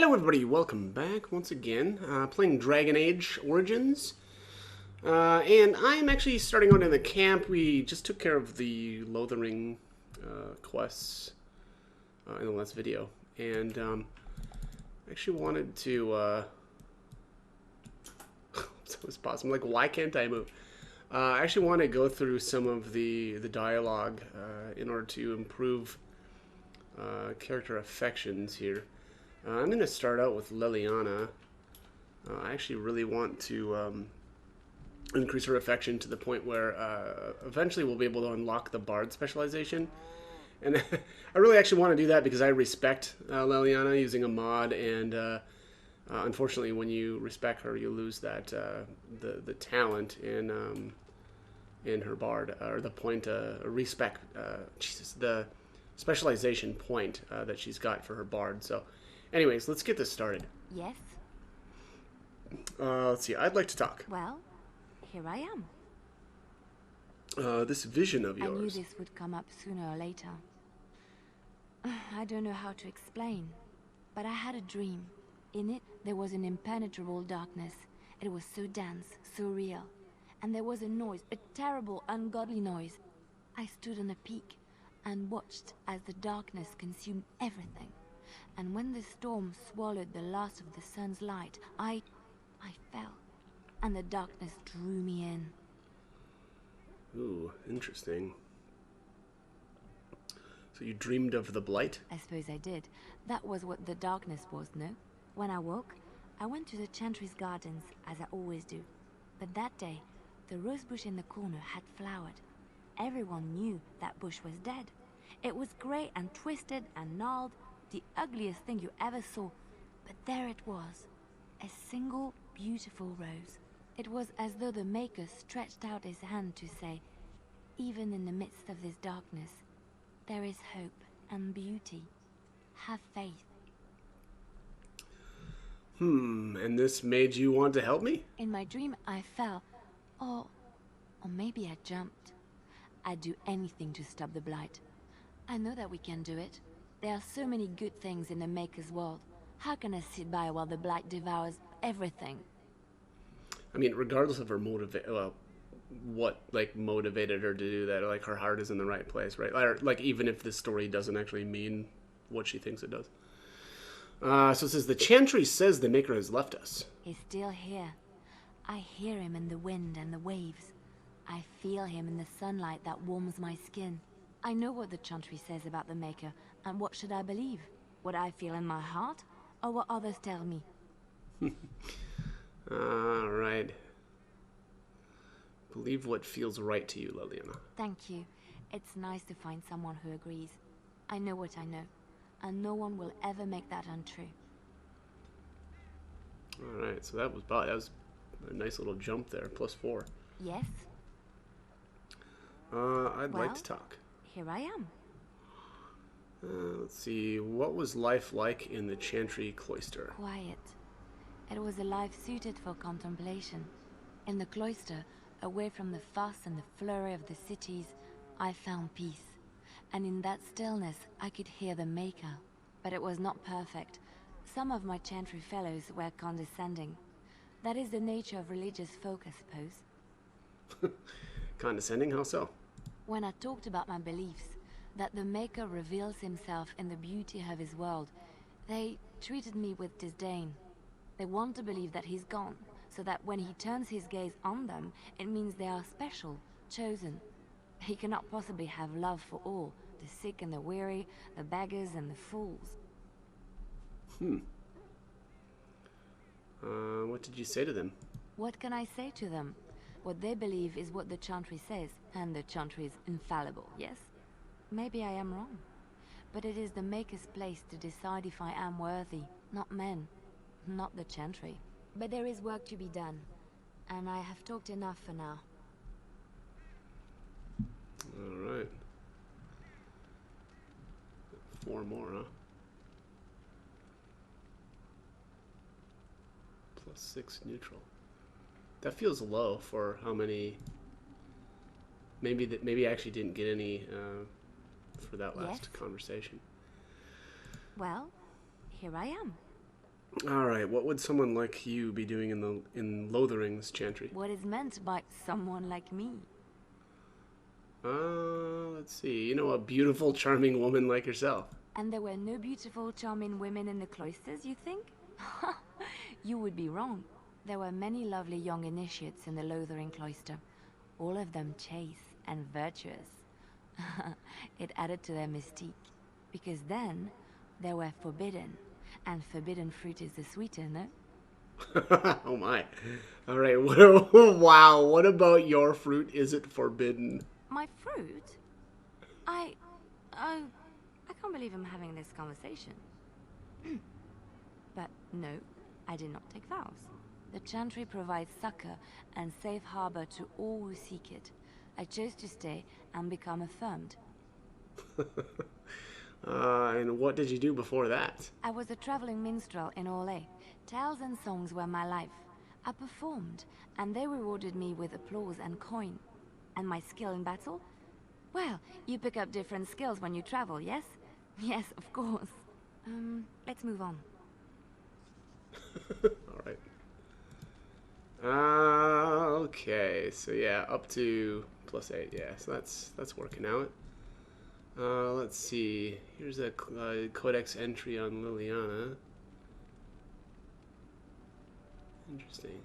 Hello everybody, welcome back once again. Playing Dragon Age Origins. And I'm actually starting out in the camp. We just took care of the Lothering quests in the last video. And actually wanted to... so it's possible. Like, why can't I move? I actually want to go through some of the dialogue in order to improve character affections here. I'm going to start out with Leliana. I actually really want to increase her affection to the point where eventually we'll be able to unlock the Bard specialization. And I really actually want to do that because I respect Leliana using a mod, and unfortunately when you respect her you lose that the talent in her Bard, or the point respect, the specialization point that she's got for her Bard. So anyways, let's get this started. Yes? Let's see. I'd like to talk. Well, here I am. This vision of I knew yours. this would come up sooner or later. I don't know how to explain, but I had a dream. In it, there was an impenetrable darkness. It was so dense, so real. And there was a noise, a terrible, ungodly noise. I stood on a peak and watched as the darkness consumed everything. And when the storm swallowed the last of the sun's light, I fell, and the darkness drew me in. Ooh, interesting. So you dreamed of the Blight? I suppose I did. That was what the darkness was, no? When I woke, I went to the Chantry's gardens, as I always do. But that day, the rosebush in the corner had flowered. Everyone knew that bush was dead. It was grey and twisted and gnarled, the ugliest thing you ever saw. But there it was, a single beautiful rose. It was as though the Maker stretched out his hand to say, even in the midst of this darkness, there is hope and beauty. Have faith. And this made you want to help me? In my dream, I fell. Or maybe I jumped. I'd do anything to stop the Blight. I know that we can do it. There are so many good things in the Maker's world. How can I sit by while the Blight devours everything? I mean, regardless of her what motivated her to do that, like her heart is in the right place, right? Or, like, even if the story doesn't actually mean what she thinks it does. So it says, the Chantry says the Maker has left us. He's still here. I hear him in the wind and the waves. I feel him in the sunlight that warms my skin. I know what the Chantry says about the Maker, and what should I believe? What I feel in my heart, or what others tell me? Alright. Believe what feels right to you, Leliana. Thank you. It's nice to find someone who agrees. I know what I know, and no one will ever make that untrue. Alright, so that was a nice little jump there, +4. Yes? I'd like to talk. Here I am. Let's see, what was life like in the Chantry Cloister? Quiet. It was a life suited for contemplation. In the cloister, away from the fuss and the flurry of the cities, I found peace. And in that stillness, I could hear the Maker. But it was not perfect. Some of my Chantry fellows were condescending. That is the nature of religious folk, I suppose. Condescending? How so? When I talked about my beliefs, that the Maker reveals himself in the beauty of his world, they treated me with disdain. They want to believe that he's gone, so that when he turns his gaze on them, it means they are special, chosen. He cannot possibly have love for all, the sick and the weary, the beggars and the fools. What did you say to them? What can I say to them? What they believe is what the Chantry says, and the Chantry is infallible, yes? Maybe I am wrong. But it is the Maker's place to decide if I am worthy, not men, not the Chantry. But there is work to be done, and I have talked enough for now. Alright. 4 more, huh? +6 neutral. That feels low for how many... Maybe I actually didn't get any for that last conversation. Well, here I am. All right, what would someone like you be doing in Lothering's Chantry? What is meant by someone like me? Let's see. You know, a beautiful, charming woman like yourself. And there were no beautiful, charming women in the cloisters, you think? You would be wrong. There were many lovely young initiates in the Lothering cloister, all of them chaste and virtuous. It added to their mystique, because then they were forbidden, and forbidden fruit is the sweeter, no? Oh my. All right. Wow. What about your fruit? Is it forbidden? My fruit? I... Oh, I can't believe I'm having this conversation. But no, I did not take vows. The Chantry provides succor and safe harbor to all who seek it. I chose to stay and become affirmed. And what did you do before that? I was a traveling minstrel in Orlais. Tales and songs were my life. I performed, and they rewarded me with applause and coin. And my skill in battle? Well, you pick up different skills when you travel, yes? Yes, of course. Let's move on. All right. Okay. So yeah, up to +8. Yeah, so that's working out. Let's see. Here's a codex entry on Liliana. Interesting.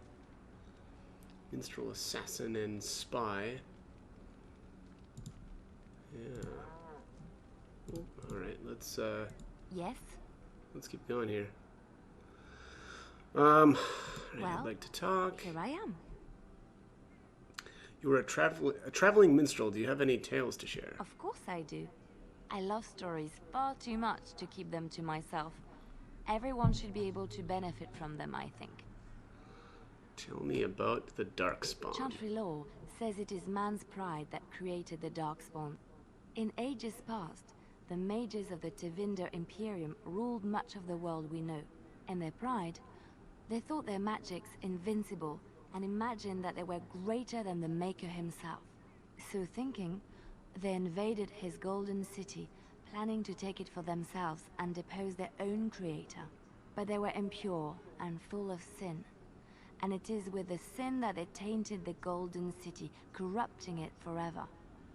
Minstrel, assassin, and spy. Yeah. Oh, all right. Yes? Let's keep going here. All right, Well, I'd like to talk. here I am. You were a traveling minstrel. Do you have any tales to share? Of course I do. I love stories far too much to keep them to myself. Everyone should be able to benefit from them, I think. Tell me about the Darkspawn. Chantry lore says it is man's pride that created the Darkspawn. In ages past, the mages of the Tevinder Imperium ruled much of the world we know. In their pride, they thought their magics invincible and imagined that they were greater than the Maker himself. So thinking, they invaded his golden city, planning to take it for themselves and depose their own creator. But they were impure and full of sin. And it is with the sin that they tainted the golden city, corrupting it forever.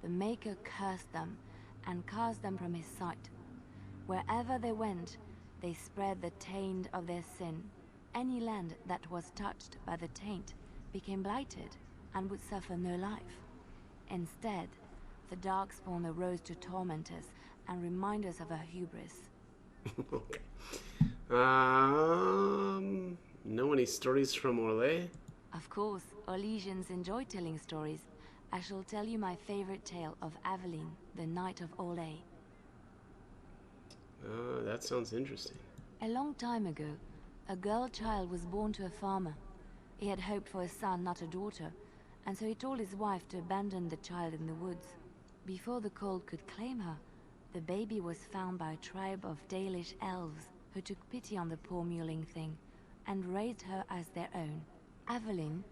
The Maker cursed them and cast them from his sight. Wherever they went, they spread the taint of their sin. Any land that was touched by the taint became blighted and would suffer no life. Instead, the Darkspawn arose to torment us and remind us of our hubris. Okay. Know any stories from Orlais? Of course, Orlesians enjoy telling stories. I shall tell you my favorite tale of Aveline, the Knight of Orlais. That sounds interesting. A long time ago, a girl child was born to a farmer. He had hoped for a son, not a daughter, and so he told his wife to abandon the child in the woods. Before the cold could claim her, the baby was found by a tribe of Dalish elves who took pity on the poor mewling thing and raised her as their own. Aveline,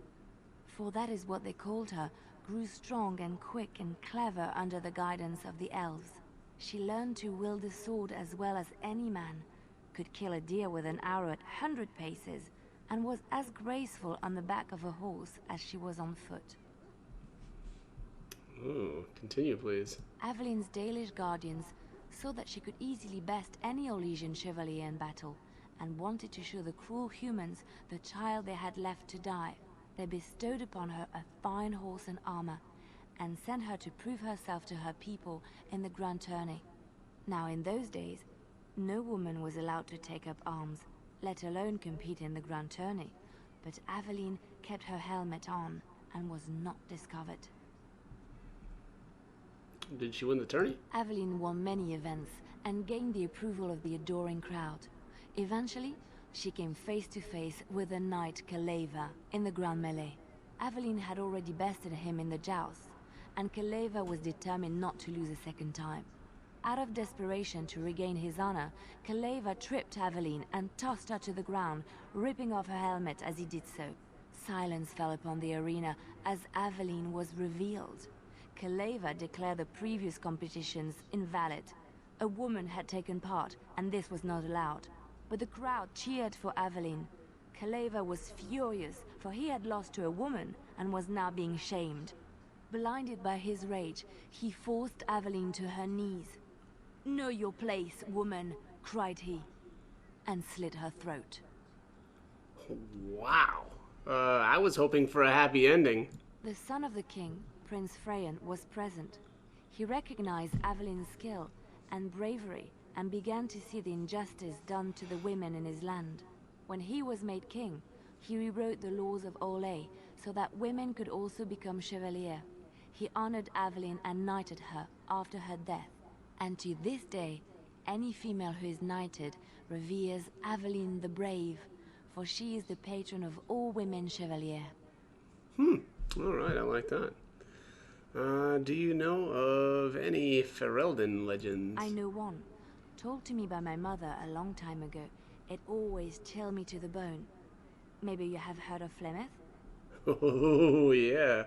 for that is what they called her, grew strong and quick and clever under the guidance of the elves. She learned to wield the sword as well as any man, could kill a deer with an arrow at 100 paces, and was as graceful on the back of a horse as she was on foot. Oh, continue, please. Aveline's Dalish guardians saw that she could easily best any Orlesian chevalier in battle, and wanted to show the cruel humans the child they had left to die. They bestowed upon her a fine horse and armor, and sent her to prove herself to her people in the Grand Tourney. Now in those days, no woman was allowed to take up arms, let alone compete in the Grand Tourney, but Aveline kept her helmet on and was not discovered. Did she win the tourney? Aveline won many events and gained the approval of the adoring crowd. Eventually, she came face to face with the knight Kaleva in the Grand Melee. Aveline had already bested him in the jousts, and Kaleva was determined not to lose a second time. Out of desperation to regain his honor, Kaleva tripped Aveline and tossed her to the ground, ripping off her helmet as he did so. Silence fell upon the arena as Aveline was revealed. Kaleva declared the previous competitions invalid. A woman had taken part, and this was not allowed. but the crowd cheered for Aveline. Kaleva was furious, for he had lost to a woman and was now being shamed. Blinded by his rage, he forced Aveline to her knees. "Know your place, woman," cried he, and slit her throat. Wow. I was hoping for a happy ending. The son of the king, Prince Freyan, was present. He recognized Aveline's skill and bravery and began to see the injustice done to the women in his land. When he was made king, he rewrote the laws of Orlais so that women could also become chevalier. He honored Aveline and knighted her after her death. And to this day, any female who is knighted reveres Aveline the Brave, for she is the patron of all women chevalier. Alright, I like that. Do you know of any Ferelden legends? I know one, told to me by my mother a long time ago. It always chilled me to the bone. Maybe you have heard of Flemeth? Oh, yeah.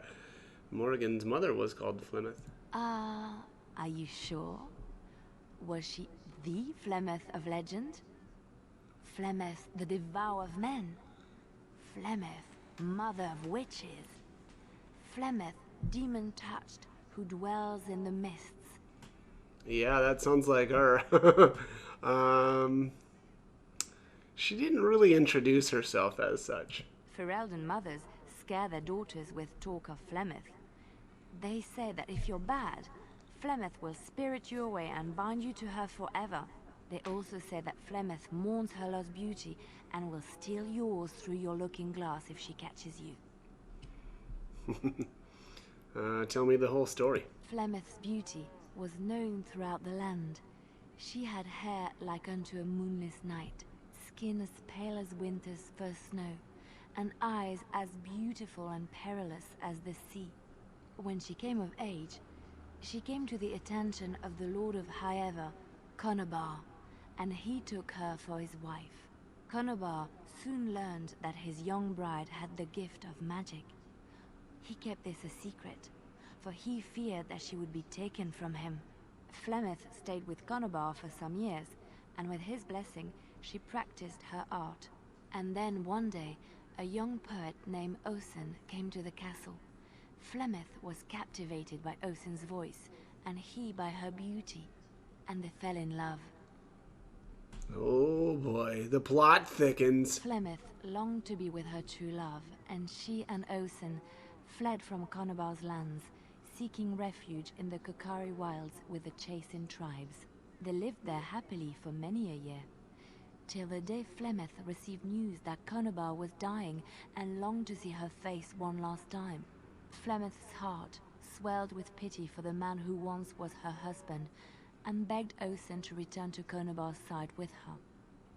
Morgan's mother was called Flemeth. Are you sure? Was she the Flemeth of legend? Flemeth, the devourer of men? Flemeth, mother of witches? Flemeth, demon-touched, who dwells in the mists? Yeah, that sounds like her. She didn't really introduce herself as such. Ferelden mothers scare their daughters with talk of Flemeth. They say that if you're bad, Flemeth will spirit you away and bind you to her forever. They also say that Flemeth mourns her lost beauty and will steal yours through your looking glass if she catches you. Tell me the whole story. Flemeth's beauty was known throughout the land. She had hair like unto a moonless night, skin as pale as winter's first snow, and eyes as beautiful and perilous as the sea. When she came of age, she came to the attention of the Lord of Highever, Conobar, and he took her for his wife. Conobar soon learned that his young bride had the gift of magic. He kept this a secret, for he feared that she would be taken from him. Flemeth stayed with Conobar for some years, and with his blessing, she practiced her art. And then one day, a young poet named Osen came to the castle. Flemeth was captivated by Osen's voice, and he by her beauty, and they fell in love. Oh boy, the plot thickens. Flemeth longed to be with her true love, and she and Osen fled from Conobar's lands, seeking refuge in the Kokari wilds with the Chasing tribes. They lived there happily for many a year, till the day Flemeth received news that Conobar was dying and longed to see her face one last time. Flemeth's heart swelled with pity for the man who once was her husband, and begged Osen to return to Conobar's side with her.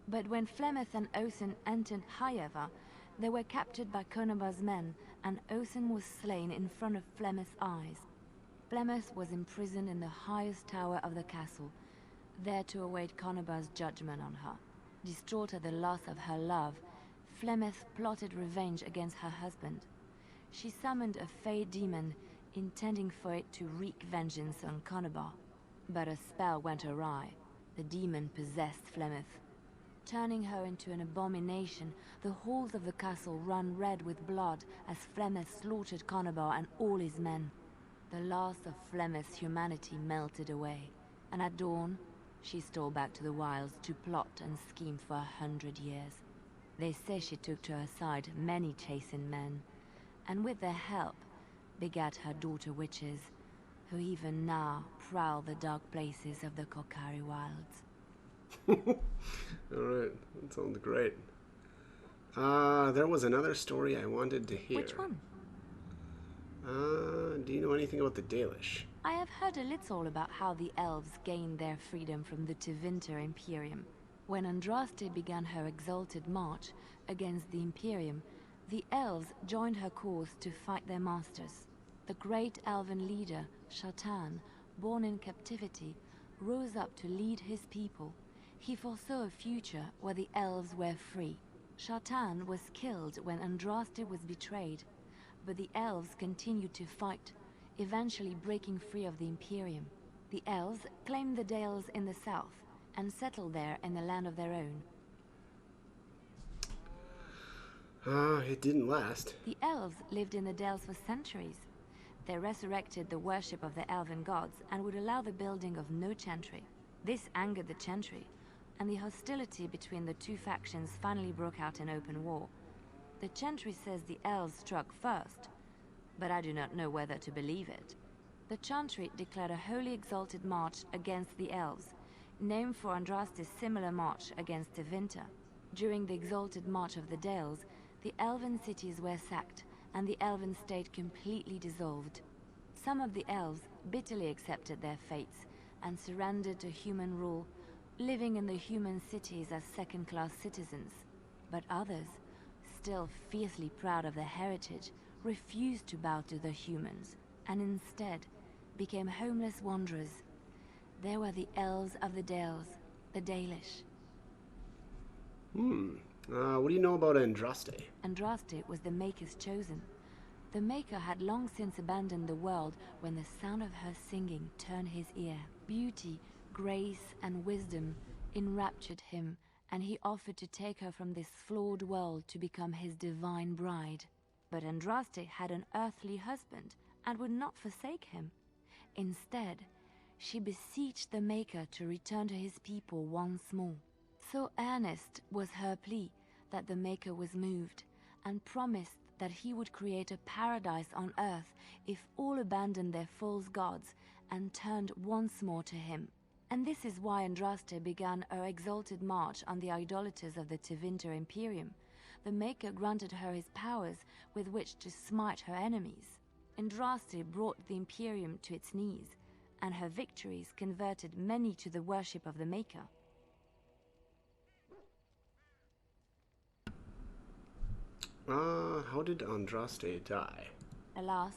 But when Flemeth and Osen entered Highever, they were captured by Conobar's men, and Osen was slain in front of Flemeth's eyes. Flemeth was imprisoned in the highest tower of the castle, there to await Conobar's judgment on her. Distraught at the loss of her love, Flemeth plotted revenge against her husband. She summoned a fey demon, intending for it to wreak vengeance on Conobar. But a spell went awry. The demon possessed Flemeth. Turning her into an abomination, the halls of the castle ran red with blood as Flemeth slaughtered Conobar and all his men. The last of Flemeth's humanity melted away, and at dawn, she stole back to the wilds to plot and scheme for 100 years. They say she took to her side many Chasing men, and with their help, begat her daughter witches, who even now prowl the dark places of the Kokari wilds. Alright, that sounds great. There was another story I wanted to hear. Which one? Do you know anything about the Dalish? I have heard a little about how the elves gained their freedom from the Tevinter Imperium. When Andraste began her exalted march against the Imperium, the elves joined her cause to fight their masters. The great elven leader, Shatan, born in captivity, rose up to lead his people. He foresaw a future where the elves were free. Shatan was killed when Andraste was betrayed, but the elves continued to fight, eventually breaking free of the Imperium. The elves claimed the Dales in the south and settled there in a land of their own. It didn't last. The elves lived in the Dales for centuries. They resurrected the worship of the elven gods and would allow the building of no chantry. This angered the chantry, and the hostility between the two factions finally broke out in open war. The chantry says the elves struck first, but I do not know whether to believe it. The chantry declared a holy exalted march against the elves, named for Andraste's similar march against Tevinter. During the exalted march of the Dales, the elven cities were sacked, and the elven state completely dissolved. Some of the elves bitterly accepted their fates and surrendered to human rule, living in the human cities as second-class citizens. But others, still fiercely proud of their heritage, refused to bow to the humans, and instead became homeless wanderers. They were the elves of the Dales, the Dalish. What do you know about Andraste? Andraste was the Maker's chosen. The Maker had long since abandoned the world when the sound of her singing turned his ear. Beauty, grace, and wisdom enraptured him, and he offered to take her from this flawed world to become his divine bride. But Andraste had an earthly husband and would not forsake him. Instead, she beseeched the Maker to return to his people once more. So earnest was her plea that the Maker was moved, and promised that he would create a paradise on earth if all abandoned their false gods and turned once more to him. And this is why Andraste began her exalted march on the idolaters of the Tevinter Imperium. The Maker granted her his powers with which to smite her enemies. Andraste brought the Imperium to its knees, and her victories converted many to the worship of the Maker. How did Andraste die? Alas,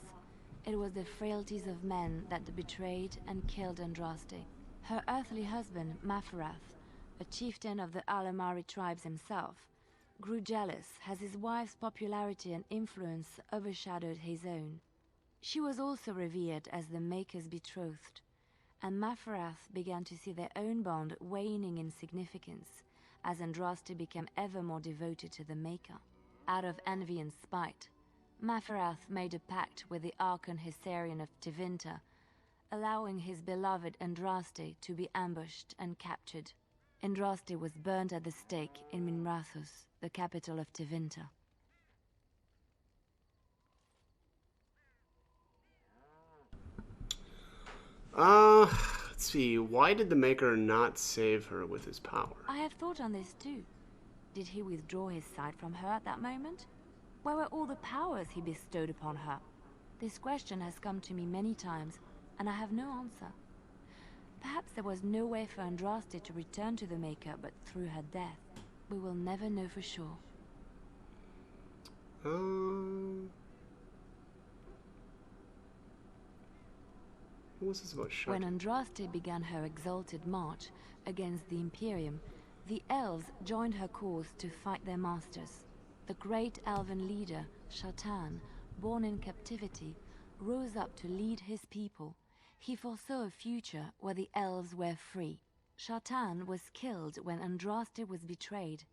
it was the frailties of men that betrayed and killed Andraste. Her earthly husband, Maferath, a chieftain of the Alamari tribes himself, grew jealous as his wife's popularity and influence overshadowed his own. She was also revered as the Maker's betrothed, and Maferath began to see their own bond waning in significance as Andraste became ever more devoted to the Maker. Out of envy and spite, Maferath made a pact with the Archon Hysarian of Tevinter, allowing his beloved Andraste to be ambushed and captured. Andraste was burned at the stake in Minrathous, the capital of Tevinter. Let's see. Why did the Maker not save her with his power? I have thought on this too. Did he withdraw his sight from her at that moment? Where were all the powers he bestowed upon her? This question has come to me many times, and I have no answer. Perhaps there was no way for Andraste to return to the Maker but through her death. We will never know for sure. What was this about Shut? When Andraste began her exalted march against the Imperium, the elves joined her cause to fight their masters. The great elven leader, Shatan, born in captivity, rose up to lead his people. He foresaw a future where the elves were free. Shatan was killed when Andraste was betrayed,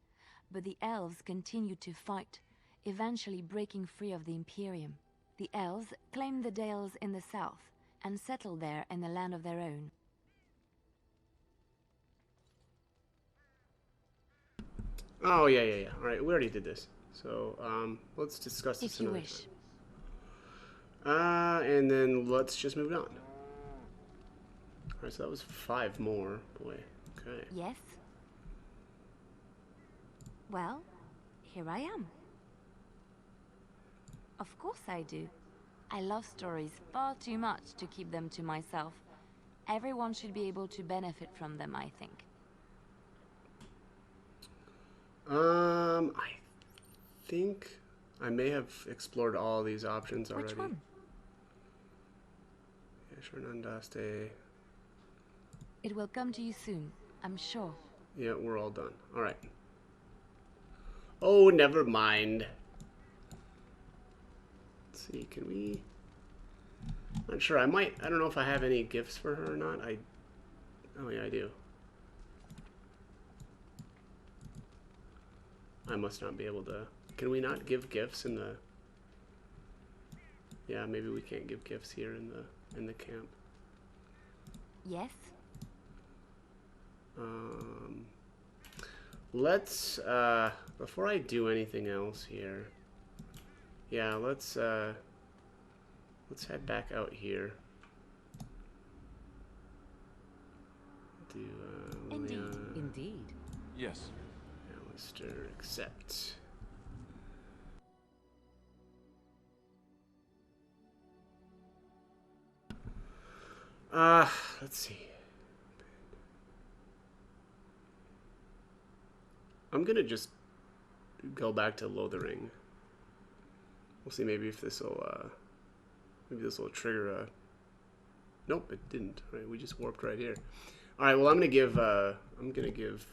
but the elves continued to fight, eventually breaking free of the Imperium. The elves claimed the Dales in the south and settled there in a land of their own. Oh, yeah. Alright, we already did this. So, let's discuss this If you another wish. time. And then let's just move on. Alright, so that was 5 more. Boy, okay. Yes? Well, here I am. Of course I do. I love stories far too much to keep them to myself. Everyone should be able to benefit from them, I think. I think I may have explored all these options already. Which one? Andraste. It will come to you soon, I'm sure. Yeah, we're all done. Alright. Oh, never mind. Let's see, can we... Not sure, I don't know if I have any gifts for her or not. Oh yeah, I do. I must not be able to Can we not give gifts in the... Yeah, maybe we can't give gifts here in the camp. Yes? Let's, before I do anything else here, yeah, let's head back out here. Do, Indeed. Liliana, Indeed. Yes. Alistair, accept. Let's see. I'm gonna just go back to Lothering. We'll see maybe if this will, maybe this will trigger a... Nope, it didn't. Right, we just warped right here. All right, well, I'm gonna give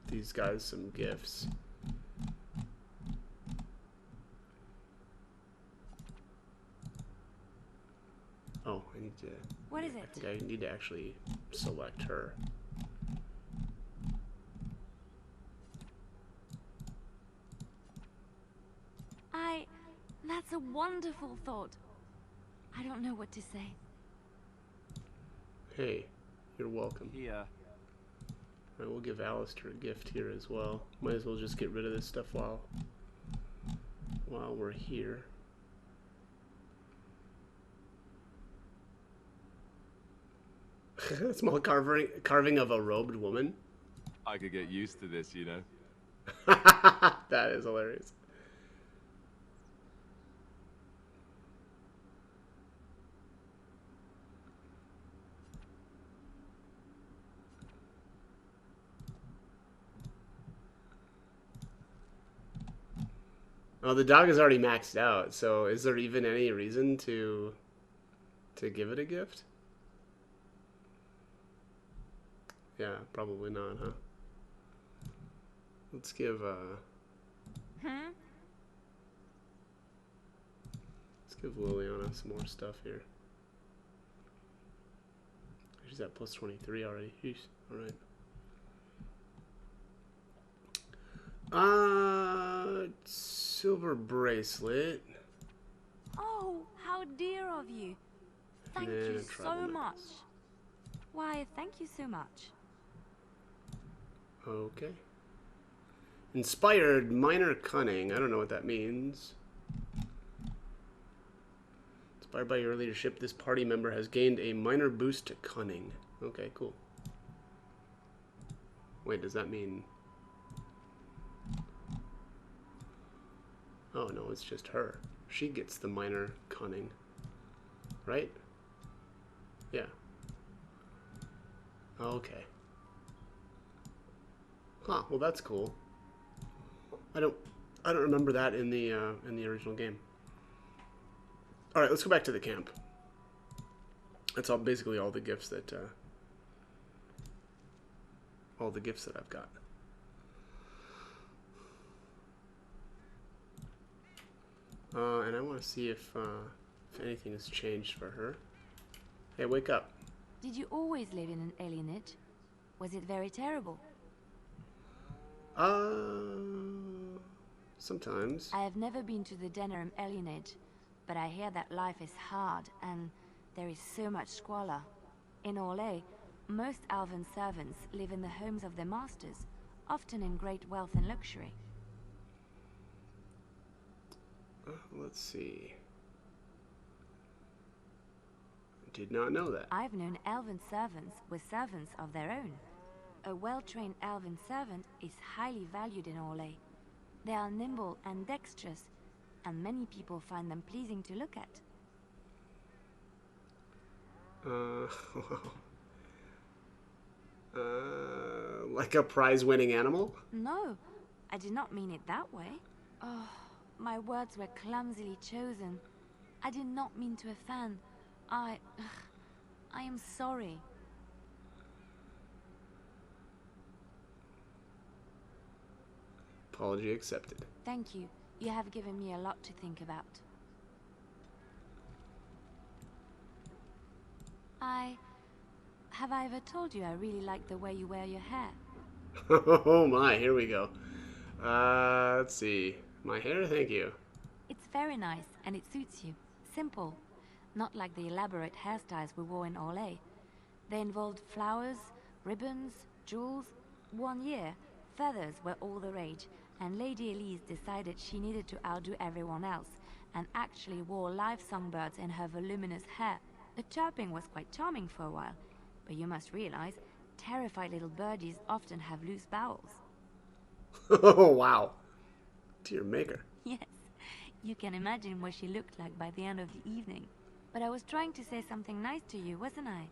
these guys some gifts. Oh, I need to... What is I it? think I need to actually select her. That's a wonderful thought. I don't know what to say. Hey, you're welcome. Here. I will give Alistair a gift here as well. Might as well just get rid of this stuff while we're here. Small carving of a robed woman. I could get used to this, you know. That is hilarious. Oh, the dog is already maxed out, so is there even any reason to give it a gift? Yeah, probably not, huh? Let's give let's give Liliana some more stuff here. She's at plus 23 already. Jeez. All right. Silver bracelet. Oh, how dear of you. Thank And then you a so travel much. necklace. Why, thank you so much. Okay. Inspired minor cunning. I don't know what that means. Inspired by your leadership, this party member has gained a minor boost to cunning. Okay, cool. Wait, does that mean... Oh, no, it's just her. She gets the minor cunning. Right? Yeah. Okay. Huh, well that's cool. I don't remember that in the original game. All right, let's go back to the camp. That's basically all the gifts that I've got. And I want to see if anything has changed for her. Hey, wake up. Did you always live in an alienage? Was it very terrible? Sometimes. I have never been to the Denerim alienage, but I hear that life is hard and there is so much squalor. In Orlais, most Alvan servants live in the homes of their masters, often in great wealth and luxury. Let's see. I did not know that. I've known elven servants with servants of their own. A well-trained elven servant is highly valued in Orlais. They are nimble and dexterous, and many people find them pleasing to look at. Like a prize-winning animal? No, I did not mean it that way. Oh, my words were clumsily chosen. I did not mean to offend. I am sorry. Apology accepted. Thank you. You have given me a lot to think about. Have I ever told you I really like the way you wear your hair? Oh my, here we go. Let's see. My hair, thank you. It's very nice, and it suits you. Simple. Not like the elaborate hairstyles we wore in Orlais. They involved flowers, ribbons, jewels. One year, feathers were all the rage, and Lady Elise decided she needed to outdo everyone else, and actually wore live songbirds in her voluminous hair. The chirping was quite charming for a while, but you must realize, terrified little birdies often have loose bowels. Oh, wow. Dear maker. Yes, you can imagine what she looked like by the end of the evening. But I was trying to say something nice to you, wasn't I?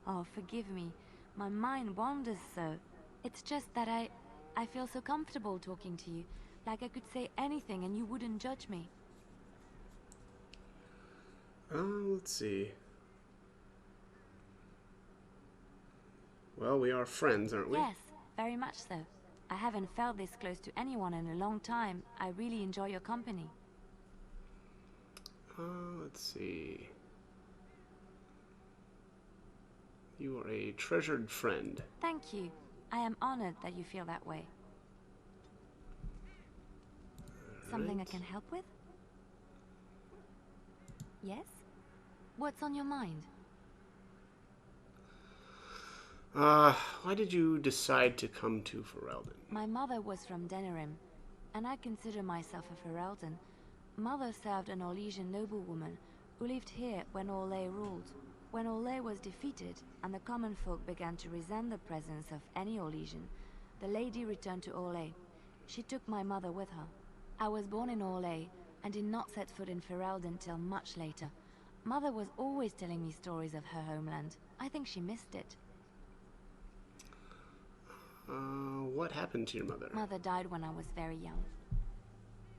Oh, forgive me. My mind wanders so. It's just that I feel so comfortable talking to you. Like I could say anything and you wouldn't judge me. Let's see. Well, we are friends, aren't we? Yes, very much so. I haven't felt this close to anyone in a long time. I really enjoy your company. Let's see. You are a treasured friend. Thank you. I am honored that you feel that way. Something I Right. can help with? Yes? What's on your mind? Why did you decide to come to Ferelden? My mother was from Denerim, and I consider myself a Ferelden. Mother served an Orlesian noblewoman who lived here when Orlais ruled. When Orlais was defeated and the common folk began to resent the presence of any Orlesian, the lady returned to Orlais. She took my mother with her. I was born in Orlais and did not set foot in Ferelden till much later. Mother was always telling me stories of her homeland. I think she missed it. What happened to your mother? Mother died when I was very young.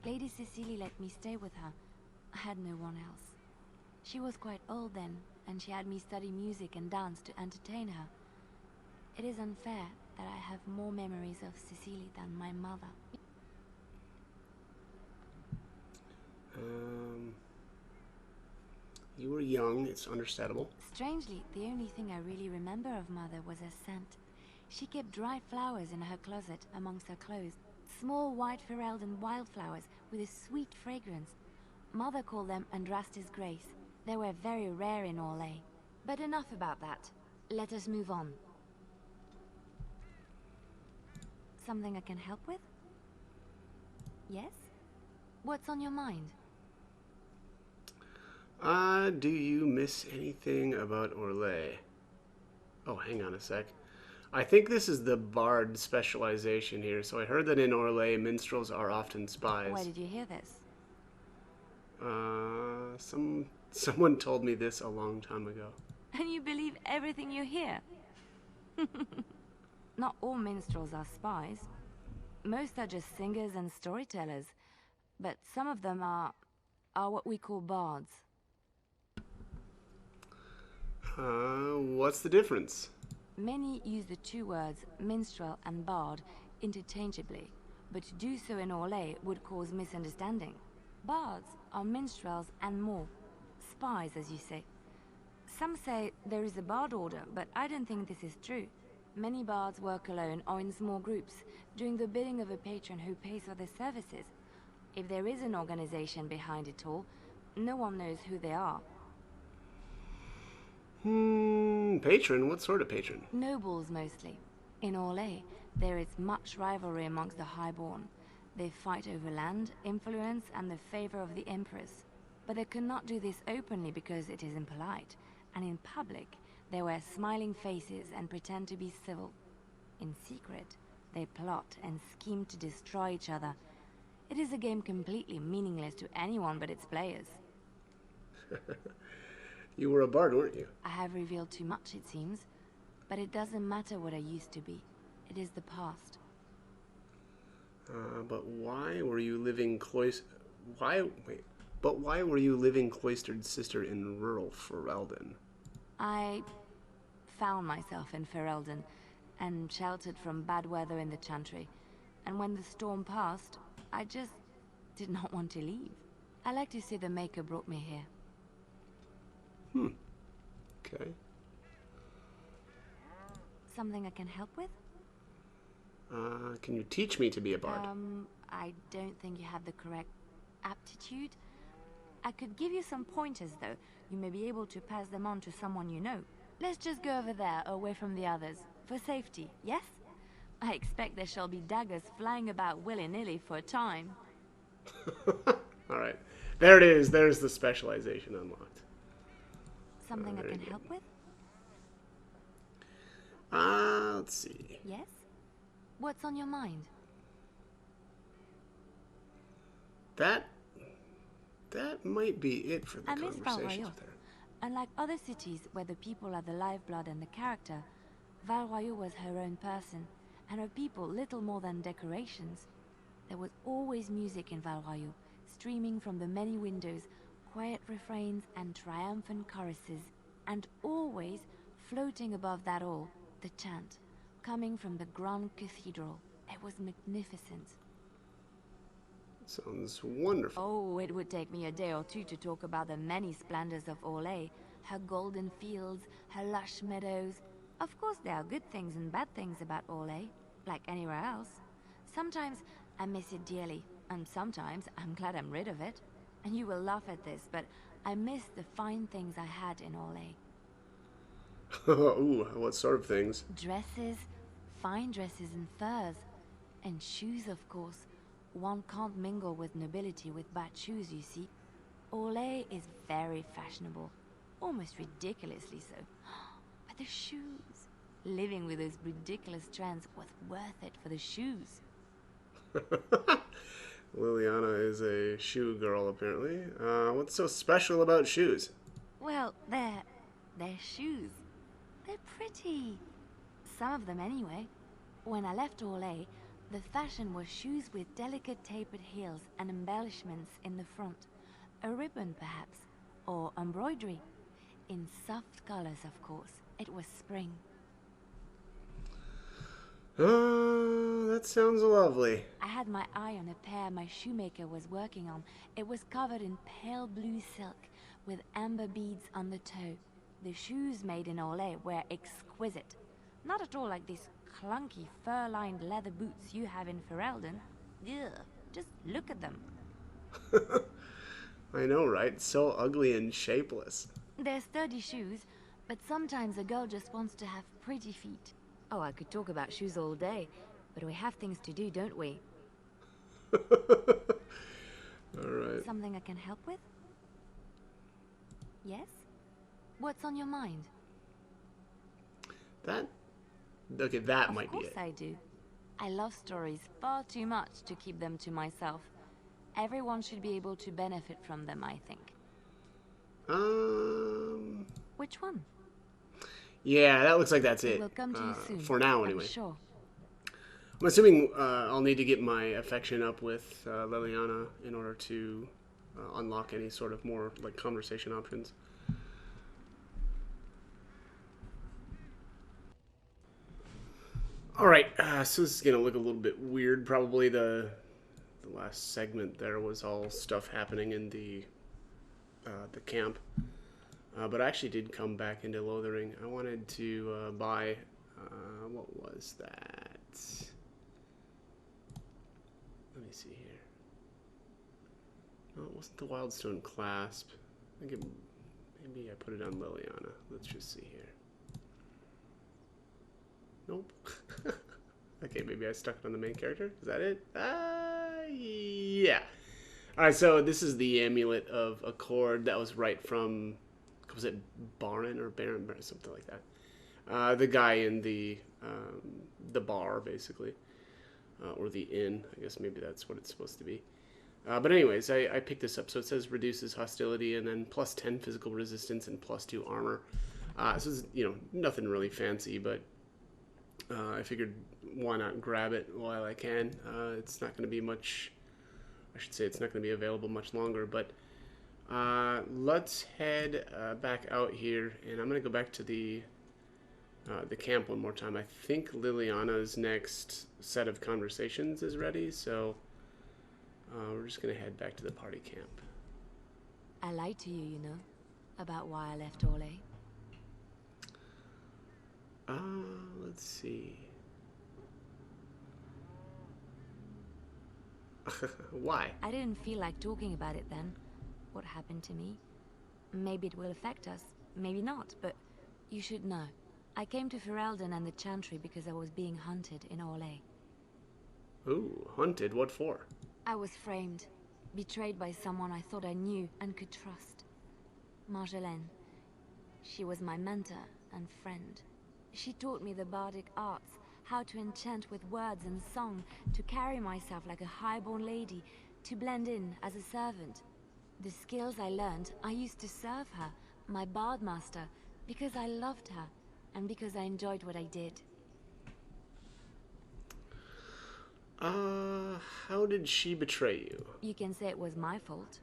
Lady Cecily let me stay with her. I had no one else. She was quite old then, and she had me study music and dance to entertain her. It is unfair that I have more memories of Cecily than my mother. You were young, it's understandable. Strangely, the only thing I really remember of Mother was her scent. She kept dry flowers in her closet amongst her clothes. Small white Ferelden wildflowers with a sweet fragrance. Mother called them Andrastis Grace. They were very rare in Orlais. But enough about that. Let us move on. Something I can help with? Yes? What's on your mind? Do you miss anything about Orlais? Oh, hang on a sec. I think this is the bard specialization here. So I heard that in Orlais, minstrels are often spies. Where did you hear this? Someone told me this a long time ago. And you believe everything you hear? Not all minstrels are spies. Most are just singers and storytellers. But some of them are what we call bards. What's the difference? Many use the two words minstrel and bard interchangeably, but to do so in Orlais would cause misunderstanding. Bards are minstrels and more. Spies, as you say. Some say there is a bard order, but I don't think this is true. Many bards work alone or in small groups, doing the bidding of a patron who pays for their services. If there is an organization behind it all, no one knows who they are. Patron? What sort of patron? Nobles mostly. In Orlais, there is much rivalry amongst the highborn. They fight over land, influence, and the favor of the empress. But they cannot do this openly because it is impolite, and in public, they wear smiling faces and pretend to be civil. In secret, they plot and scheme to destroy each other. It is a game completely meaningless to anyone but its players. You were a bard, weren't you? I have revealed too much, it seems. But it doesn't matter what I used to be. It is the past. But why were you living why were you living cloistered sister in rural Ferelden? I found myself in Ferelden and sheltered from bad weather in the Chantry. And when the storm passed, I just did not want to leave. I like to say the Maker brought me here. Okay. Something I can help with? Can you teach me to be a bard? I don't think you have the correct aptitude. I could give you some pointers, though. You may be able to pass them on to someone you know. Let's just go over there, away from the others. For safety, yes? I expect there shall be daggers flying about willy-nilly for a time. Alright. There it is. There's the specialization unlocked. Something I very can good. help with? Let's see. Yes? What's on your mind? That might be it for the I miss Val conversations Royeaux. with her. Unlike other cities where the people are the lifeblood and the character, Val Royeaux was her own person, and her people little more than decorations. There was always music in Val Royeaux, streaming from the many windows, quiet refrains and triumphant choruses, and always, floating above that all, the chant, coming from the Grand Cathedral. It was magnificent. Sounds wonderful. Oh, it would take me a day or two to talk about the many splendors of Orlais, her golden fields, her lush meadows. Of course, there are good things and bad things about Orlais, like anywhere else. Sometimes I miss it dearly, and sometimes I'm glad I'm rid of it. And you will laugh at this, but I miss the fine things I had in Orlais. Ooh, what sort of things? Dresses, fine dresses and furs, and shoes, of course. One can't mingle with nobility with bad shoes, you see. Orlais is very fashionable, almost ridiculously so. But the shoes, living with those ridiculous trends was worth it for the shoes. Liliana is a shoe girl, apparently. What's so special about shoes? Well, they're shoes. They're pretty. Some of them anyway. When I left Orlais, the fashion was shoes with delicate tapered heels and embellishments in the front. A ribbon, perhaps, or embroidery. In soft colors, of course. It was spring. That sounds lovely. I had my eye on a pair my shoemaker was working on. It was covered in pale blue silk with amber beads on the toe. The shoes made in Orlais were exquisite. Not at all like these clunky fur-lined leather boots you have in Ferelden. Ugh, just look at them. I know, right? So ugly and shapeless. They're sturdy shoes, but sometimes a girl just wants to have pretty feet. Oh, I could talk about shoes all day, but we have things to do, don't we? Alright. Something I can help with? Yes? What's on your mind? That might Of be course it. I do. I love stories far too much to keep them to myself. Everyone should be able to benefit from them, I think. Which one? Yeah, that looks like that's It it. will come to you soon. For now, I'm anyway. sure. I'm assuming I'll need to get my affection up with Liliana in order to unlock any sort of more like conversation options. All right, so this is gonna look a little bit weird. Probably the last segment there was all stuff happening in the camp, but I actually did come back into Lothering. I wanted to buy what was that? Let me see here. No, it wasn't the Wildstone Clasp. I think maybe I put it on Liliana. Let's just see here. Nope. Okay, maybe I stuck it on the main character. Is that it? Yeah. Alright, so this is the Amulet of Accord. That was right from, was it Baron or Baron, something like that. The guy in the bar, basically. Or the inn. I guess maybe that's what it's supposed to be. But anyways, I picked this up. So it says reduces hostility and then plus 10 physical resistance and plus 2 armor. So it's, nothing really fancy, but I figured why not grab it while I can. It's not going to be much, I should say it's not going to be available much longer, but let's head back out here, and I'm going to go back to the camp one more time. I think Liliana's next set of conversations is ready, so we're just going to head back to the party camp. I lied to you, about why I left Orlais. Let's see. Why? I didn't feel like talking about it then. What happened to me? Maybe it will affect us, maybe not, but you should know. I came to Ferelden and the Chantry because I was being hunted in Orlais. Ooh, hunted? What for? I was framed, betrayed by someone I thought I knew and could trust. Marjolaine. She was my mentor and friend. She taught me the bardic arts, how to enchant with words and song, to carry myself like a highborn lady, to blend in as a servant. The skills I learned, I used to serve her, my bard master, because I loved her, and because I enjoyed what I did. How did she betray you? You can say it was my fault.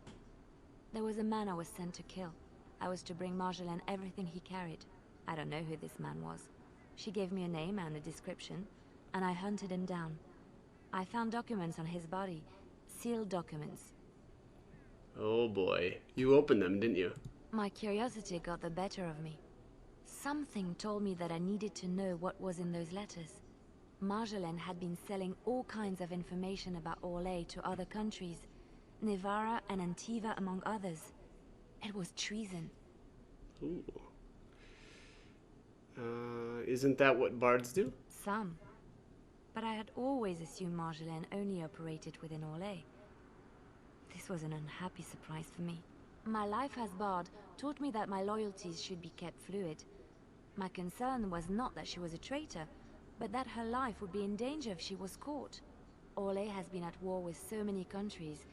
There was a man I was sent to kill. I was to bring Marjolaine everything he carried. I don't know who this man was. She gave me a name and a description, and I hunted him down. I found documents on his body, sealed documents. Oh boy. You opened them, didn't you? My curiosity got the better of me. Something told me that I needed to know what was in those letters. Marjolaine had been selling all kinds of information about Orlais to other countries, Nevarra and Antiva among others. It was treason. Ooh. Isn't that what bards do? Some. But I had always assumed Marjolaine only operated within Orlais. This was an unhappy surprise for me. My life as bard taught me that my loyalties should be kept fluid. My concern was not that she was a traitor, but that her life would be in danger if she was caught. Orlais has been at war with so many countries.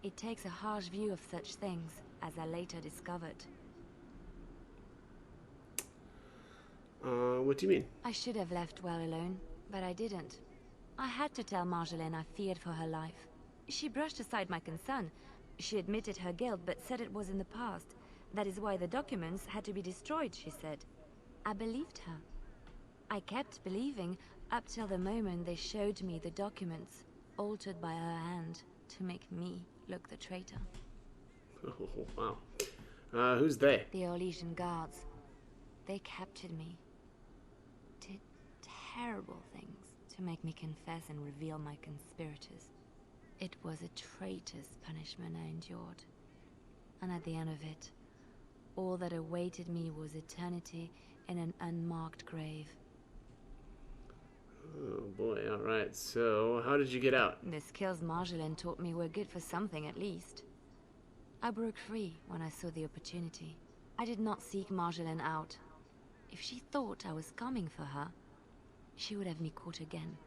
It takes a harsh view of such things, as I later discovered. What do you mean? I should have left well alone, but I didn't. I had to tell Marjolaine I feared for her life. She brushed aside my concern. She admitted her guilt, but said it was in the past. That is why the documents had to be destroyed, she said. I believed her. I kept believing up till the moment they showed me the documents, altered by her hand, to make me look the traitor. Oh, wow. Who's they? The Orlesian guards. They captured me. Did terrible things to make me confess and reveal my conspirators. It was a traitor's punishment I endured. And at the end of it, all that awaited me was eternity in an unmarked grave. Oh boy, alright. So, how did you get out? The skills Marjolaine taught me were good for something at least. I broke free when I saw the opportunity. I did not seek Marjolaine out. If she thought I was coming for her, she would have me caught again.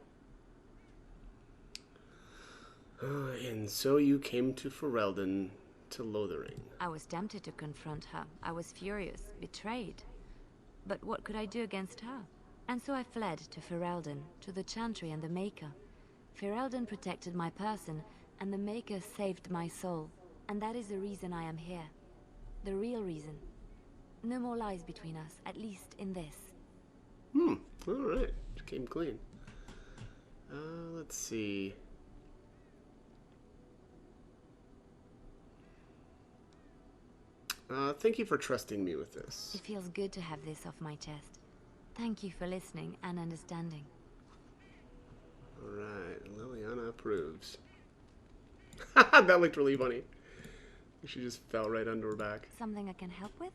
And so you came to Ferelden to Lothering. I was tempted to confront her. I was furious, betrayed. But what could I do against her? And so I fled to Ferelden, to the Chantry and the Maker. Ferelden protected my person, and the Maker saved my soul. And that is the reason I am here. The real reason. No more lies between us, at least in this. Alright. Came clean. Let's see. Thank you for trusting me with this. It feels good to have this off my chest. Thank you for listening and understanding. Alright, Liliana approves. That looked really funny. She just fell right under her back. Something I can help with?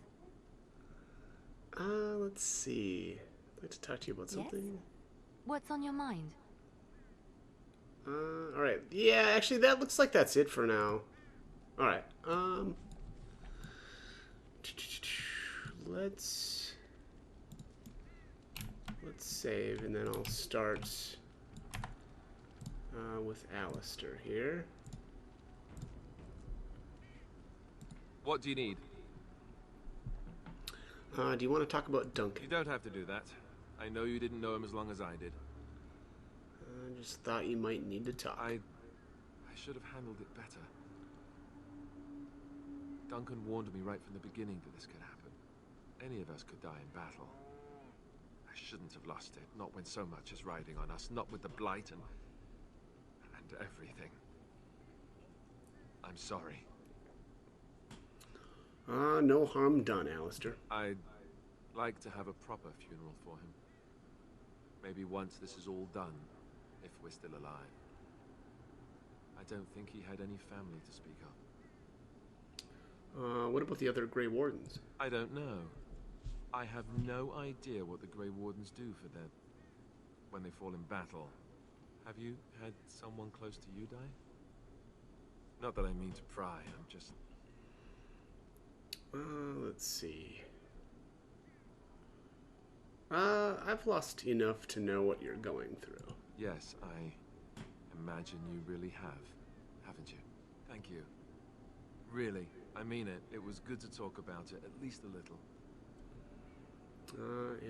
Let's see. I'd like to talk to you about something. What's on your mind? Alright. Yeah, actually, that looks like that's it for now. Alright, let's save, and then I'll start with Alistair here. What do you need? Do you want to talk about Duncan? You don't have to do that. I know you didn't know him as long as I did. I just thought you might need to talk. I should have handled it better. Duncan warned me right from the beginning that this could happen. Any of us could die in battle. I shouldn't have lost it, not when so much is riding on us, not with the Blight and everything. I'm sorry. No harm done, Alistair. I'd like to have a proper funeral for him. Maybe once this is all done, if we're still alive. I don't think he had any family to speak of. What about the other Grey Wardens? I don't know. I have no idea what the Grey Wardens do for their... when they fall in battle. Have you had someone close to you die? Not that I mean to pry, I'm just... Let's see. I've lost enough to know what you're going through. Yes, I imagine you really have, haven't you? Thank you. Really, I mean it. It was good to talk about it, at least a little.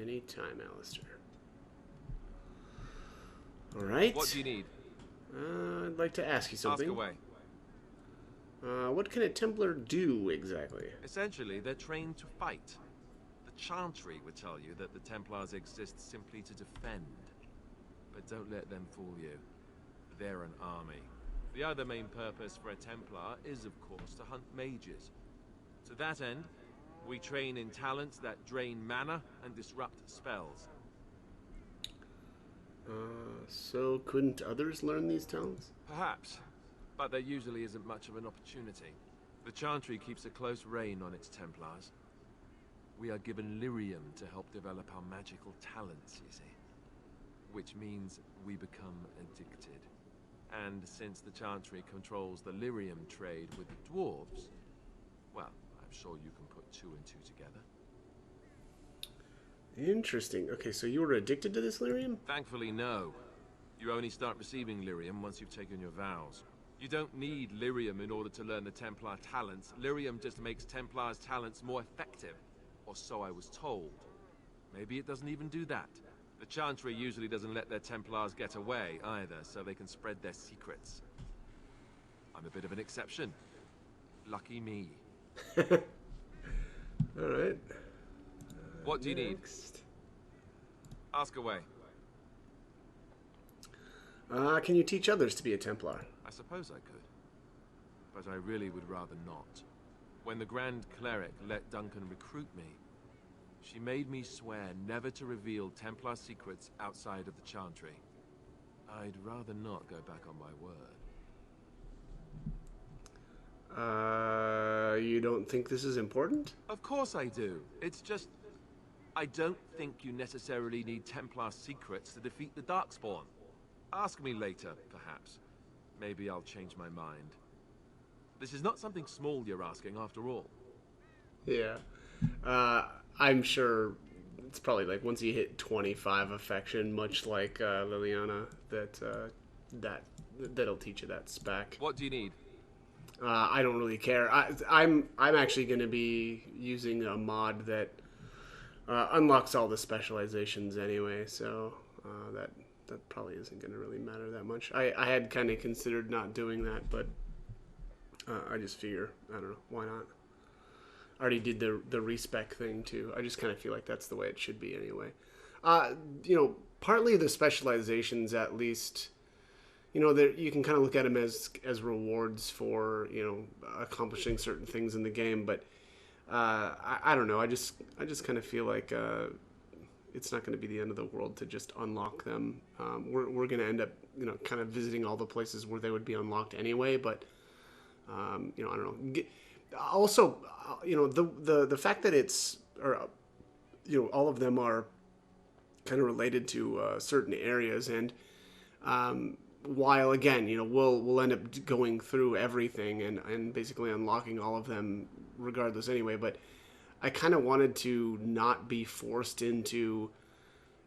Anytime, Alistair. Alright. What do you need? I'd like to ask you something. Ask away. What can a Templar do, exactly? Essentially, they're trained to fight. The Chantry would tell you that the Templars exist simply to defend. But don't let them fool you. They're an army. The other main purpose for a Templar is, of course, to hunt mages. To that end, we train in talents that drain mana and disrupt spells. So couldn't others learn these talents? Perhaps, but there usually isn't much of an opportunity. The Chantry keeps a close rein on its Templars. We are given lyrium to help develop our magical talents, you see. Which means we become addicted. And since the Chantry controls the lyrium trade with the dwarves, well, I'm sure you can put two and two together. Interesting. Okay, so you were addicted to this lyrium? Thankfully, no. You only start receiving lyrium once you've taken your vows. You don't need lyrium in order to learn the Templar talents. Lyrium just makes Templar's talents more effective. Or so I was told. Maybe it doesn't even do that. The Chantry usually doesn't let their Templars get away either, so they can spread their secrets. I'm a bit of an exception. Lucky me. Alright. What do you need? Next. Ask away. Can you teach others to be a Templar? I suppose I could. But I really would rather not. When the Grand Cleric let Duncan recruit me, she made me swear never to reveal Templar secrets outside of the Chantry. I'd rather not go back on my word. You don't think this is important? Of course I do. It's just... I don't think you necessarily need Templar secrets to defeat the Darkspawn. Ask me later, perhaps. Maybe I'll change my mind. This is not something small you're asking, after all. Yeah. I'm sure it's probably like once you hit 25 affection, much like Liliana, that'll teach you that spec. What do you need? I don't really care. I'm actually going to be using a mod that unlocks all the specializations anyway, so that probably isn't going to really matter that much. I had kind of considered not doing that, but I just figure, I don't know, why not? I already did the respec thing too. I just kind of feel like that's the way it should be anyway. Partly the specializations, at least, you can kind of look at them as rewards for accomplishing certain things in the game. But I don't know. I just kind of feel like it's not going to be the end of the world to just unlock them. We're going to end up kind of visiting all the places where they would be unlocked anyway. But I don't know. Also, the fact that it's all of them are kind of related to certain areas, and while again we'll end up going through everything and basically unlocking all of them regardless anyway, but I kind of wanted to not be forced into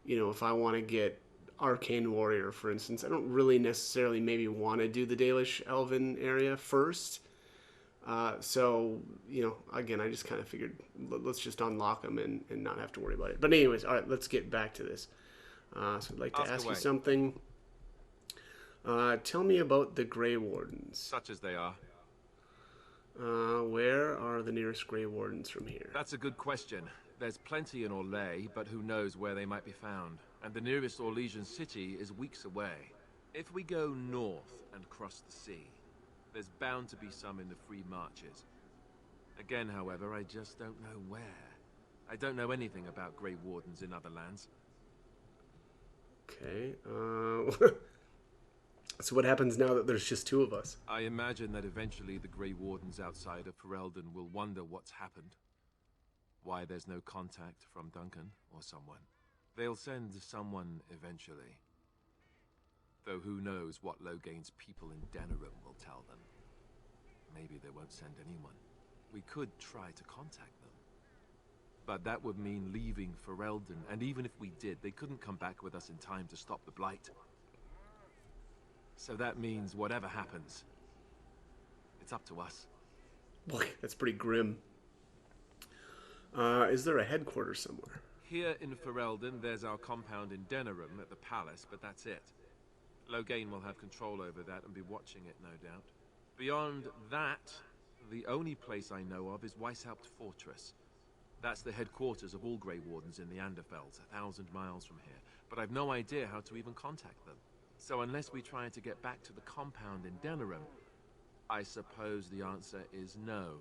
if I want to get Arcane Warrior, for instance, I don't really necessarily maybe want to do the Dalish Elven area first. So, again, I just kind of figured let's just unlock them and not have to worry about it. But anyways, all right, let's get back to this. So I'd like to ask you something. Tell me about the Grey Wardens. Such as they are. Where are the nearest Grey Wardens from here? That's a good question. There's plenty in Orlais, but who knows where they might be found. And the nearest Orlesian city is weeks away. If we go north and cross the sea, there's bound to be some in the Free Marches. Again, however, I just don't know where. I don't know anything about Grey Wardens in other lands. Okay. So what happens now that there's just two of us? I imagine that eventually the Grey Wardens outside of Ferelden will wonder what's happened. Why there's no contact from Duncan or someone. They'll send someone eventually. Though who knows what Loghain's people in Denerim will tell them. Maybe they won't send anyone. We could try to contact them. But that would mean leaving Ferelden, and even if we did, they couldn't come back with us in time to stop the Blight. So that means whatever happens, it's up to us. Boy, that's pretty grim. Is there a headquarters somewhere? Here in Ferelden, there's our compound in Denerim at the palace, but that's it. Loghain will have control over that and be watching it, no doubt. Beyond that, the only place I know of is Weishaupt Fortress. That's the headquarters of all Grey Wardens in the Anderfells, 1,000 miles from here. But I've no idea how to even contact them. So unless we try to get back to the compound in Denerim, I suppose the answer is no.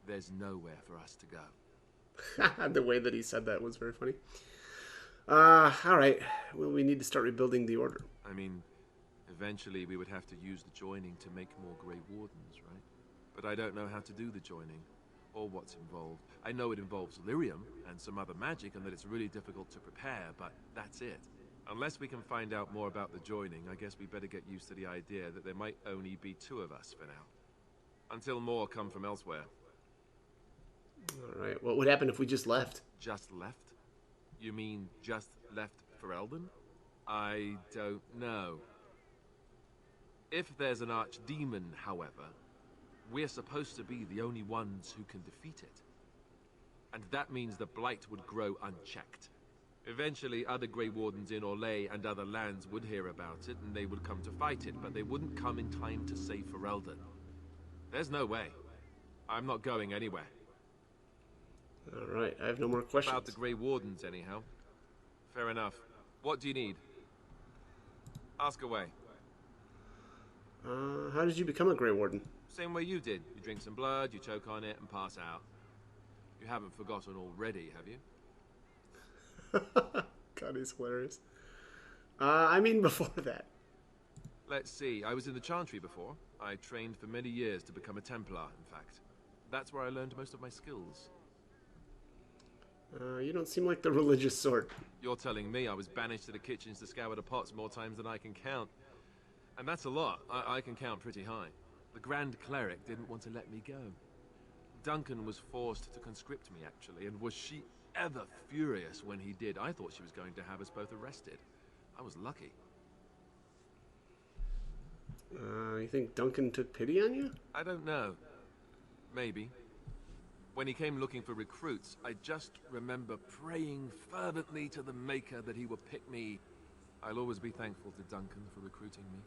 There's nowhere for us to go. The way that he said that was very funny. All right. Well, we need to start rebuilding the Order. I mean, eventually we would have to use the joining to make more Grey Wardens, right? But I don't know how to do the joining, or what's involved. I know it involves lyrium and some other magic, and that it's really difficult to prepare, but that's it. Unless we can find out more about the joining, I guess we better get used to the idea that there might only be two of us for now. Until more come from elsewhere. All right. What would happen if we just left? Just left? You mean just left Ferelden? I don't know. If there's an archdemon, however, we're supposed to be the only ones who can defeat it. And that means the Blight would grow unchecked. Eventually, other Grey Wardens in Orlais and other lands would hear about it, and they would come to fight it, but they wouldn't come in time to save Ferelden. There's no way. I'm not going anywhere. All right. I have no more questions. About the Grey Wardens, anyhow. Fair enough. What do you need? Ask away. How did you become a Grey Warden? Same way you did. You drink some blood, you choke on it, and pass out. You haven't forgotten already, have you? God, he's hilarious. I mean, before that. Let's see. I was in the Chantry before. I trained for many years to become a Templar, in fact. That's where I learned most of my skills. You don't seem like the religious sort. You're telling me I was banished to the kitchens to scour the pots more times than I can count. And that's a lot. I can count pretty high. The Grand Cleric didn't want to let me go. Duncan was forced to conscript me, actually, and was she ever furious when he did. I thought she was going to have us both arrested. I was lucky. You think Duncan took pity on you? I don't know. Maybe. When he came looking for recruits, I just remember praying fervently to the Maker that he would pick me. I'll always be thankful to Duncan for recruiting me.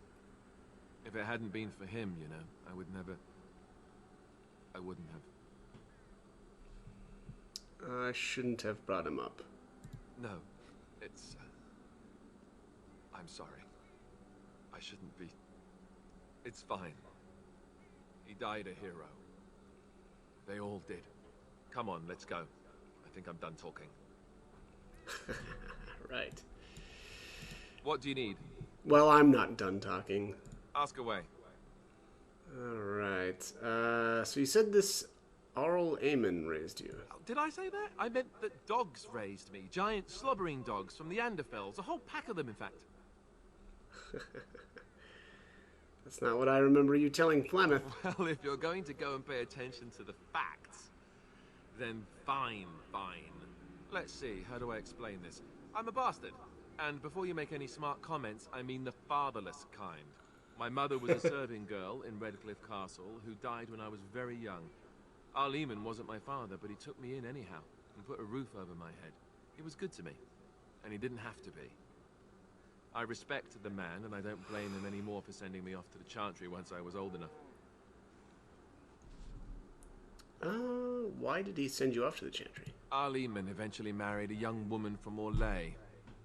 If it hadn't been for him, you know, I wouldn't have. I shouldn't have brought him up. No, it's... I'm sorry. I shouldn't be. It's fine. He died a hero. They all did. Come on, let's go. I think I'm done talking. Right. What do you need? Well, I'm not done talking. Ask away. All right. So you said this Arl Aemon raised you. Did I say that? I meant that dogs raised me. Giant slobbering dogs from the Anderfells. A whole pack of them, in fact. That's not what I remember you telling Flemeth. Well, if you're going to go and pay attention to the facts, then fine. Let's see, how do I explain this? I'm a bastard. And before you make any smart comments, I mean the fatherless kind. My mother was a serving girl in Redcliffe Castle who died when I was very young. Arl Aemon wasn't my father, but he took me in anyhow and put a roof over my head. He was good to me, and he didn't have to be. I respect the man, and I don't blame him anymore for sending me off to the Chantry once I was old enough. Why did he send you off to the Chantry? Arl Aemon eventually married a young woman from Orlais,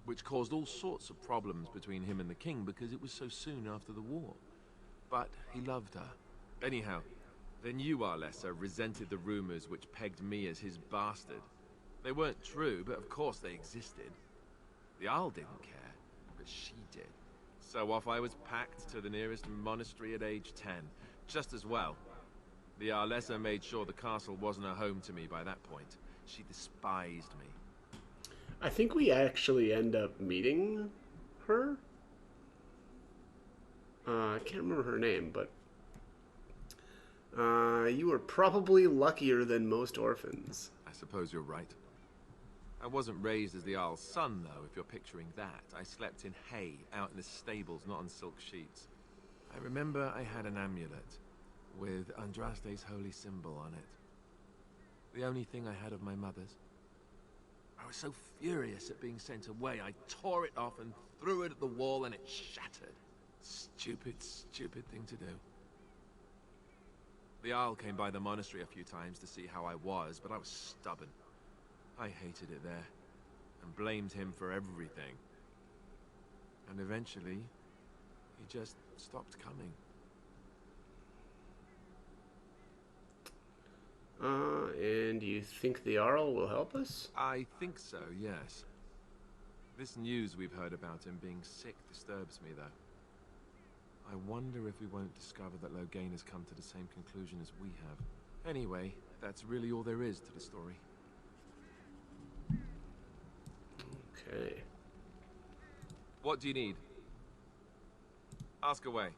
which caused all sorts of problems between him and the king because it was so soon after the war. But he loved her. Anyhow, then you, Arlessa, resented the rumors which pegged me as his bastard. They weren't true, but of course they existed. The Arl didn't care, but she did. So off I was packed to the nearest monastery at age 10. Just as well. The Arlessa made sure the castle wasn't a home to me by that point. She despised me. I think we actually end up meeting her. I can't remember her name, but you were probably luckier than most orphans. I suppose you're right. I wasn't raised as the Jarl's son, though, if you're picturing that. I slept in hay, out in the stables, not on silk sheets. I remember I had an amulet with Andraste's holy symbol on it. The only thing I had of my mother's. I was so furious at being sent away, I tore it off and threw it at the wall and it shattered. Stupid, stupid thing to do. The Jarl came by the monastery a few times to see how I was, but I was stubborn. I hated it there, and blamed him for everything. And eventually, he just stopped coming. And you think the Jarl will help us? I think so, yes. This news we've heard about him being sick disturbs me, though. I wonder if we won't discover that Loghain has come to the same conclusion as we have. Anyway, that's really all there is to the story. Okay. What do you need? Ask away.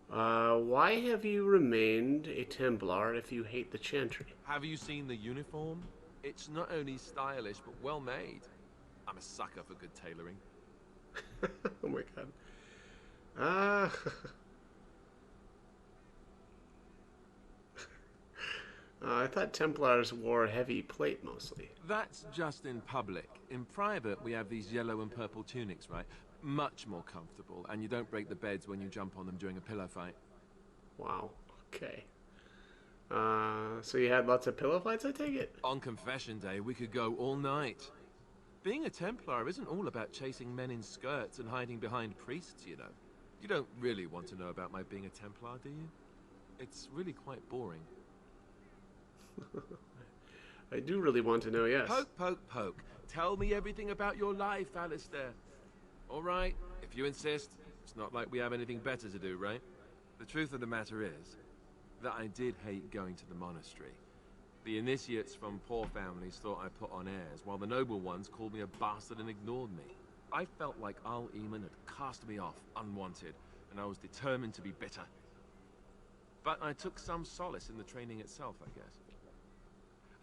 Why have you remained a Templar if you hate the Chantry? Have you seen the uniform? It's not only stylish, but well made. I'm a sucker for good tailoring. Oh my god. Ah. I thought Templars wore heavy plate mostly. That's just in public. In private, we have these yellow and purple tunics, right? Much more comfortable, and you don't break the beds when you jump on them during a pillow fight. Wow. Okay. So you had lots of pillow fights, I take it? On confession day, we could go all night. Being a Templar isn't all about chasing men in skirts and hiding behind priests, you know. You don't really want to know about my being a Templar, do you? It's really quite boring. I do really want to know, yes. Poke, poke, poke. Tell me everything about your life, Alistair. All right, if you insist. It's not like we have anything better to do, right? The truth of the matter is that I did hate going to the monastery. The initiates from poor families thought I put on airs, while the noble ones called me a bastard and ignored me. I felt like Al Eamon had cast me off, unwanted, and I was determined to be bitter. But I took some solace in the training itself, I guess.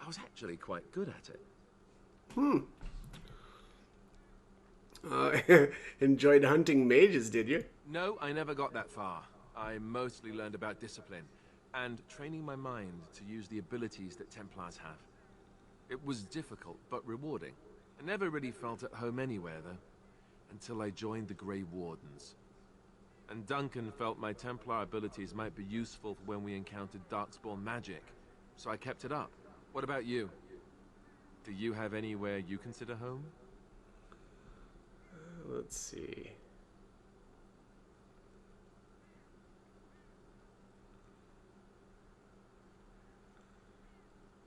I was actually quite good at it. Enjoyed hunting mages, did you? No, I never got that far. I mostly learned about discipline, and training my mind to use the abilities that Templars have. It was difficult, but rewarding. I never really felt at home anywhere, though, until I joined the Grey Wardens. And Duncan felt my Templar abilities might be useful for when we encountered Darkspawn magic, so I kept it up. What about you? Do you have anywhere you consider home? Let's see.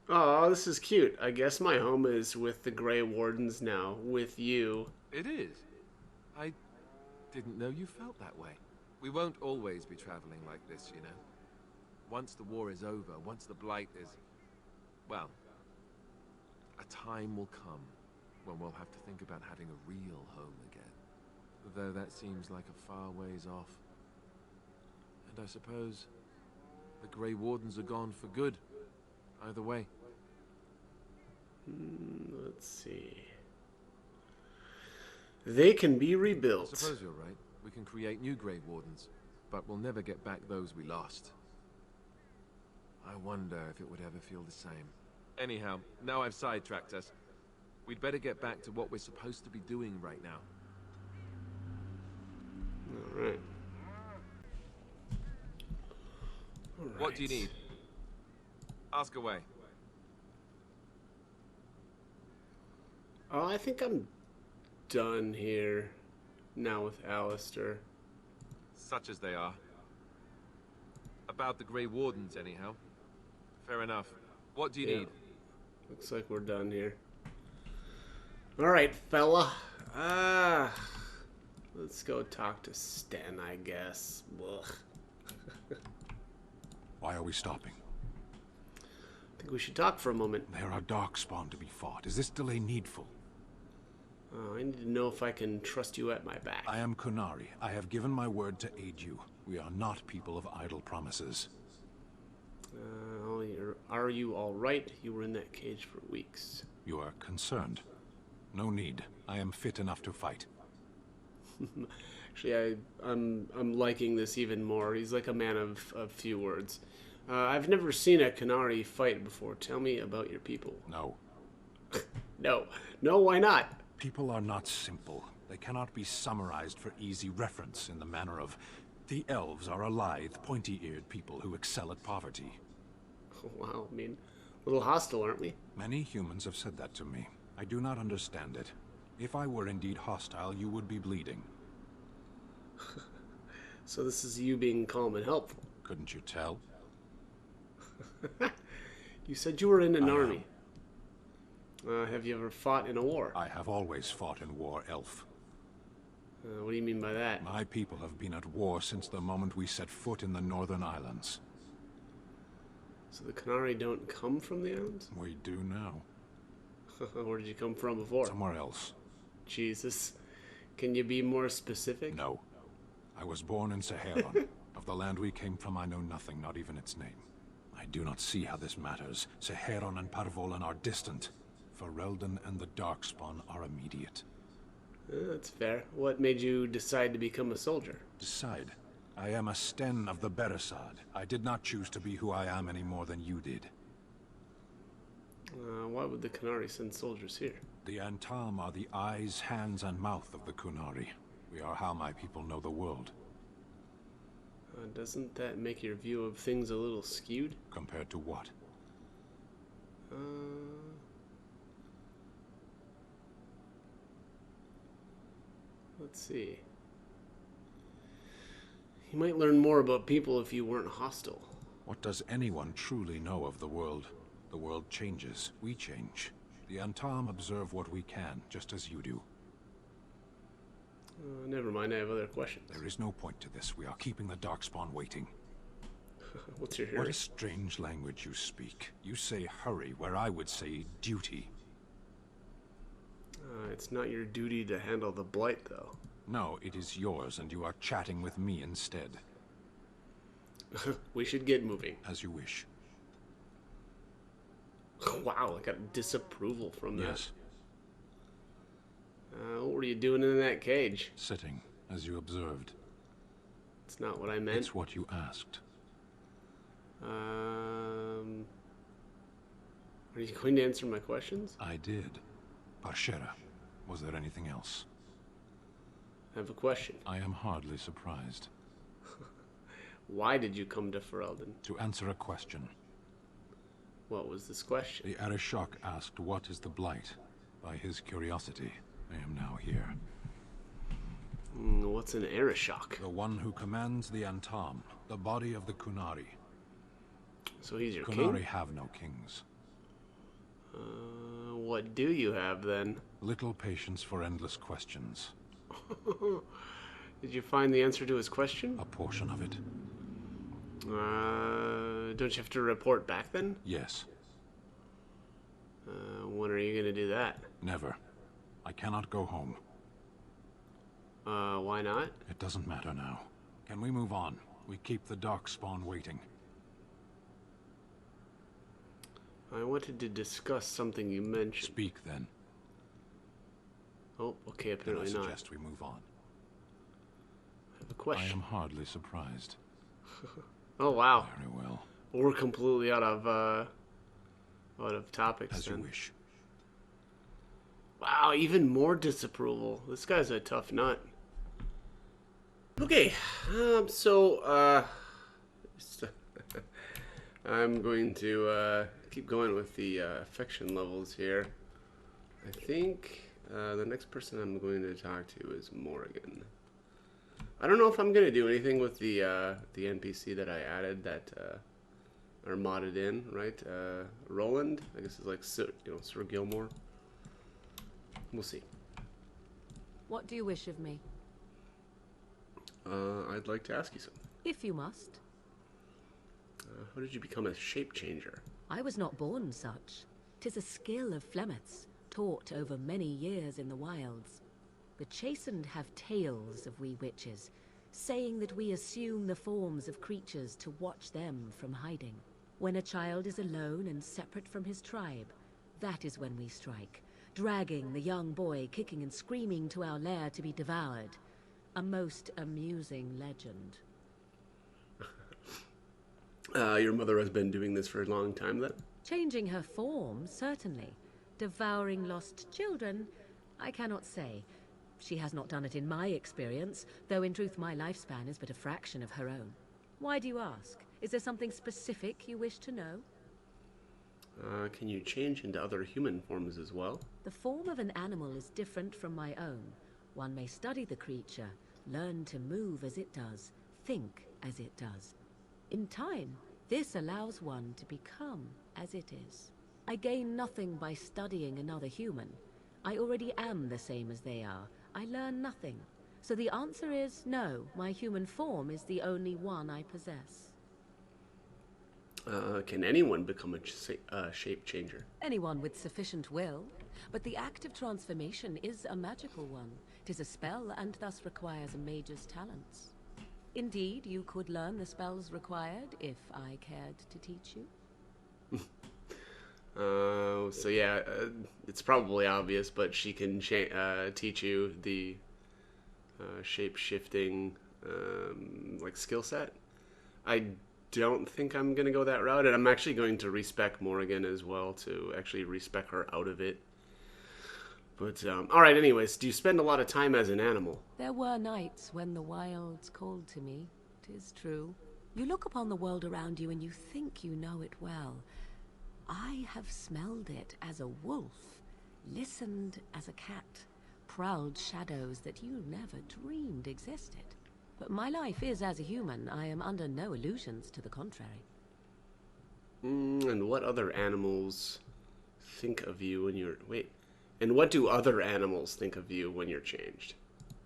Oh, this is cute. I guess my home is with the Grey Wardens now, with you. It is. I didn't know you felt that way. We won't always be traveling like this, you know. Once the war is over, once the Blight is... well, a time will come when we'll have to think about having a real home again. Though that seems like a far ways off. And I suppose the Grey Wardens are gone for good. Either way. Let's see. They can be rebuilt. I suppose you're right. We can create new Grey Wardens, but we'll never get back those we lost. I wonder if it would ever feel the same. Anyhow, now I've sidetracked us. We'd better get back to what we're supposed to be doing right now. All right. What do you need? Ask away. Oh, I think I'm done here now with Alistair. Such as they are. About the Grey Wardens, anyhow. Fair enough. What do you need? Looks like we're done here. All right, fella. Let's go talk to Sten, I guess. Ugh. Why are we stopping? I think we should talk for a moment. There are darkspawn to be fought. Is this delay needful? I need to know if I can trust you at my back. I am Kunari. I have given my word to aid you. We are not people of idle promises. Are you all right? You were in that cage for weeks. You are concerned. No need. I am fit enough to fight. Actually, I'm liking this even more. He's like a man of few words. I've never seen a Kunari fight before. Tell me about your people. No. No, why not? People are not simple. They cannot be summarized for easy reference in the manner of... The elves are a lithe, pointy-eared people who excel at poverty. Wow, I mean, a little hostile, aren't we? Many humans have said that to me. I do not understand it. If I were indeed hostile, you would be bleeding. So this is you being calm and helpful. Couldn't you tell? You said you were in an army. Have you ever fought in a war? I have always fought in war, elf. What do you mean by that? My people have been at war since the moment we set foot in the Northern Islands. So the Kunari don't come from the islands? We do now. Where did you come from before? Somewhere else. Jesus. Can you be more specific? No. I was born in Saharon. Of the land we came from, I know nothing, not even its name. I do not see how this matters. Saharon and Parvolan are distant. Ferelden and the Darkspawn are immediate. That's fair. What made you decide to become a soldier? Decide. I am a Sten of the Beresad. I did not choose to be who I am any more than you did. Why would the Kunari send soldiers here? The Antam are the eyes, hands, and mouth of the Kunari. We are how my people know the world. Doesn't that make your view of things a little skewed? Compared to what? Let's see. You might learn more about people if you weren't hostile. What does anyone truly know of the world? The world changes. We change. The Antam observe what we can, just as you do. Never mind, I have other questions. There is no point to this. We are keeping the Darkspawn waiting. What's your hurry? What a strange language you speak. You say hurry, where I would say duty. It's not your duty to handle the Blight, though. No, it is yours, and you are chatting with me instead. We should get moving. As you wish. Wow, I got disapproval from that. Yes. What were you doing in that cage? Sitting, as you observed. It's not what I meant. It's what you asked. Are you going to answer my questions? I did. Parshera, was there anything else? I have a question. I am hardly surprised. Why did you come to Ferelden? To answer a question. What was this question? The Arishok asked what is the Blight. By his curiosity, I am now here. What's an Arishok? The one who commands the Antam, the body of the Kunari. So he's your Kunari king? have no kings. What do you have, then? Little patience for endless questions. Did you find the answer to his question? A portion of it. Don't you have to report back, then? Yes. When are you going to do that? Never. I cannot go home. Why not? It doesn't matter now. Can we move on? We keep the Darkspawn waiting. I wanted to discuss something you mentioned. Speak, then. Oh, okay, Then I apparently not. suggest we move on. I have a I question. am hardly surprised. Oh, wow. Very well. We're completely out of topics, As you then. wish. Wow, even more disapproval. This guy's a tough nut. Okay, I'm going to keep going with the affection levels here. I think the next person I'm going to talk to is Morrigan. I don't know if I'm going to do anything with the NPC that I added that are modded in, right? Roland, I guess is like Sir Gilmore. We'll see. What do you wish of me? I'd like to ask you something. If you must. How did you become a shape changer? I was not born such. 'Tis a skill of Flemeth's, taught over many years in the wilds. The chastened have tales of we witches, saying that we assume the forms of creatures to watch them from hiding. When a child is alone and separate from his tribe, that is when we strike, dragging the young boy kicking and screaming to our lair to be devoured. A most amusing legend. Your mother has been doing this for a long time then? Changing her form, certainly. Devouring lost children, I cannot say. She has not done it in my experience, though in truth my lifespan is but a fraction of her own. Why do you ask? Is there something specific you wish to know? Can you change into other human forms as well? The form of an animal is different from my own. One may study the creature, learn to move as it does, think as it does. In time, this allows one to become as it is. I gain nothing by studying another human. I already am the same as they are. I learn nothing. So the answer is no, my human form is the only one I possess. Can anyone become a shape changer? Anyone with sufficient will, but the act of transformation is a magical one. 'Tis a spell and thus requires a mage's talents. Indeed, you could learn the spells required if I cared to teach you. So yeah, it's probably obvious, but she can teach you the shape-shifting like skill set. I don't think I'm gonna go that route, and I'm actually going to respec Morrigan as well to actually respec her out of it. But all right. Anyways, do you spend a lot of time as an animal? There were nights when the wilds called to me. 'Tis true. You look upon the world around you and you think you know it well. I have smelled it as a wolf, listened as a cat, prowled shadows that you never dreamed existed. But my life is as a human. I am under no illusions to the contrary. And what other animals think of you when you're... Wait. And what do other animals think of you when you're changed?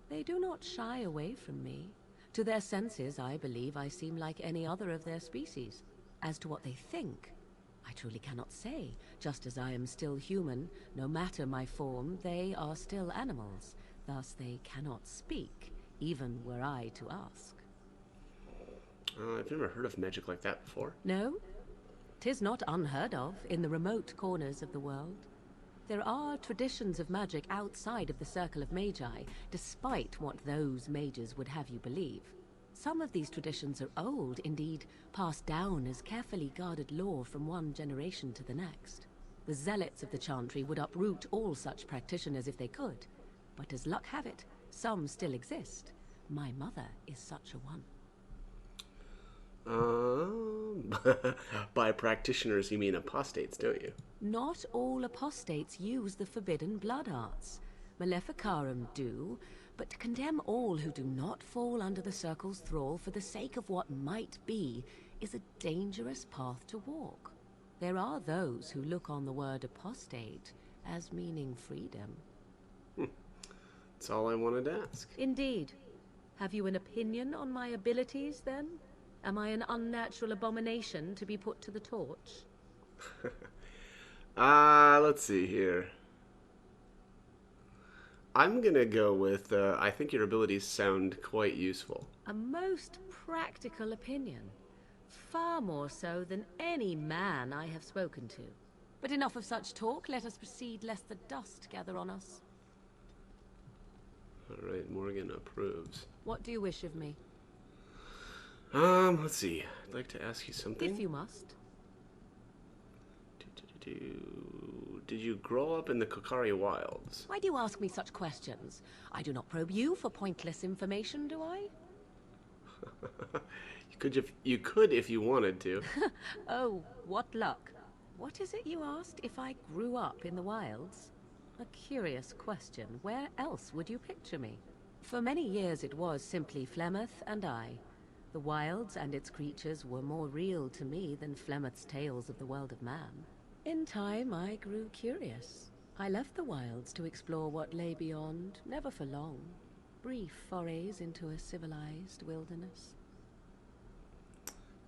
They do not shy away from me. To their senses, I believe I seem like any other of their species. As to what they think, I truly cannot say. Just as I am still human, no matter my form, they are still animals. Thus they cannot speak, even were I to ask. I've never heard of magic like that before. No? 'Tis not unheard of in the remote corners of the world. There are traditions of magic outside of the Circle of Magi, despite what those mages would have you believe. Some of these traditions are old, indeed, passed down as carefully guarded lore from one generation to the next. The zealots of the Chantry would uproot all such practitioners if they could. But as luck have it, some still exist. My mother is such a one. By practitioners, you mean apostates, don't you? Not all apostates use the forbidden blood arts. Maleficarum do, but to condemn all who do not fall under the Circle's thrall for the sake of what might be is a dangerous path to walk. There are those who look on the word apostate as meaning freedom. That's all I wanted to ask. Indeed. Have you an opinion on my abilities, then? Am I an unnatural abomination to be put to the torch? Let's see here. I'm gonna go with, I think your abilities sound quite useful. A most practical opinion. Far more so than any man I have spoken to. But enough of such talk, let us proceed lest the dust gather on us. Alright, Morgan approves. What do you wish of me? Let's see. I'd like to ask you something. If you must. Did you grow up in the Kokari Wilds? Why do you ask me such questions? I do not probe you for pointless information, do I? You could if you wanted to. Oh, what luck. What is it you asked if I grew up in the wilds? A curious question. Where else would you picture me? For many years it was simply Flemeth and I. The wilds and its creatures were more real to me than Flemeth's tales of the world of man. In time, I grew curious. I left the wilds to explore what lay beyond, never for long. Brief forays into a civilized wilderness.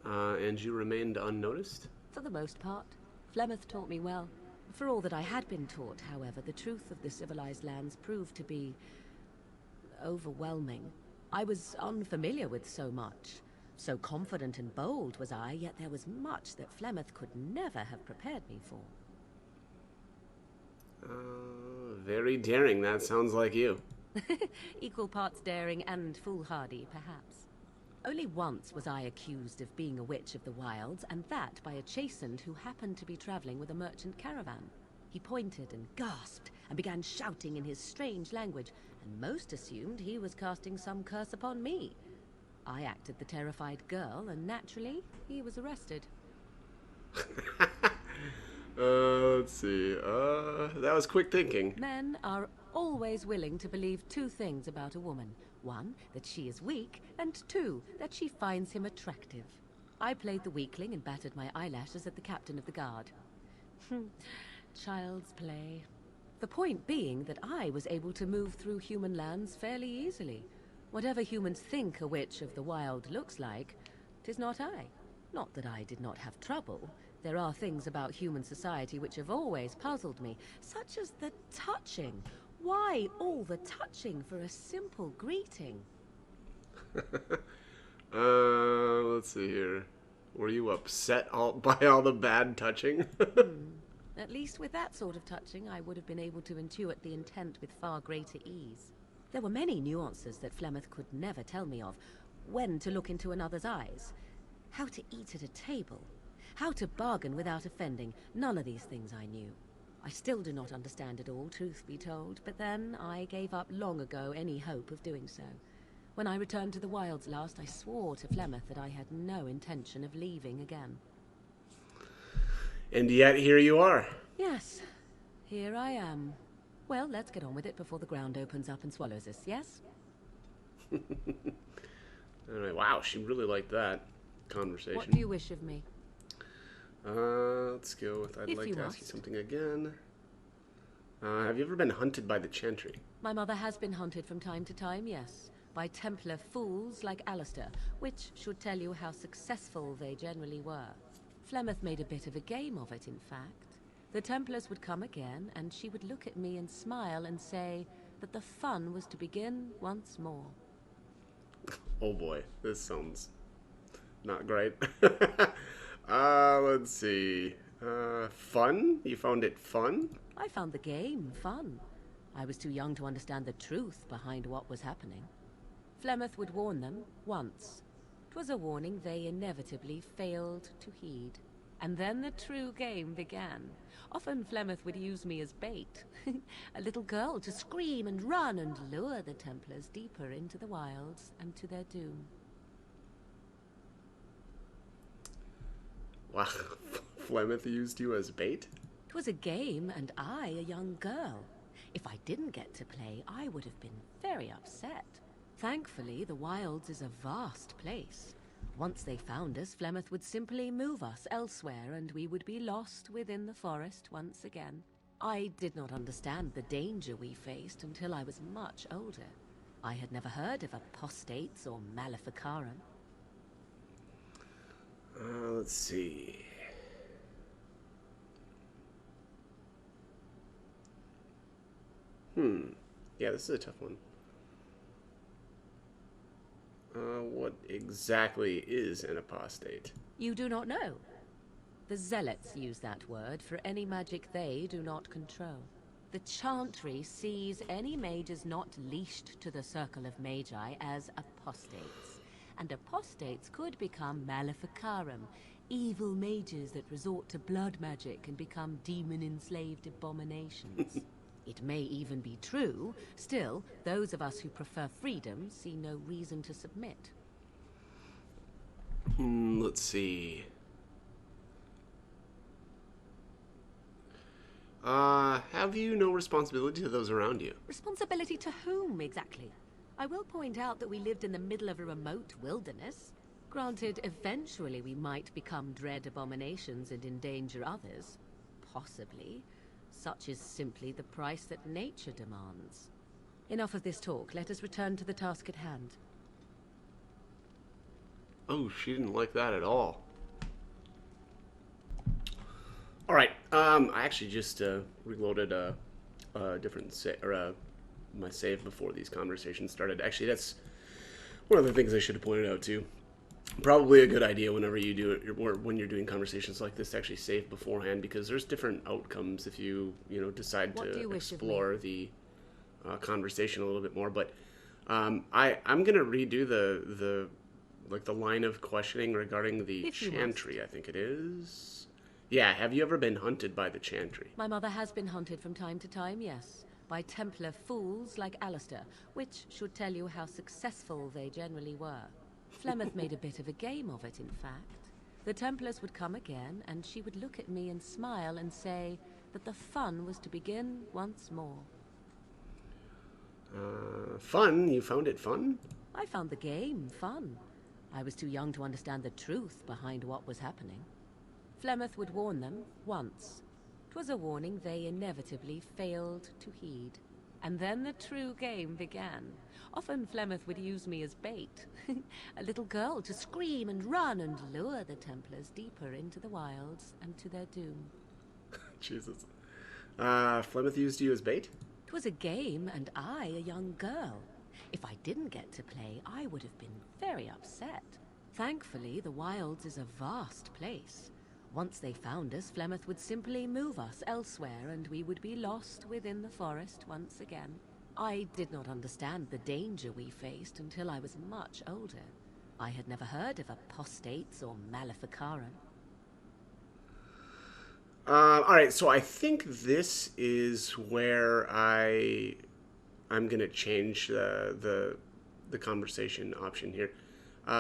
And you remained unnoticed? For the most part. Flemeth taught me well. For all that I had been taught, however, the truth of the civilized lands proved to be overwhelming. I was unfamiliar with so much. So confident and bold was I, yet there was much that Flemeth could never have prepared me for. Very daring, that sounds like you. Equal parts daring and foolhardy, perhaps. Only once was I accused of being a witch of the wilds, and that by a chastened who happened to be traveling with a merchant caravan. He pointed and gasped, and began shouting in his strange language, and most assumed he was casting some curse upon me. I acted the terrified girl, and naturally, he was arrested. Let's see. That was quick thinking. Men are always willing to believe two things about a woman. One, that she is weak, and two, that she finds him attractive. I played the weakling and battered my eyelashes at the captain of the guard. Child's play. The point being that I was able to move through human lands fairly easily. Whatever humans think a witch of the wild looks like, 'tis not I. Not that I did not have trouble. There are things about human society which have always puzzled me, such as the touching. Why all the touching for a simple greeting? Let's see here. Were you upset by all the bad touching? At least with that sort of touching, I would have been able to intuit the intent with far greater ease. There were many nuances that Flemeth could never tell me of. When to look into another's eyes. How to eat at a table. How to bargain without offending. None of these things I knew. I still do not understand it all, truth be told, but then I gave up long ago any hope of doing so. When I returned to the wilds last, I swore to Flemeth that I had no intention of leaving again. And yet here you are. Yes, here I am. Well, let's get on with it before the ground opens up and swallows us, yes? Anyway, wow, she really liked that conversation. What do you wish of me? Let's go with, I'd If like you to ask you must. something again. Have you ever been hunted by the Chantry? My mother has been hunted from time to time, yes, by Templar fools like Alistair, which should tell you how successful they generally were. Flemeth made a bit of a game of it, in fact. The Templars would come again, and she would look at me and smile and say that the fun was to begin once more. Oh boy, this sounds not great. Let's see. Fun? You found it fun? I found the game fun. I was too young to understand the truth behind what was happening. Flemeth would warn them once. 'Twas a warning they inevitably failed to heed. And then the true game began. Often Flemeth would use me as bait. A little girl to scream and run and lure the Templars deeper into the wilds and to their doom. Wow, Flemeth used you as bait? 'Twas a game, and I a young girl. If I didn't get to play, I would have been very upset. Thankfully, the wilds is a vast place. Once they found us, Flemeth would simply move us elsewhere, and we would be lost within the forest once again. I did not understand the danger we faced until I was much older. I had never heard of apostates or maleficarum. Let's see. Yeah, this is a tough one. What exactly is an apostate? You do not know. The Zealots use that word for any magic they do not control. The Chantry sees any mages not leashed to the Circle of Magi as apostates. And apostates could become maleficarum, evil mages that resort to blood magic and become demon-enslaved abominations. It may even be true. Still, those of us who prefer freedom see no reason to submit. Let's see. Have you no responsibility to those around you? Responsibility to whom, exactly? I will point out that we lived in the middle of a remote wilderness. Granted, eventually we might become dread abominations and endanger others. Possibly. Such is simply the price that nature demands. Enough of this talk. Let us return to the task at hand. Oh, she didn't like that at all. All right. I actually just reloaded a different my save before these conversations started. Actually, that's one of the things I should have pointed out too. Probably a good idea whenever you do it, or when you're doing conversations like this, to actually save beforehand, because there's different outcomes if you decide to explore the conversation a little bit more. But I'm gonna redo the line of questioning regarding the Chantry. I think it is. Yeah. Have you ever been hunted by the Chantry? My mother has been hunted from time to time, yes, by Templar fools like Alistair, which should tell you how successful they generally were. Flemeth made a bit of a game of it, in fact. The Templars would come again, and she would look at me and smile and say that the fun was to begin once more. Fun? You found it fun? I found the game fun. I was too young to understand the truth behind what was happening. Flemeth would warn them once. 'Twas a warning they inevitably failed to heed. And then the true game began. Often Flemeth would use me as bait. A little girl to scream and run and lure the Templars deeper into the wilds and to their doom. Jesus. Flemeth used you as bait? 'Twas a game, and I a young girl. If I didn't get to play, I would have been very upset. Thankfully, the wilds is a vast place. Once they found us, Flemeth would simply move us elsewhere, and we would be lost within the forest once again. I did not understand the danger we faced until I was much older. I had never heard of apostates or Maleficarum. Alright, so I think this is where I'm gonna change the conversation option here.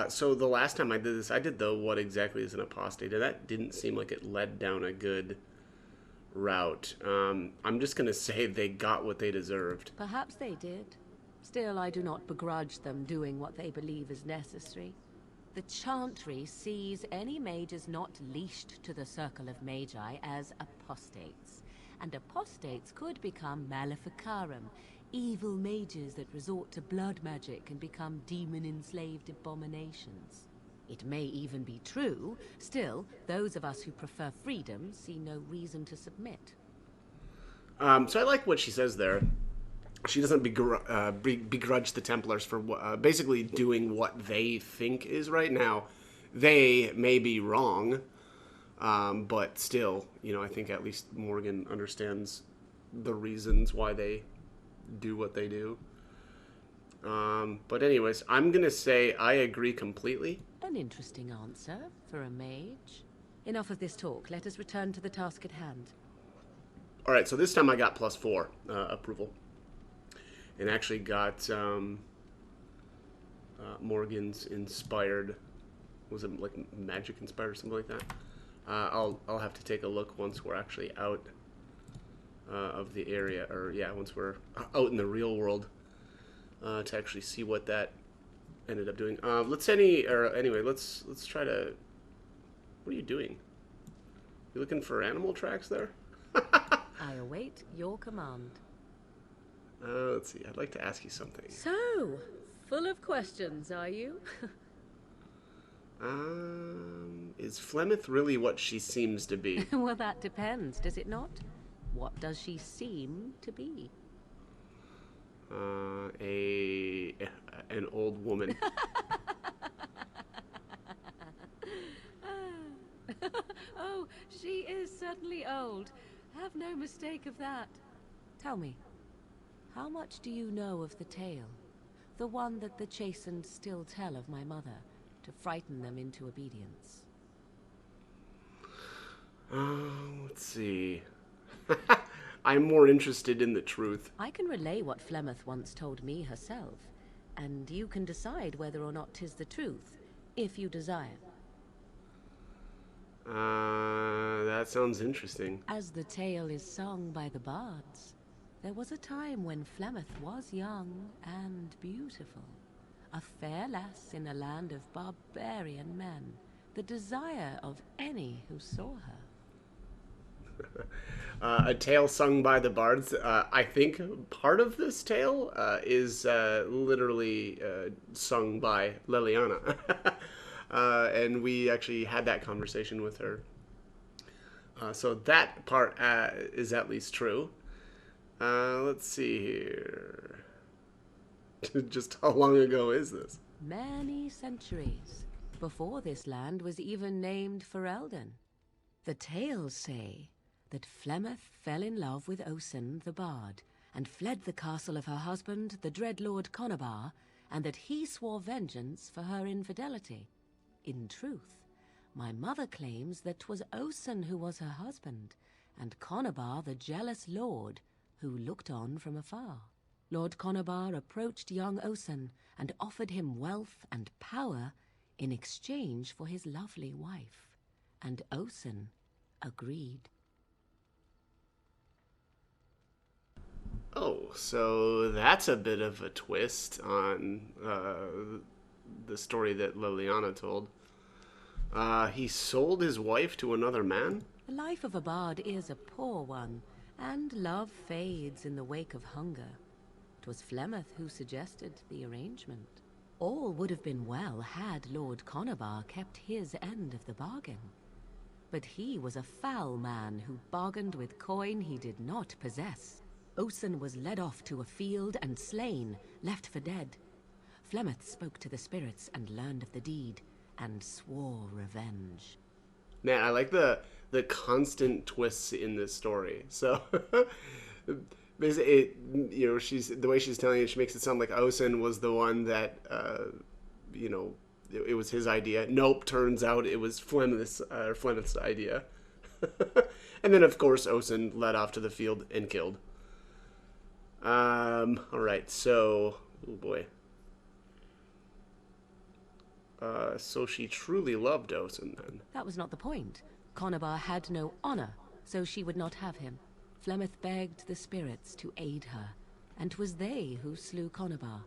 So the last time I did this, I did the what exactly is an apostate, and that didn't seem like it led down a good route. I'm just gonna say they got what they deserved. Perhaps they did. Still, I do not begrudge them doing what they believe is necessary. The Chantry sees any mages not leashed to the Circle of Magi as apostates, and apostates could become Maleficarum, evil mages that resort to blood magic and become demon-enslaved abominations. It may even be true. Still, those of us who prefer freedom see no reason to submit. So I like what she says there. She doesn't begrudge the Templars for basically doing what they think is right. Now, they may be wrong, but still, I think at least Morgan understands the reasons why they do what they do. But anyways, I'm going to say I agree completely. An interesting answer for a mage. Enough of this talk. Let us return to the task at hand. All right, so this time I got +4 approval. And actually got Morgan's inspired. Was it like magic inspired or something like that? I'll have to take a look once we're actually out of the area, or yeah, once we're out in the real world, to actually see what that ended up doing. Anyway, let's try to. What are you doing? You looking for animal tracks there? I await your command. Let's see. I'd like to ask you something. So, full of questions, are you? Is Flemeth really what she seems to be? Well, that depends, does it not? What does she seem to be? An old woman. Oh, she is certainly old. Have no mistake of that. Tell me, how much do you know of the tale? The one that the chastened still tell of my mother, to frighten them into obedience. Let's see. I'm more interested in the truth. I can relay what Flemeth once told me herself, and you can decide whether or not 'tis the truth, if you desire. That sounds interesting. As the tale is sung by the bards, there was a time when Flemeth was young and beautiful, a fair lass in a land of barbarian men, the desire of any who saw her. A tale sung by the bards. I think part of this tale is literally sung by Liliana. And we actually had that conversation with her. So that part is at least true. Let's see here. Just how long ago is this? Many centuries before this land was even named Ferelden. The tales say that Flemeth fell in love with Osen the Bard and fled the castle of her husband, the Dreadlord Conobar, and that he swore vengeance for her infidelity. In truth, my mother claims that 'twas Osen who was her husband, and Conobar the jealous lord who looked on from afar. Lord Conobar approached young Osen and offered him wealth and power in exchange for his lovely wife, and Osen agreed. Oh, so that's a bit of a twist on the story that Liliana told. He sold his wife to another man? The life of a bard is a poor one, and love fades in the wake of hunger. 'Twas Flemeth who suggested the arrangement. All would have been well had Lord Conobar kept his end of the bargain. But he was a foul man who bargained with coin he did not possess. Osen was led off to a field and slain, left for dead. Flemeth spoke to the spirits and learned of the deed, and swore revenge. Man, I like the constant twists in this story. So, basically, she's the way she's telling it, she makes it sound like Osen was the one that, it was his idea. Nope, turns out it was Flemeth's idea. And then, of course, Osen led off to the field and killed. All right, so, oh boy. So she truly loved Osen, then. That was not the point. Conobar had no honor, so she would not have him. Flemeth begged the spirits to aid her, and 'twas they who slew Conobar.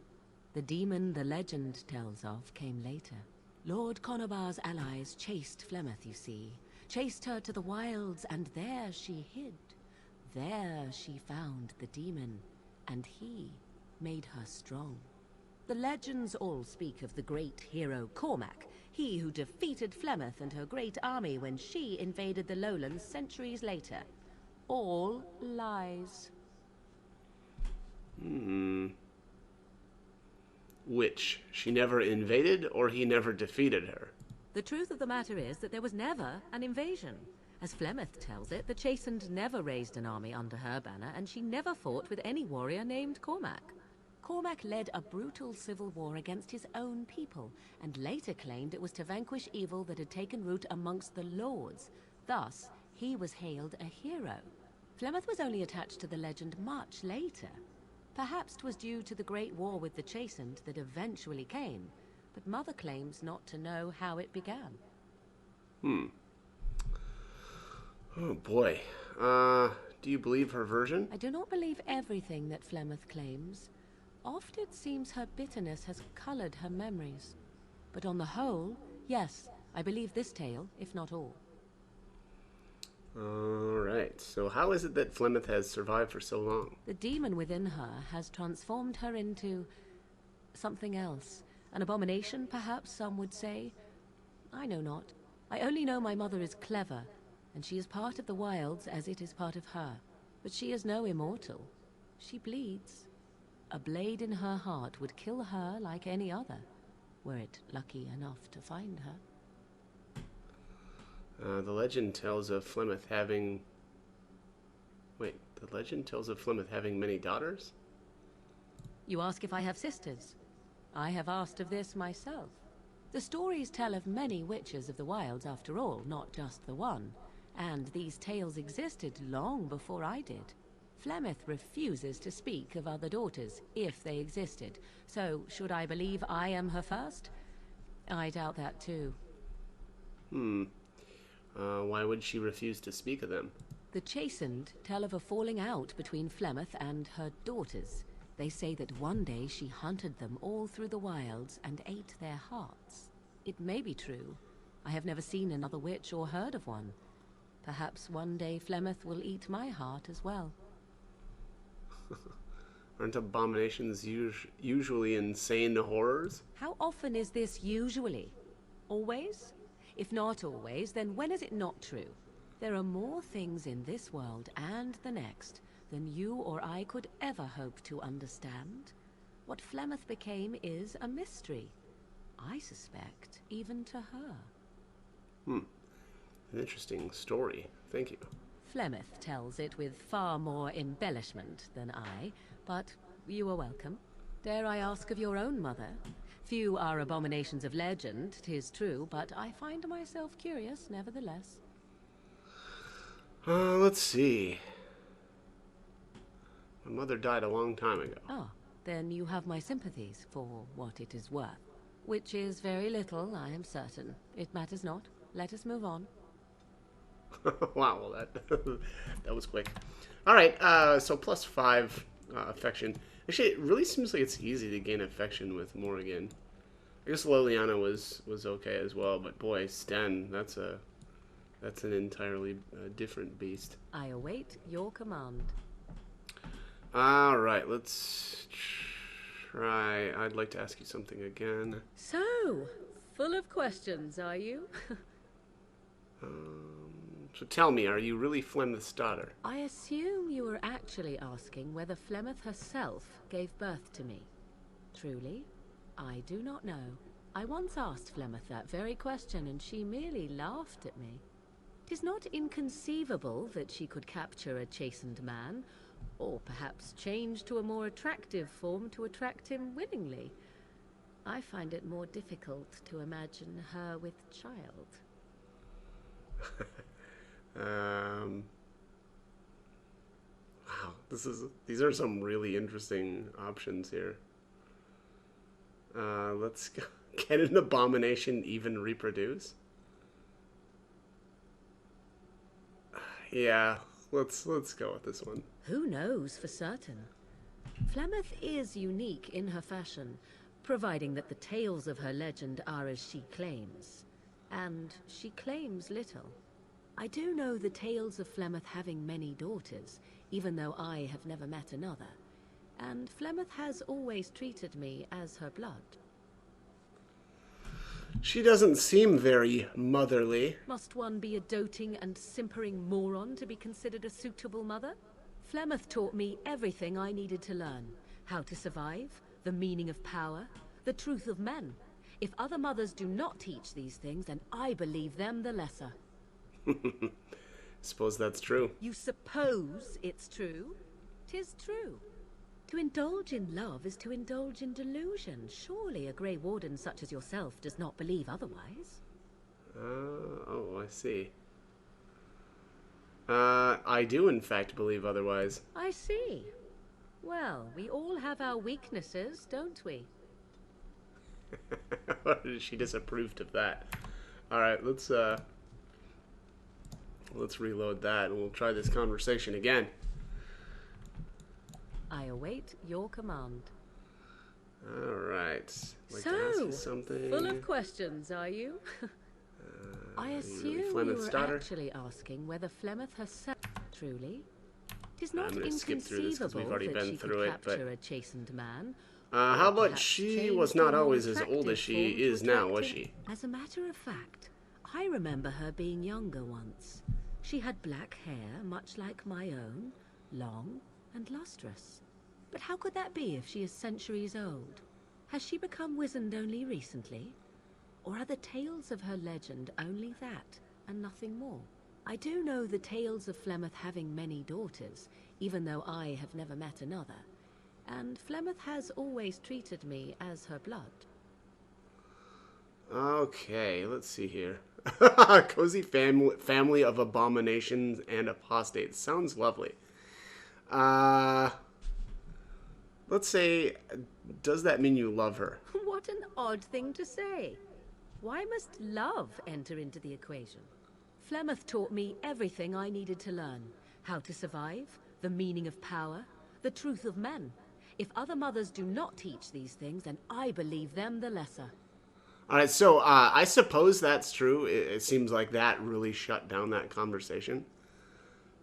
The demon the legend tells of came later. Lord Conobar's allies chased Flemeth, you see. Chased her to the wilds, and there she hid. There she found the demon, and he made her strong. The legends all speak of the great hero Cormac, he who defeated Flemeth and her great army when she invaded the lowlands centuries later. All lies. Which? She never invaded, or he never defeated her? The truth of the matter is that there was never an invasion. As Flemeth tells it, the Chastened never raised an army under her banner, and she never fought with any warrior named Cormac. Cormac led a brutal civil war against his own people, and later claimed it was to vanquish evil that had taken root amongst the lords. Thus, he was hailed a hero. Flemeth was only attached to the legend much later. Perhaps 'twas due to the great war with the Chastened that eventually came, but Mother claims not to know how it began. Oh boy. Do you believe her version? I do not believe everything that Flemeth claims. Oft it seems her bitterness has colored her memories. But on the whole, yes, I believe this tale, if not all. Alright, so how is it that Flemeth has survived for so long? The demon within her has transformed her into something else. An abomination, perhaps some would say. I know not. I only know my mother is clever, and she is part of the wilds as it is part of her. But she is no immortal. She bleeds. A blade in her heart would kill her like any other, were it lucky enough to find her. The legend tells of Flemeth having... Wait, the legend tells of Flemeth having many daughters? You ask if I have sisters. I have asked of this myself. The stories tell of many witches of the wilds after all, not just the one. And these tales existed long before I did. Flemeth refuses to speak of other daughters, if they existed. So, should I believe I am her first? I doubt that too. Why would she refuse to speak of them? The Chastened tell of a falling out between Flemeth and her daughters. They say that one day she hunted them all through the wilds and ate their hearts. It may be true. I have never seen another witch or heard of one. Perhaps one day Flemeth will eat my heart as well. Aren't abominations usually insane horrors? How often is this usually? Always? If not always, then when is it not true? There are more things in this world and the next than you or I could ever hope to understand. What Flemeth became is a mystery. I suspect, even to her. An interesting story. Thank you. Flemeth tells it with far more embellishment than I, but you are welcome. Dare I ask of your own mother? Few are abominations of legend, 'tis true, but I find myself curious nevertheless. Let's see. My mother died a long time ago. Ah, then you have my sympathies for what it is worth. Which is very little, I am certain. It matters not. Let us move on. Wow, well that was quick. All right, so +5 affection. Actually, it really seems like it's easy to gain affection with Morrigan. I guess Liliana was okay as well, but boy, Sten, that's an entirely different beast. I await your command. All right, let's try. I'd like to ask you something again. So, full of questions, are you? So tell me, are you really Flemeth's daughter? I assume you were actually asking whether Flemeth herself gave birth to me. Truly, I do not know. I once asked Flemeth that very question, and she merely laughed at me. 'Tis not inconceivable that she could capture a chastened man, or perhaps change to a more attractive form to attract him willingly. I find it more difficult to imagine her with child. Wow, these are some really interesting options here. Let's go. Can an abomination even reproduce? Yeah, let's go with this one. Who knows for certain? Flemeth is unique in her fashion, providing that the tales of her legend are as she claims. And she claims little. I do know the tales of Flemeth having many daughters, even though I have never met another. And Flemeth has always treated me as her blood. She doesn't seem very motherly. Must one be a doting and simpering moron to be considered a suitable mother? Flemeth taught me everything I needed to learn. How to survive, the meaning of power, the truth of men. If other mothers do not teach these things, then I believe them the lesser. Suppose that's true. You suppose it's true? 'Tis true. To indulge in love is to indulge in delusion. Surely a Grey Warden such as yourself does not believe otherwise. Oh, I see. I do in fact believe otherwise. I see. Well, we all have our weaknesses, don't we? She disapproved of that. All right, let's reload that and we'll try this conversation again. I await your command. All right. Like to ask you something. Full of questions, are you? I assume you were actually asking whether Flemeth herself truly. Tis not I'm gonna skip through this because we've already inconceivable been that she through could it, but capture a chastened man. how about Perhaps she change was to not a more always as old as attractive she form to is now, was attract him? she? As a matter of fact, I remember her being younger once. She had black hair, much like my own, long and lustrous. But how could that be if she is centuries old? Has she become wizened only recently? Or are the tales of her legend only that, and nothing more? I do know the tales of Flemeth having many daughters, even though I have never met another. And Flemeth has always treated me as her blood. Okay, let's see here. Cozy family of abominations and apostates. Sounds lovely. Let's say, does that mean you love her? What an odd thing to say. Why must love enter into the equation? Flemeth taught me everything I needed to learn. How to survive, the meaning of power, the truth of men. If other mothers do not teach these things, then I believe them the lesser. All right, so I suppose that's true. It seems like that really shut down that conversation.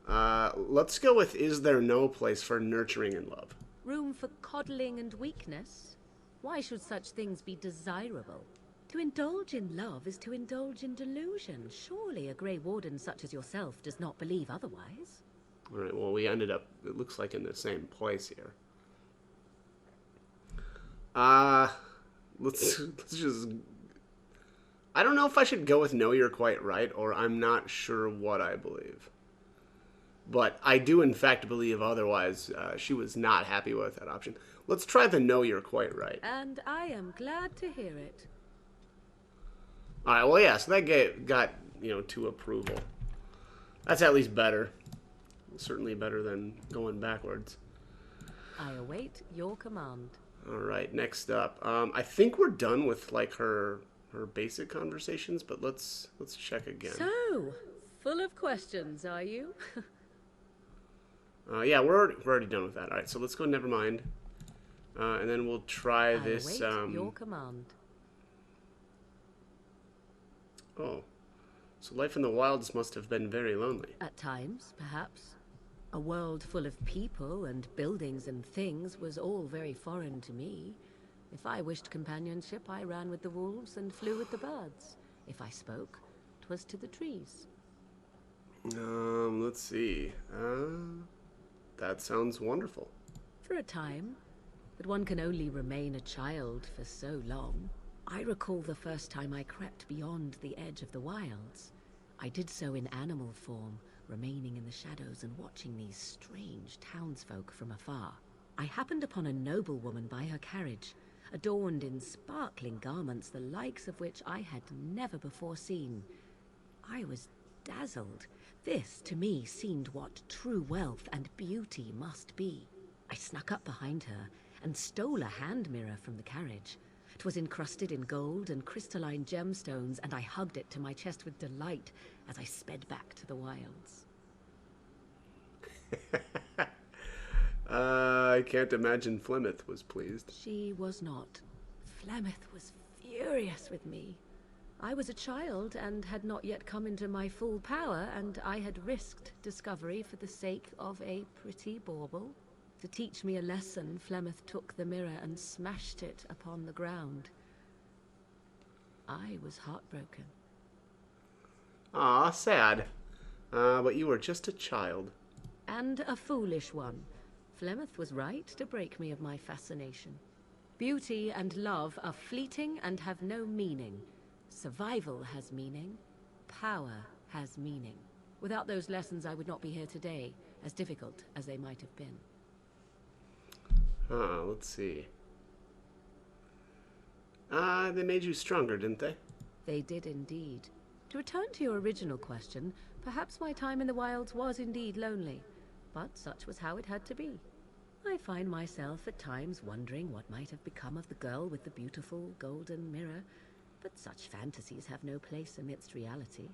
Let's go with, is there no place for nurturing and love? Room for coddling and weakness? Why should such things be desirable? To indulge in love is to indulge in delusion. Surely a Grey Warden such as yourself does not believe otherwise. All right, well, we ended up, it looks like, in the same place here. Let's just... I don't know if I should go with no, you're quite right, or I'm not sure what I believe. But I do, in fact, believe otherwise. She was not happy with that option. Let's try the no, you're quite right. And I am glad to hear it. All right, well, yeah, so that got, to approval. That's at least better. Certainly better than going backwards. I await your command. All right, next up. I think we're done with, like, her basic conversations, but let's check again. So, full of questions, are you? Yeah, we're already done with that. All right, so let's go never mind. And then we'll try this... I await your command. Oh, so life in the wilds must have been very lonely. At times, perhaps. A world full of people and buildings and things was all very foreign to me. If I wished companionship, I ran with the wolves and flew with the birds. If I spoke, 'twas to the trees. Let's see. That sounds wonderful. For a time, but one can only remain a child for so long. I recall the first time I crept beyond the edge of the wilds. I did so in animal form, remaining in the shadows and watching these strange townsfolk from afar. I happened upon a noblewoman by her carriage, adorned in sparkling garments the likes of which I had never before seen. I was dazzled. This, to me, seemed what true wealth and beauty must be. I snuck up behind her and stole a hand mirror from the carriage. 'Twas encrusted in gold and crystalline gemstones, and I hugged it to my chest with delight as I sped back to the wilds. I can't imagine Flemeth was pleased. She was not. Flemeth was furious with me. I was a child and had not yet come into my full power, and I had risked discovery for the sake of a pretty bauble. To teach me a lesson, Flemeth took the mirror and smashed it upon the ground. I was heartbroken. Ah, sad. But you were just a child. And a foolish one. Flemeth was right to break me of my fascination. Beauty and love are fleeting and have no meaning. Survival has meaning. Power has meaning. Without those lessons, I would not be here today, as difficult as they might have been. Let's see. They made you stronger, didn't they? They did indeed. To return to your original question, perhaps my time in the wilds was indeed lonely, but such was how it had to be. I find myself at times wondering what might have become of the girl with the beautiful golden mirror, but such fantasies have no place amidst reality.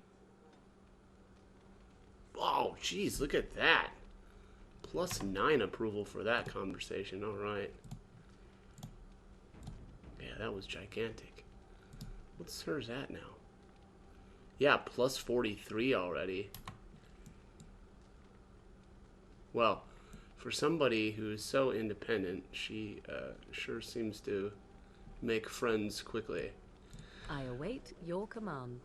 Oh, jeez, look at that. +9 approval for that conversation. All right. Yeah, that was gigantic. What's hers at now? Yeah, +43 already. Well, for somebody who's so independent, she sure seems to make friends quickly. I await your command.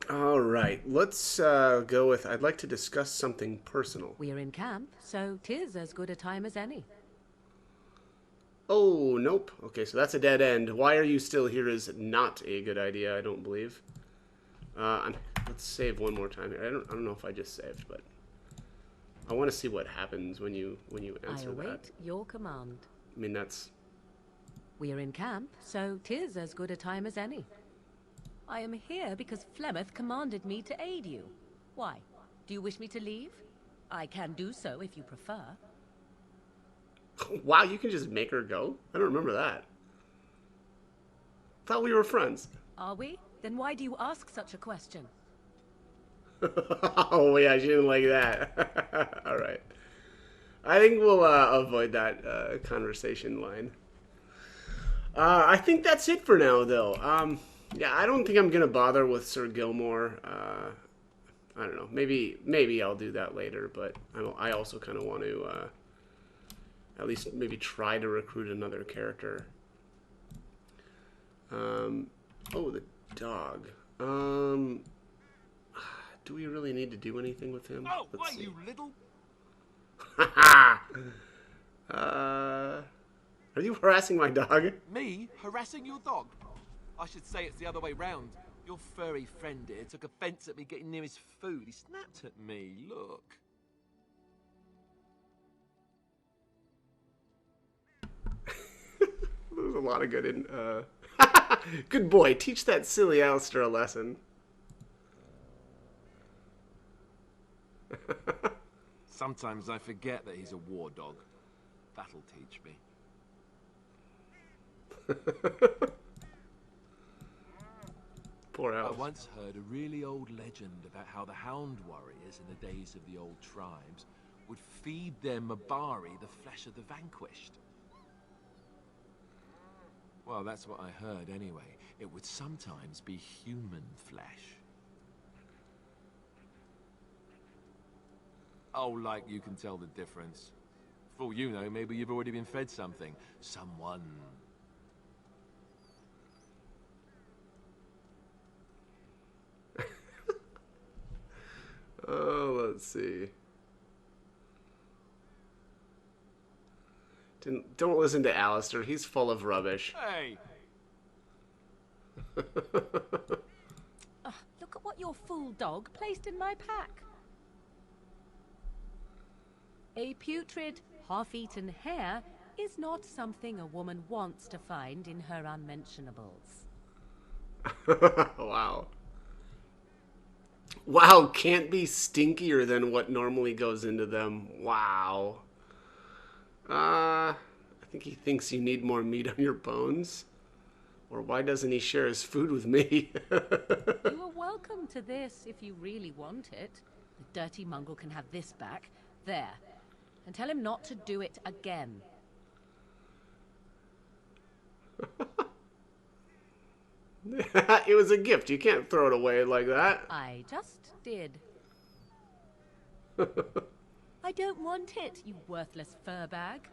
All right, let's go with, I'd like to discuss something personal. We are in camp, so 'tis as good a time as any. Oh, nope. Okay, so that's a dead end. Why are you still here is not a good idea, I don't believe. Let's save one more time here. I don't know if I just saved, but I want to see what happens when you answer that. I await your command. I mean, that's... We are in camp, so 'tis as good a time as any. I am here because Flemeth commanded me to aid you. Why? Do you wish me to leave? I can do so if you prefer. Wow, you can just make her go? I don't remember that. Thought we were friends. Are we? Then why do you ask such a question? Oh, yeah, she didn't like that. All right. I think we'll avoid that conversation line. I think that's it for now, though. Yeah, I don't think I'm gonna bother with Sir Gilmore. I don't know. Maybe I'll do that later, but I also kind of want to at least maybe try to recruit another character. Oh, the dog. Do we really need to do anything with him? Oh, Let's why, see. you little... Are you harassing my dog? Me? Harassing your dog? I should say it's the other way round. Your furry friend here took offense at me getting near his food. He snapped at me. Look. There's a lot of good in. Good boy. Teach that silly Alistair a lesson. Sometimes I forget that he's a war dog. That'll teach me. Poor I Alice. once heard a really old legend about how the Hound warriors in the days of the old tribes would feed their Mabari the flesh of the vanquished. Well, that's what I heard anyway. It would sometimes be human flesh. Oh, like you can tell the difference. For all you know, maybe you've already been fed something. Someone. Oh, let's see. Don't listen to Alistair. He's full of rubbish. Hey! Look at what your fool dog placed in my pack. A putrid, half-eaten hare is not something a woman wants to find in her unmentionables. Wow. Wow, can't be stinkier than what normally goes into them. Wow. I think he thinks you need more meat on your bones. Or why doesn't he share his food with me? You are welcome to this if you really want it. The dirty mongrel can have this back. There. And tell him not to do it again. It was a gift. You can't throw it away like that. I just did. I don't want it, you worthless fur bag.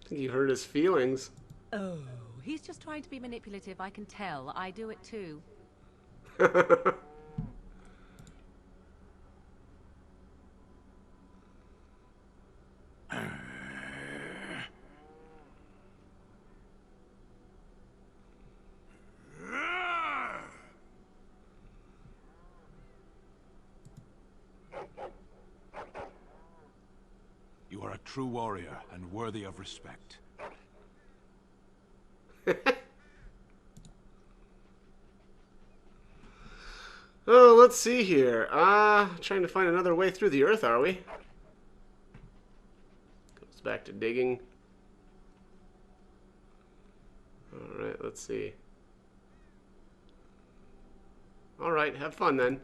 I think you hurt his feelings. Oh, he's just trying to be manipulative, I can tell. I do it too. You are a true warrior and worthy of respect. Oh, let's see here. Trying to find another way through the earth, are we? Goes back to digging. Alright, let's see. Alright, have fun then.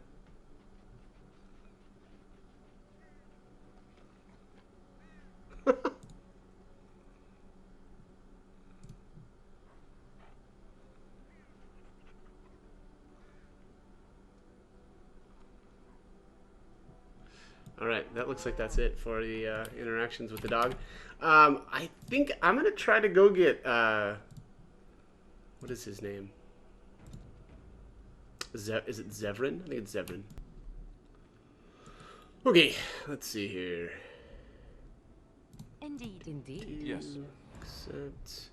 Alright, that looks like that's it for the interactions with the dog. I think I'm going to try to go get... what is his name? Is it Zevran? I think it's Zevran. Okay, let's see here. Indeed. Indeed. Yes. Accept.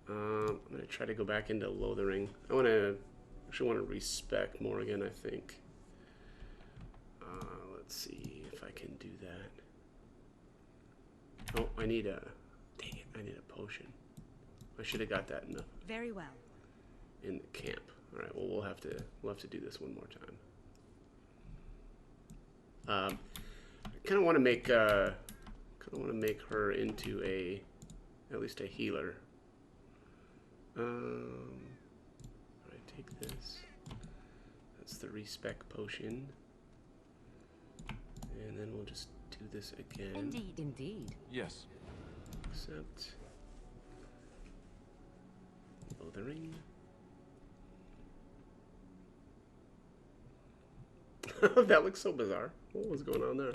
I'm going to try to go back into Lothering. Actually want to respec Morrigan, I think. Let's see if I can do that. Oh, I need a... Dang it, I need a potion. I should have got that in the... Very well. In the camp. All right. Well, we'll have to do this one more time. I kind of want to make her into at least a healer. All right. Take this. That's the respec potion. And then we'll just do this again. Indeed. Indeed. Yes. Accept. Lothering. That looks so bizarre. What was going on there?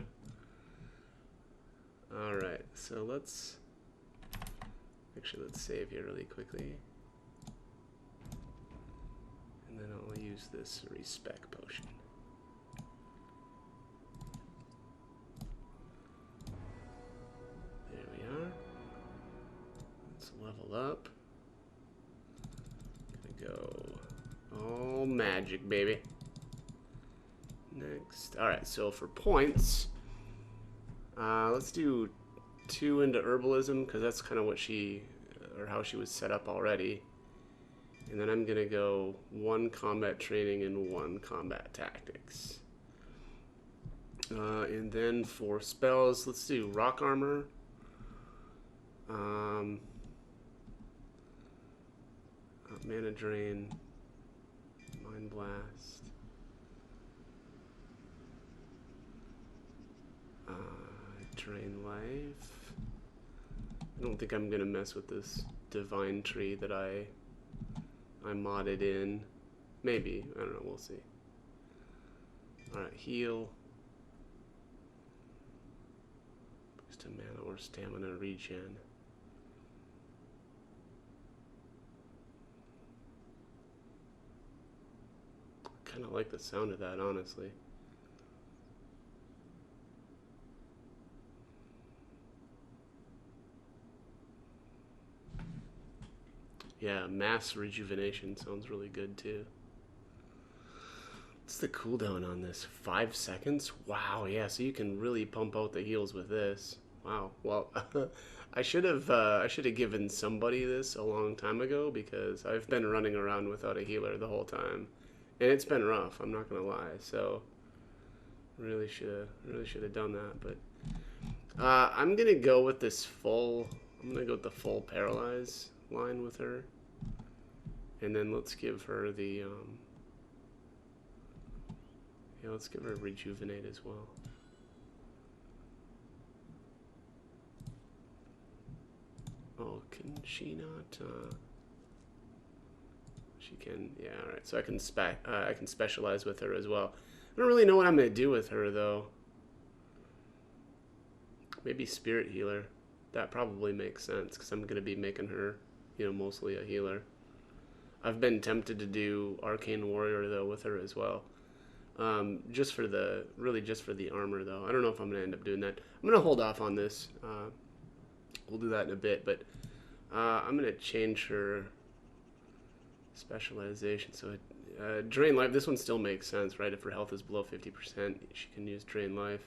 Alright, so let's save here really quickly. And then I'll use this respec potion. There we are. Let's level up. Gonna go all magic, baby. Next. Alright, so for points, let's do 2 into herbalism, because that's kind of what she, or how she was set up already. And then I'm going to go 1 combat training and 1 combat tactics. And then for spells, let's do rock armor. Mana drain, mind blast. Drain life. I don't think I'm gonna mess with this divine tree that I modded in. Maybe, I don't know, we'll see. Alright, heal. Boost to mana or stamina regen. Kinda like the sound of that, honestly. Yeah, mass rejuvenation sounds really good too. What's the cooldown on this? 5 seconds? Wow, yeah, so you can really pump out the heals with this. Wow. Well, I should have given somebody this a long time ago, because I've been running around without a healer the whole time. And it's been rough, I'm not gonna lie. So really should have done that, but I'm gonna go with this full the full paralyze line with her. And then let's give her the yeah, let's give her rejuvenate as well. Oh, can she not? She can. Yeah, all right. So I can specialize with her as well. I don't really know what I'm gonna do with her though. Maybe spirit healer. That probably makes sense, because I'm gonna be making her, you know, mostly a healer. I've been tempted to do arcane warrior though with her as well. Just for the armor though. I don't know if I'm gonna end up doing that. I'm gonna hold off on this. We'll do that in a bit, but I'm gonna change her specialization. So drain life. This one still makes sense, right? If her health is below 50%, she can use drain life.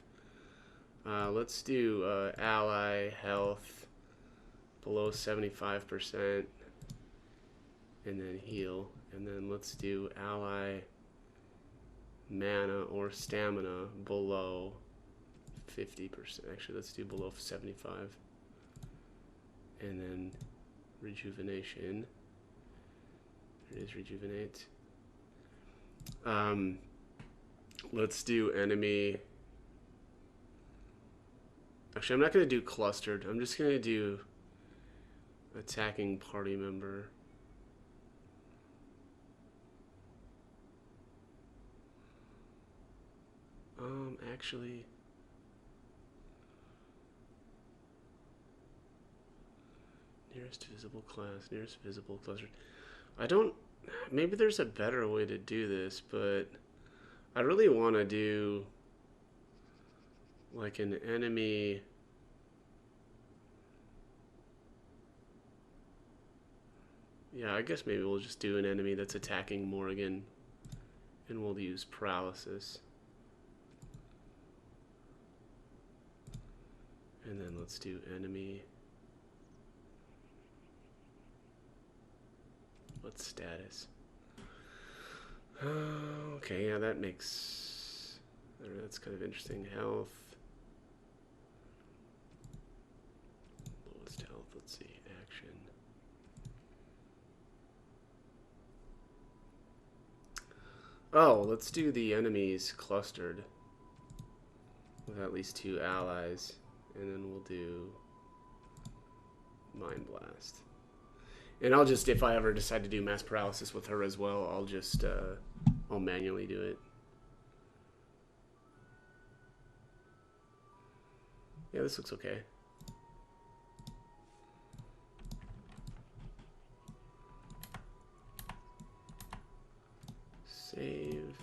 Let's do ally health below 75%, and then heal. And then let's do ally mana or stamina below 50%. Actually, let's do below 75. And then rejuvenation. There it is, rejuvenate. Let's do enemy. Actually, I'm not going to do clustered. I'm just going to do attacking party member. Actually, nearest visible class, nearest visible cluster. I don't, maybe there's a better way to do this, but I really want to do like an enemy. Yeah, I guess maybe we'll just do an enemy that's attacking Morrigan, and we'll use paralysis. And then let's do enemy. What's status? Okay, yeah, that makes, that's kind of interesting. Health. Lowest health, let's see, action. Oh, let's do the enemies clustered with at least 2 allies. And then we'll do Mind Blast. And I'll just, if I ever decide to do mass paralysis with her as well, I'll just, I'll manually do it. Yeah, this looks okay. Save.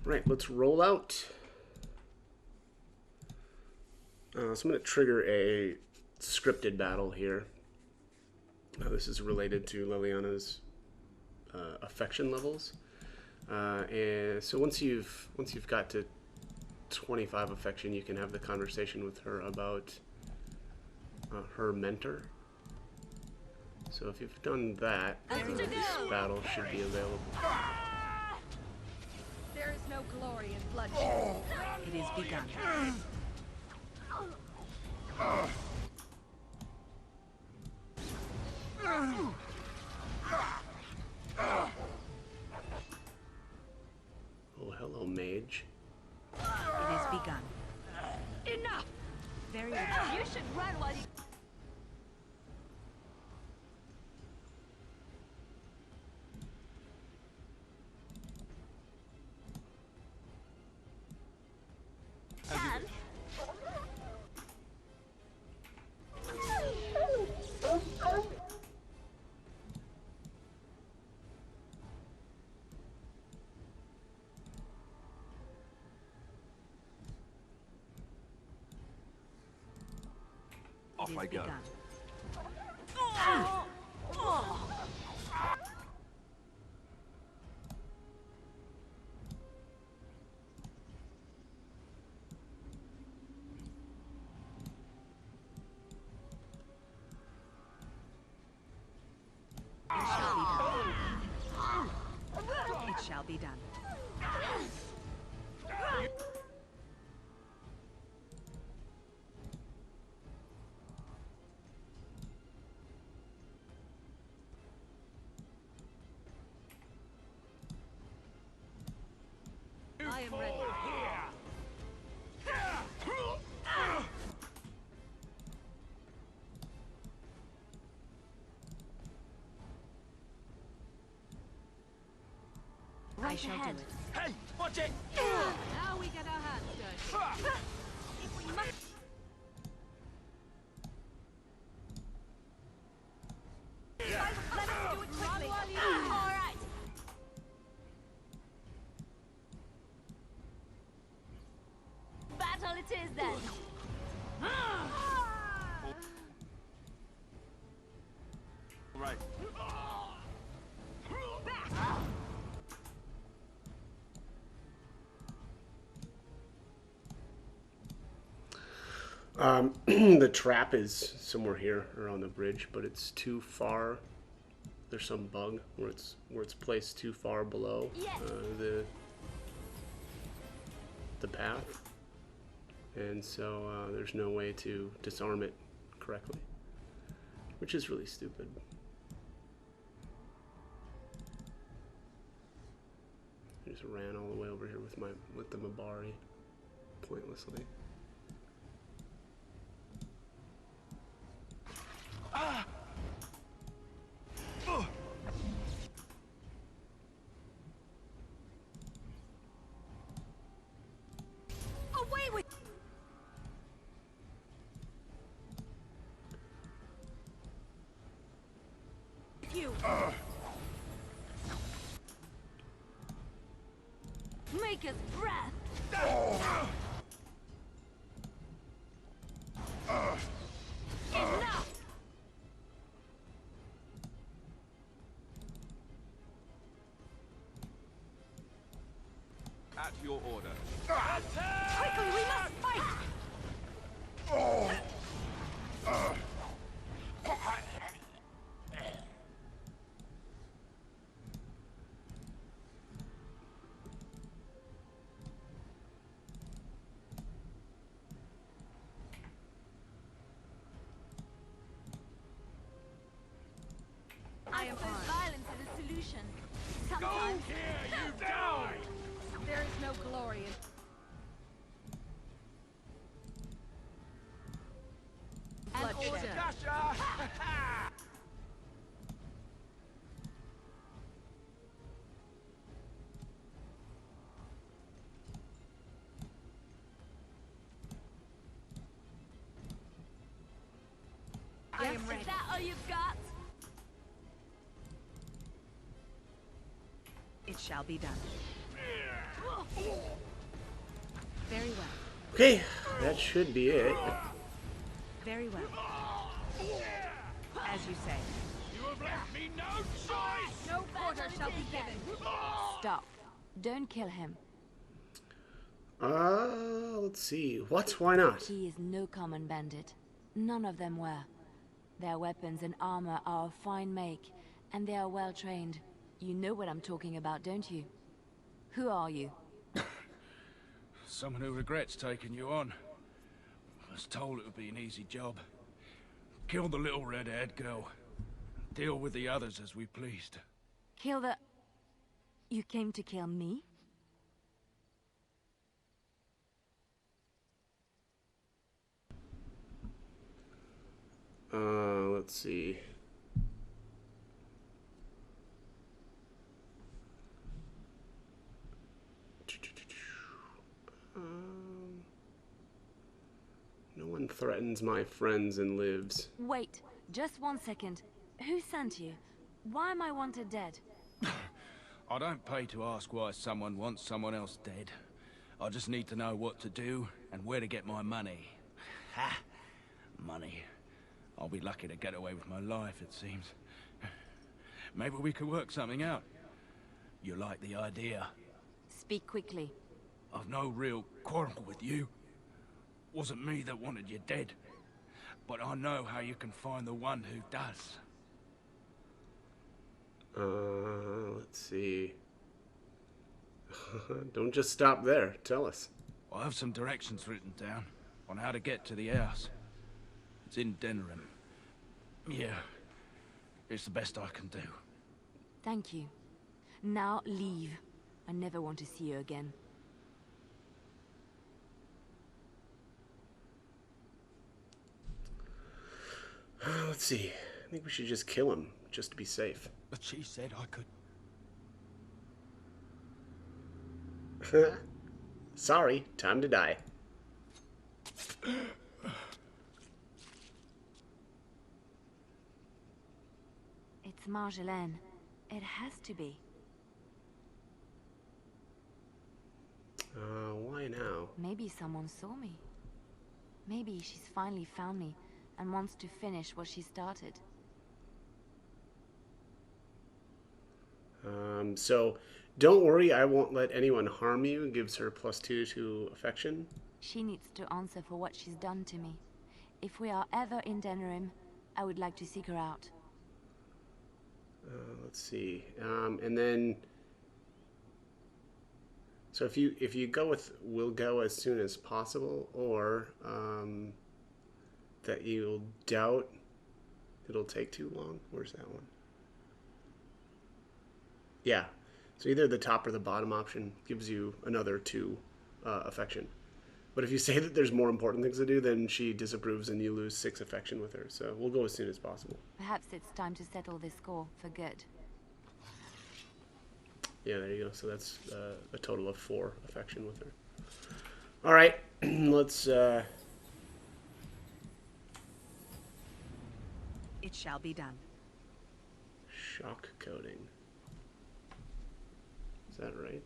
Right, let's roll out. So I'm going to trigger a scripted battle here. This is related to Leliana's affection levels. And so once you've got to 25 affection, you can have the conversation with her about her mentor. So if you've done that, this battle should be available. There is no glory in bloodshed. It is begun. Oh, hello, mage. It is begun. Enough! Very You should run while you... Off I go. It shall be done. I am ready. I shall do it. Hey, watch it! Now we get our hands dirty. If we must... Let us do it quickly. All right. Battle it is then. Right. The trap is somewhere here around the bridge, but it's too far. There's some bug where it's placed too far below the path, and so there's no way to disarm it correctly, which is really stupid. I just ran all the way over here with the Mabari pointlessly. Away with... You. Make us breath. Enough. At your order. Quickly, we must fight. I am armed. Violence is a solution. Sometimes. There is no glory in... all you've got? It shall be done. Very well. Okay, that should be it. Very well. As you say. You have left me no choice! No quarter shall be given. Stop. Don't kill him. Let's see. What? Why not? He is no common bandit. None of them were. Their weapons and armor are of fine make, and they are well trained. You know what I'm talking about, don't you? Who are you? Someone who regrets taking you on. I was told it would be an easy job. Kill the little red-haired girl. Deal with the others as we pleased. Kill the... You came to kill me? Let's see. No one threatens my friends and lives. Wait, just 1 second. Who sent you? Why am I wanted dead? I don't pay to ask why someone wants someone else dead. I just need to know what to do and where to get my money. Ha! Money. I'll be lucky to get away with my life, it seems. Maybe we could work something out. You like the idea? Speak quickly. I've no real quarrel with you. Wasn't me that wanted you dead. But I know how you can find the one who does. Let's see. Don't just stop there. Tell us. I have some directions written down on how to get to the house. It's in Denerim. Yeah, it's the best I can do. Thank you. Now leave. I never want to see you again. Let's see. I think we should just kill him, just to be safe. But she said I could. Sorry, time to die. It's Marjolaine. It has to be. Why now? Maybe someone saw me. Maybe she's finally found me and wants to finish what she started. So don't worry, I won't let anyone harm you. Gives her +2 to affection. She needs to answer for what she's done to me. If we are ever in Denerim, I would like to seek her out. Let's see. And then, so if you go with "will go as soon as possible," or that you'll doubt it'll take too long. Where's that one? Yeah. So either the top or the bottom option gives you another 2 affection. But if you say that there's more important things to do, then she disapproves and you lose 6 affection with her. So we'll go as soon as possible. Perhaps it's time to settle this score for good. Yeah, there you go. So that's a total of 4 affection with her. All right, let's... It shall be done. shock coding. Is that right?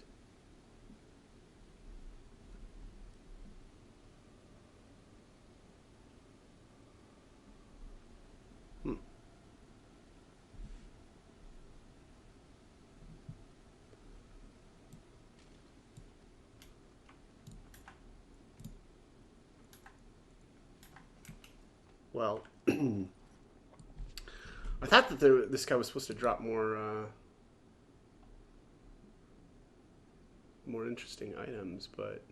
Well, I thought that this guy was supposed to drop more more interesting items, but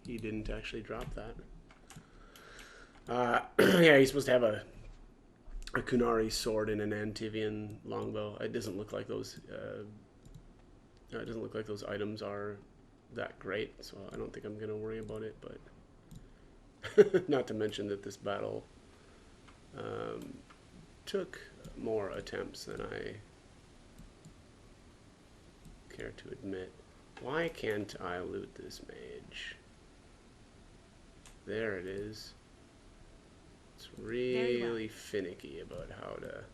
he didn't actually drop that. Yeah, he's supposed to have a Kunari sword and an Antivian longbow. It doesn't look like those. It doesn't look like those items are that great, so I don't think I'm gonna worry about it. But not to mention that this battle took more attempts than I care to admit. Why can't I loot this mage? There it is. It's Very well. really finicky about how to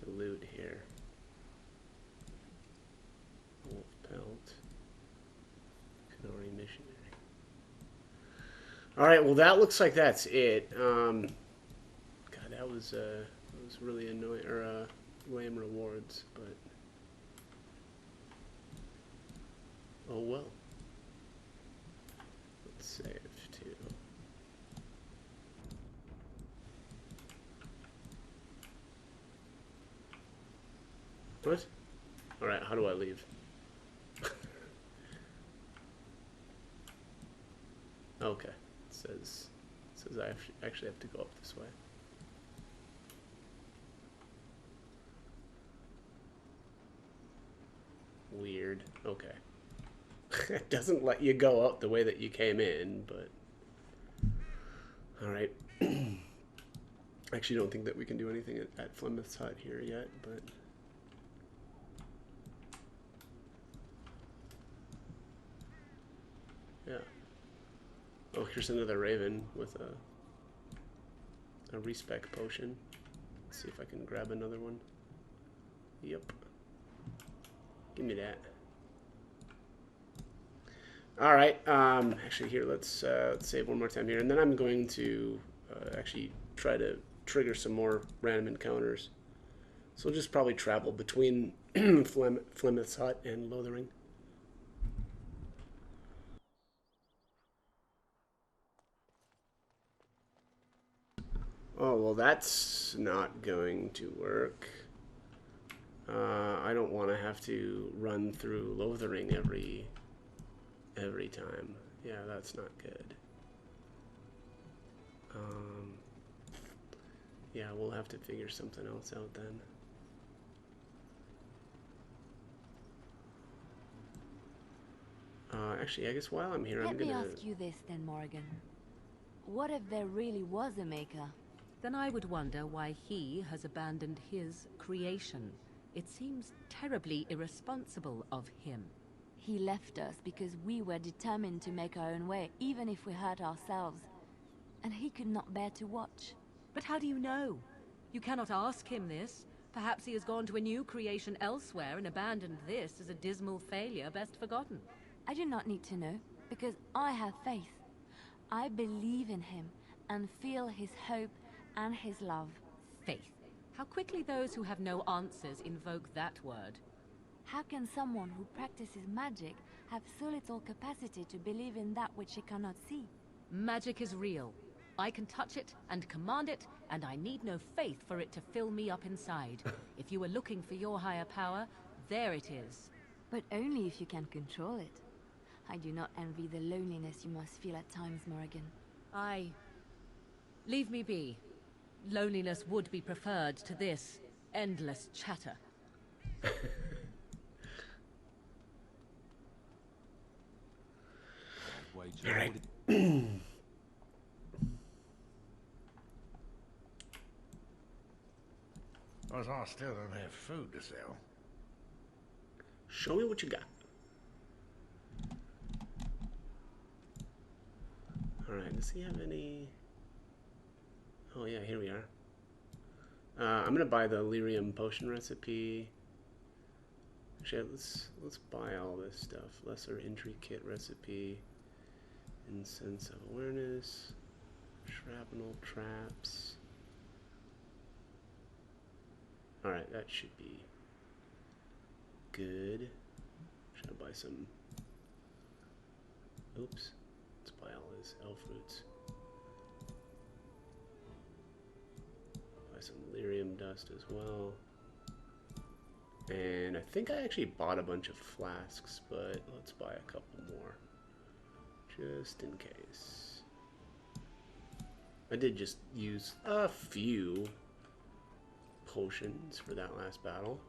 loot here. Wolf pelt. Kenori missionary. All right, well that looks like that's it. God, that was really annoying, or lame rewards, but oh well. Let's save too. What? All right, how do I leave? Okay, it says I actually have to go up this way. Weird. Okay. It doesn't let you go out the way that you came in, but all right. I actually don't think that we can do anything at Flemeth's Hut here yet, but yeah. Oh, here's another raven with a respec potion. Let's see if I can grab another one. Yep. Give me that. All right. Actually, here let's save one more time here, and then I'm going to actually try to trigger some more random encounters. So we'll just probably travel between Flemeth's Hut and Lothering. Oh, well, that's not going to work. I don't want to have to run through Lothering every time. Yeah, that's not good. Yeah, we'll have to figure something else out then. Actually, I guess while I'm here, I'm Let gonna... me ask you this then, Morrigan. What if there really was a maker? Then I would wonder why he has abandoned his creation. It seems terribly irresponsible of him. He left us because we were determined to make our own way, even if we hurt ourselves. And he could not bear to watch. But how do you know? You cannot ask him this. Perhaps he has gone to a new creation elsewhere and abandoned this as a dismal failure best forgotten. I do not need to know, because I have faith. I believe in him, and feel his hope and his love. Faith. How quickly those who have no answers invoke that word. How can someone who practices magic have so little capacity to believe in that which he cannot see? Magic is real. I can touch it and command it, and I need no faith for it to fill me up inside. If you were looking for your higher power, there it is. But only if you can control it. I do not envy the loneliness you must feel at times, Morrigan. Leave me be. Loneliness would be preferred to this endless chatter. All right. I still don't have food to sell. Show me what you got. Alright, does he have any... Oh yeah, here we are. I'm gonna buy the lyrium potion recipe. Actually, let's buy all this stuff. Lesser intricate recipe. Incense of awareness. Shrapnel traps. Alright, that should be good. Should I buy some... Oops. Let's buy all his elf roots. Buy some lyrium dust as well. And I think I actually bought a bunch of flasks, but let's buy a couple more. Just in case. I did just use a few potions for that last battle.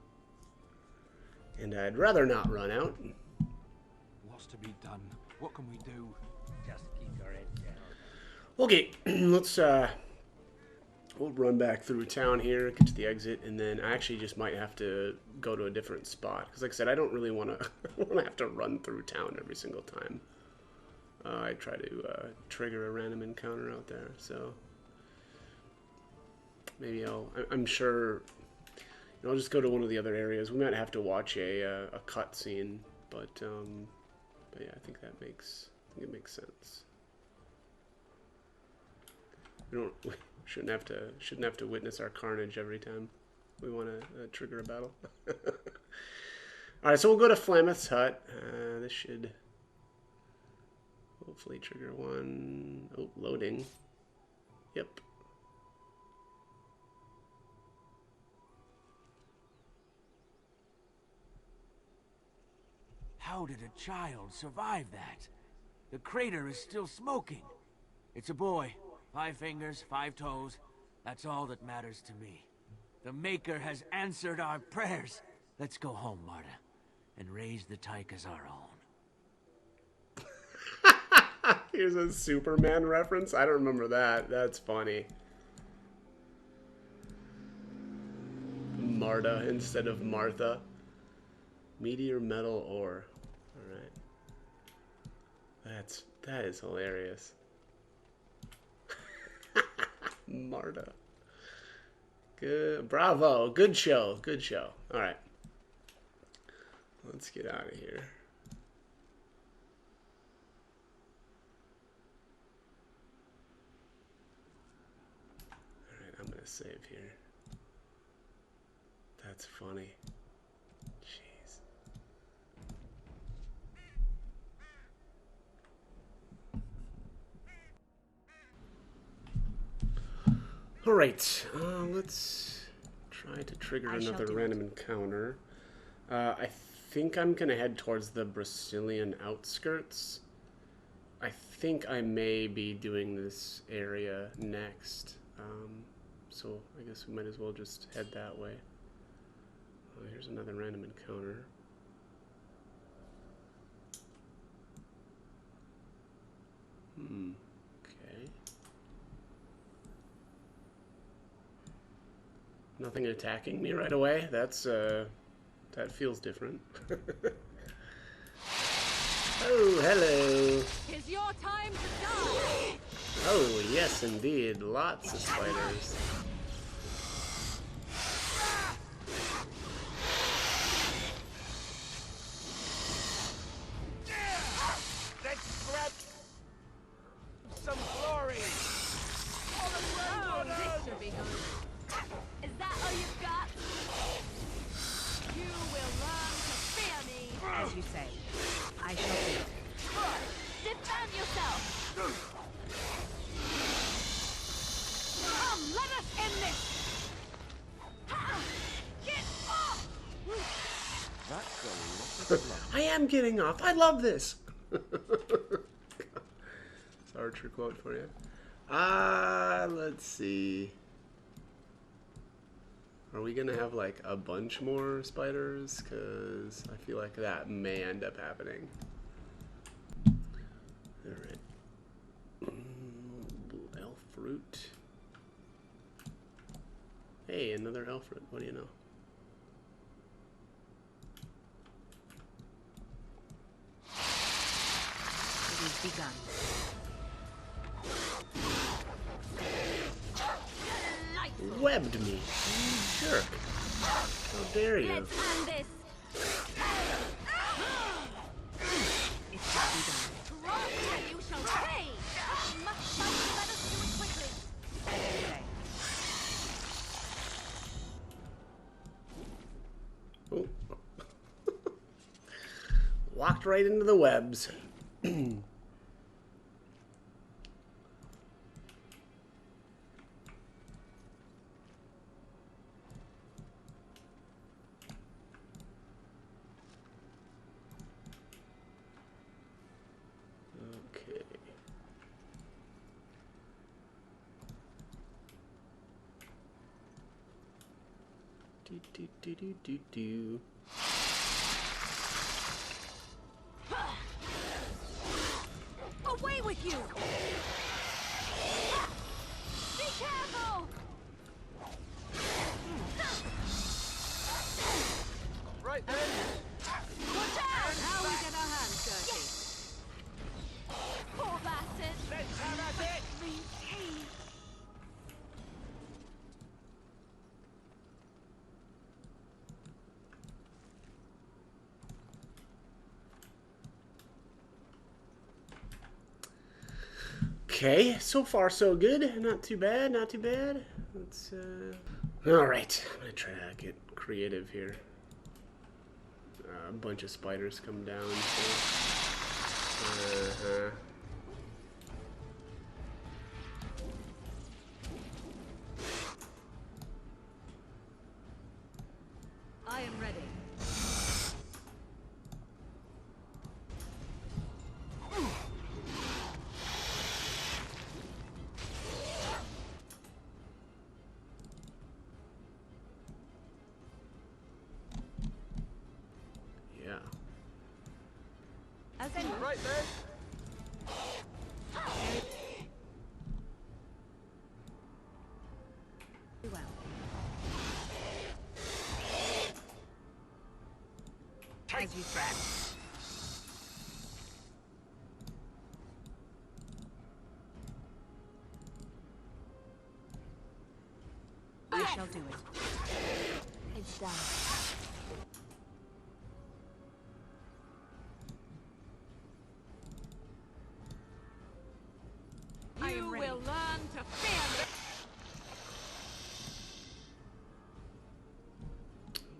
And I'd rather not run out. What's to be done? What can we do? Just keep your head down. Okay, let's we'll run back through town here, get to the exit, and then I actually just might have to go to a different spot. Because like I said, I don't really want to have to run through town every single time. I try to trigger a random encounter out there. So maybe I'm sure. I'll just go to one of the other areas. We might have to watch a cutscene, but yeah, I think it makes sense. We shouldn't have to witness our carnage every time we want to trigger a battle. All right, so we'll go to Flameth's hut. This should hopefully trigger one. Oh, loading. Yep. How did a child survive that? The crater is still smoking. It's a boy. 5 fingers, 5 toes. That's all that matters to me. The Maker has answered our prayers. Let's go home, Marta, and raise the Tyke as our own. Here's a Superman reference. I don't remember that. That's funny. Marta instead of Martha. Meteor metal ore. Alright. That is hilarious. Marta. Good. Bravo. Good show. Good show. Alright. Let's get out of here. Alright, I'm gonna save here. That's funny. Jeez. Alright, let's try to trigger another random encounter. I think I'm gonna head towards the Brazilian outskirts. I think I may be doing this area next. So I guess we might as well just head that way. Here's another random encounter. Okay. Nothing attacking me right away. That's that feels different. Oh, hello. Is your time to die? Oh, yes, indeed. Lots of spiders. Let's grab some glory. Oh, this should be good. Is that all you've got? You will learn to fear me. As you say, I shall do it. Defend yourself. Come, let us end this. Get off. That's a lot of blood. I am getting off. I love this. It's Archer quote for you. Let's see. Are we gonna have like a bunch more spiders? Because I feel like that may end up happening. Alright. Elf fruit. Hey, another elf fruit. What do you know? It is begun. Webbed me. You jerk. How dare you? Let's end this. It shall be done. Run and you shall pay. Must let us do it quickly. As you say. Oh. Walked right into the webs. Okay. Do. Away with you. Be careful. Right then. Watch out. Now we get our hands dirty. Okay, so far so good. Not too bad, not too bad. Let's, Alright, I'm gonna try to get creative here. A bunch of spiders come down, so... I am ready. Yeah. As I Right there. Very well. As you said. I shall do it. It's done. You will learn to fear me.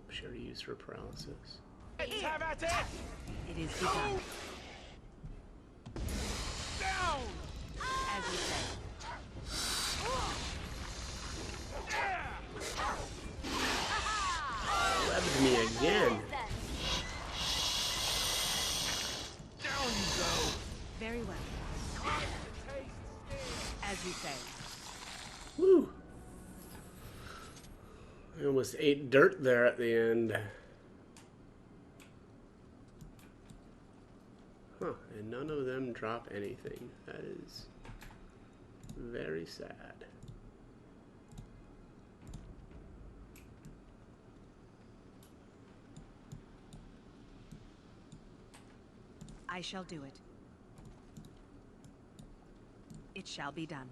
Sure to use for paralysis. Let's have at it! It is begun. Down! As you say. Stabbed me again. Down you go! Very well. As you say. Woo! I almost ate dirt there at the end. Huh, and none of them drop anything. That is very sad. I shall do it. It shall be done.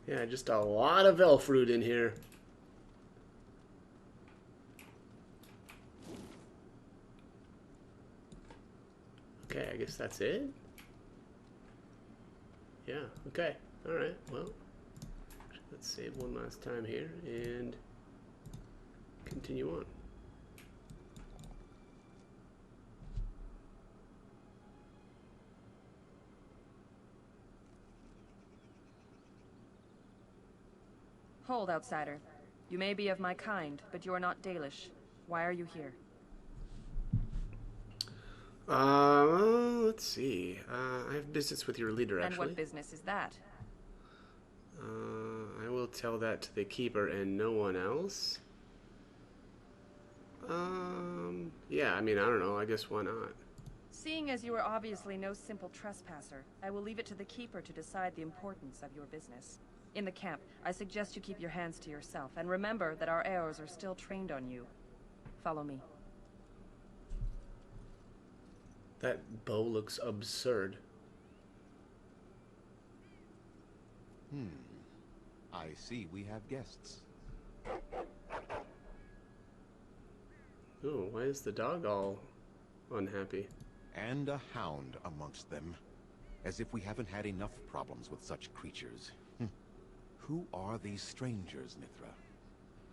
Yeah, just a lot of elf fruit in here. Okay, I guess that's it. Yeah, okay. Alright, well, let's save one last time here and continue on. Hold, outsider. You may be of my kind, but you are not Dalish. Why are you here? Let's see. I have business with your leader, And actually. what business is that? I will tell that to the keeper and no one else. Yeah, I mean, I don't know. I guess why not? Seeing as you are obviously no simple trespasser, I will leave it to the keeper to decide the importance of your business. In the camp, I suggest you keep your hands to yourself, and remember that our arrows are still trained on you. Follow me. That bow looks absurd. I see we have guests. Oh, why is the dog all unhappy? And a hound amongst them. As if we haven't had enough problems with such creatures. Who are these strangers, Mithra?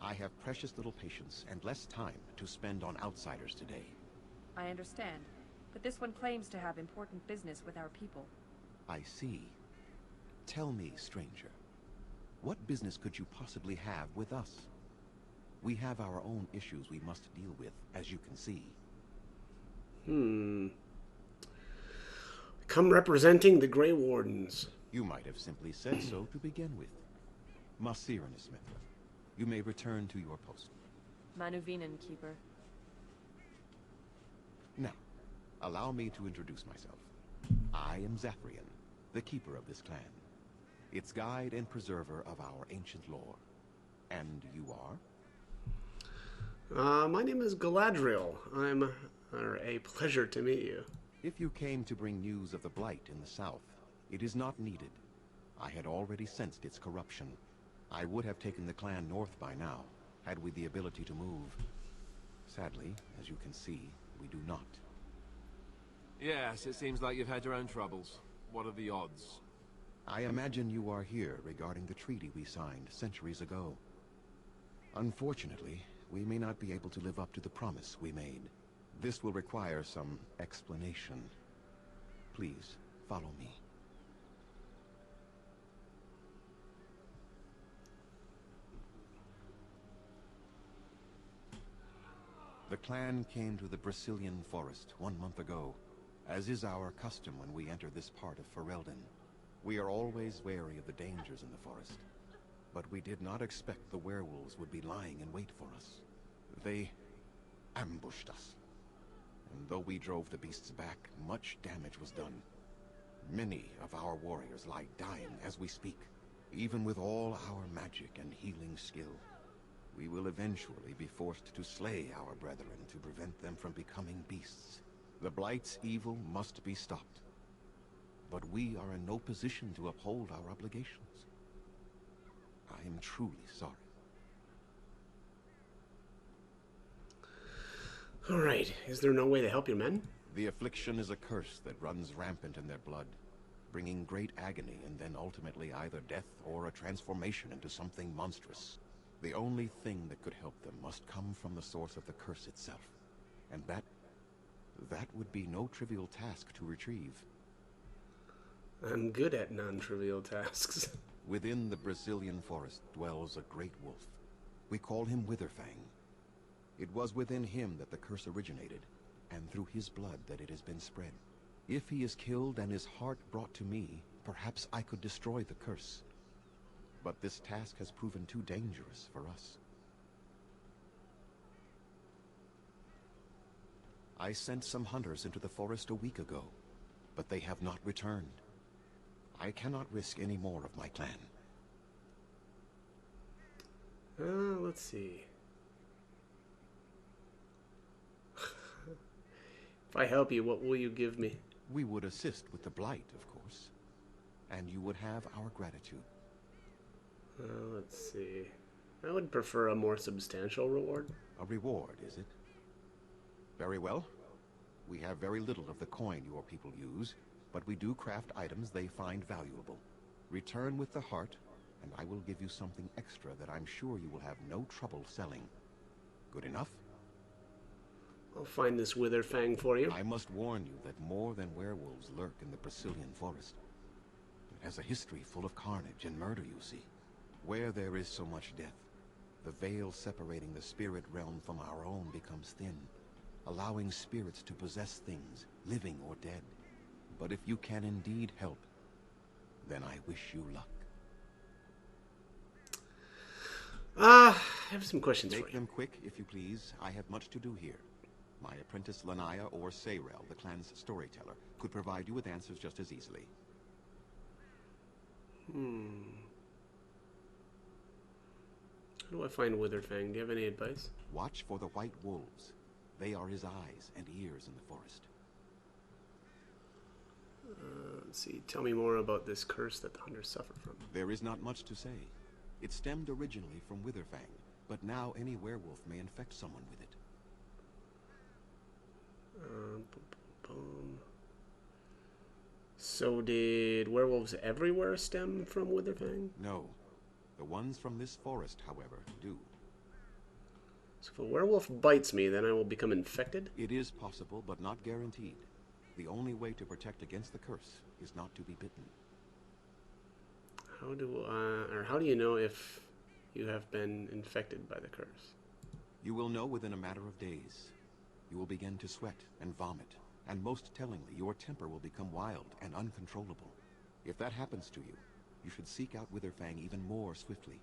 I have precious little patience and less time to spend on outsiders today. I understand, but this one claims to have important business with our people. I see. Tell me, stranger, what business could you possibly have with us? We have our own issues we must deal with, as you can see. Come representing the Grey Wardens. You might have simply said so to begin with. Masiranus, Mithra. You may return to your post. Manuvinen, Keeper. Now, allow me to introduce myself. I am Zafrian, the keeper of this clan. Its guide and preserver of our ancient lore. And you are? My name is Galadriel. I'm a pleasure to meet you. If you came to bring news of the Blight in the south, it is not needed. I had already sensed its corruption. I would have taken the clan north by now, had we the ability to move. Sadly, as you can see, we do not. Yes, it seems like you've had your own troubles. What are the odds? I imagine you are here regarding the treaty we signed centuries ago. Unfortunately, we may not be able to live up to the promise we made. This will require some explanation. Please, follow me. The clan came to the Brecilian forest 1 month ago, as is our custom when we enter this part of Ferelden. We are always wary of the dangers in the forest, but we did not expect the werewolves would be lying in wait for us. They ambushed us, and though we drove the beasts back, much damage was done. Many of our warriors lie dying as we speak, even with all our magic and healing skill. We will eventually be forced to slay our brethren to prevent them from becoming beasts. The Blight's evil must be stopped. But we are in no position to uphold our obligations. I am truly sorry. Alright, is there no way to help your men? The affliction is a curse that runs rampant in their blood, bringing great agony and then ultimately either death or a transformation into something monstrous. The only thing that could help them must come from the source of the curse itself. And that would be no trivial task to retrieve. I'm good at non-trivial tasks. Within the Brecilian forest dwells a great wolf. We call him Witherfang. It was within him that the curse originated, and through his blood that it has been spread. If he is killed and his heart brought to me, perhaps I could destroy the curse. But this task has proven too dangerous for us. I sent some hunters into the forest a week ago, but they have not returned. I cannot risk any more of my clan. Let's see. If I help you, what will you give me? We would assist with the Blight, of course. And you would have our gratitude. Let's see. I would prefer a more substantial reward. A reward, is it? Very well. We have very little of the coin your people use, but we do craft items they find valuable. Return with the heart, and I will give you something extra that I'm sure you will have no trouble selling. Good enough? I'll find this Witherfang for you. I must warn you that more than werewolves lurk in the Brecilian forest. It has a history full of carnage and murder, you see. Where there is so much death, the veil separating the spirit realm from our own becomes thin, allowing spirits to possess things, living or dead. But if you can indeed help, then I wish you luck. I have some questions for you. Make them quick, if you please. I have much to do here. My apprentice Lanaya or Sayrel, the clan's storyteller, could provide you with answers just as easily. How do I find Witherfang? Do you have any advice? Watch for the white wolves. They are his eyes and ears in the forest. Let's see. Tell me more about this curse that the hunters suffer from. There is not much to say. It stemmed originally from Witherfang, but now any werewolf may infect someone with it. So did werewolves everywhere stem from Witherfang? No. The ones from this forest, however, do. So if a werewolf bites me, then I will become infected? It is possible, but not guaranteed. The only way to protect against the curse is not to be bitten. How do you know if you have been infected by the curse? You will know within a matter of days. You will begin to sweat and vomit, and most tellingly, your temper will become wild and uncontrollable. If that happens to you, you should seek out Witherfang even more swiftly.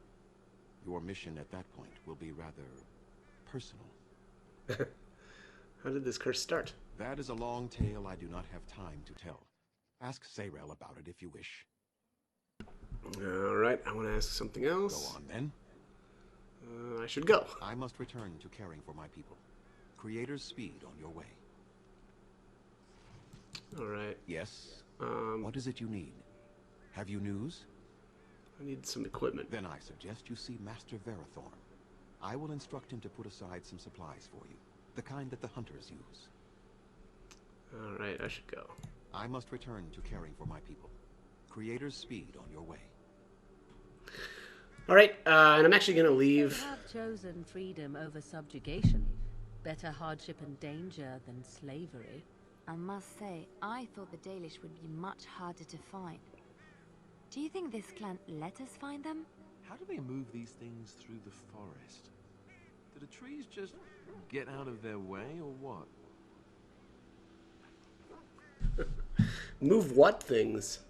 Your mission at that point will be rather personal. How did this curse start? That is a long tale I do not have time to tell. Ask Sayrel about it if you wish. Alright, I want to ask something else. Go on, then. I should go. I must return to caring for my people. Creator's speed on your way. Alright. Yes? What is it you need? Have you news? I need some equipment. Then I suggest you see Master Verathorn. I will instruct him to put aside some supplies for you. The kind that the hunters use. Alright, I should go. I must return to caring for my people. Creator's speed on your way. All right, and I'm actually going to leave. They have chosen freedom over subjugation. Better hardship and danger than slavery. I must say, I thought the Dalish would be much harder to find. Do you think this clan let us find them? How do they move these things through the forest? Do the trees just get out of their way, or what? Move what things?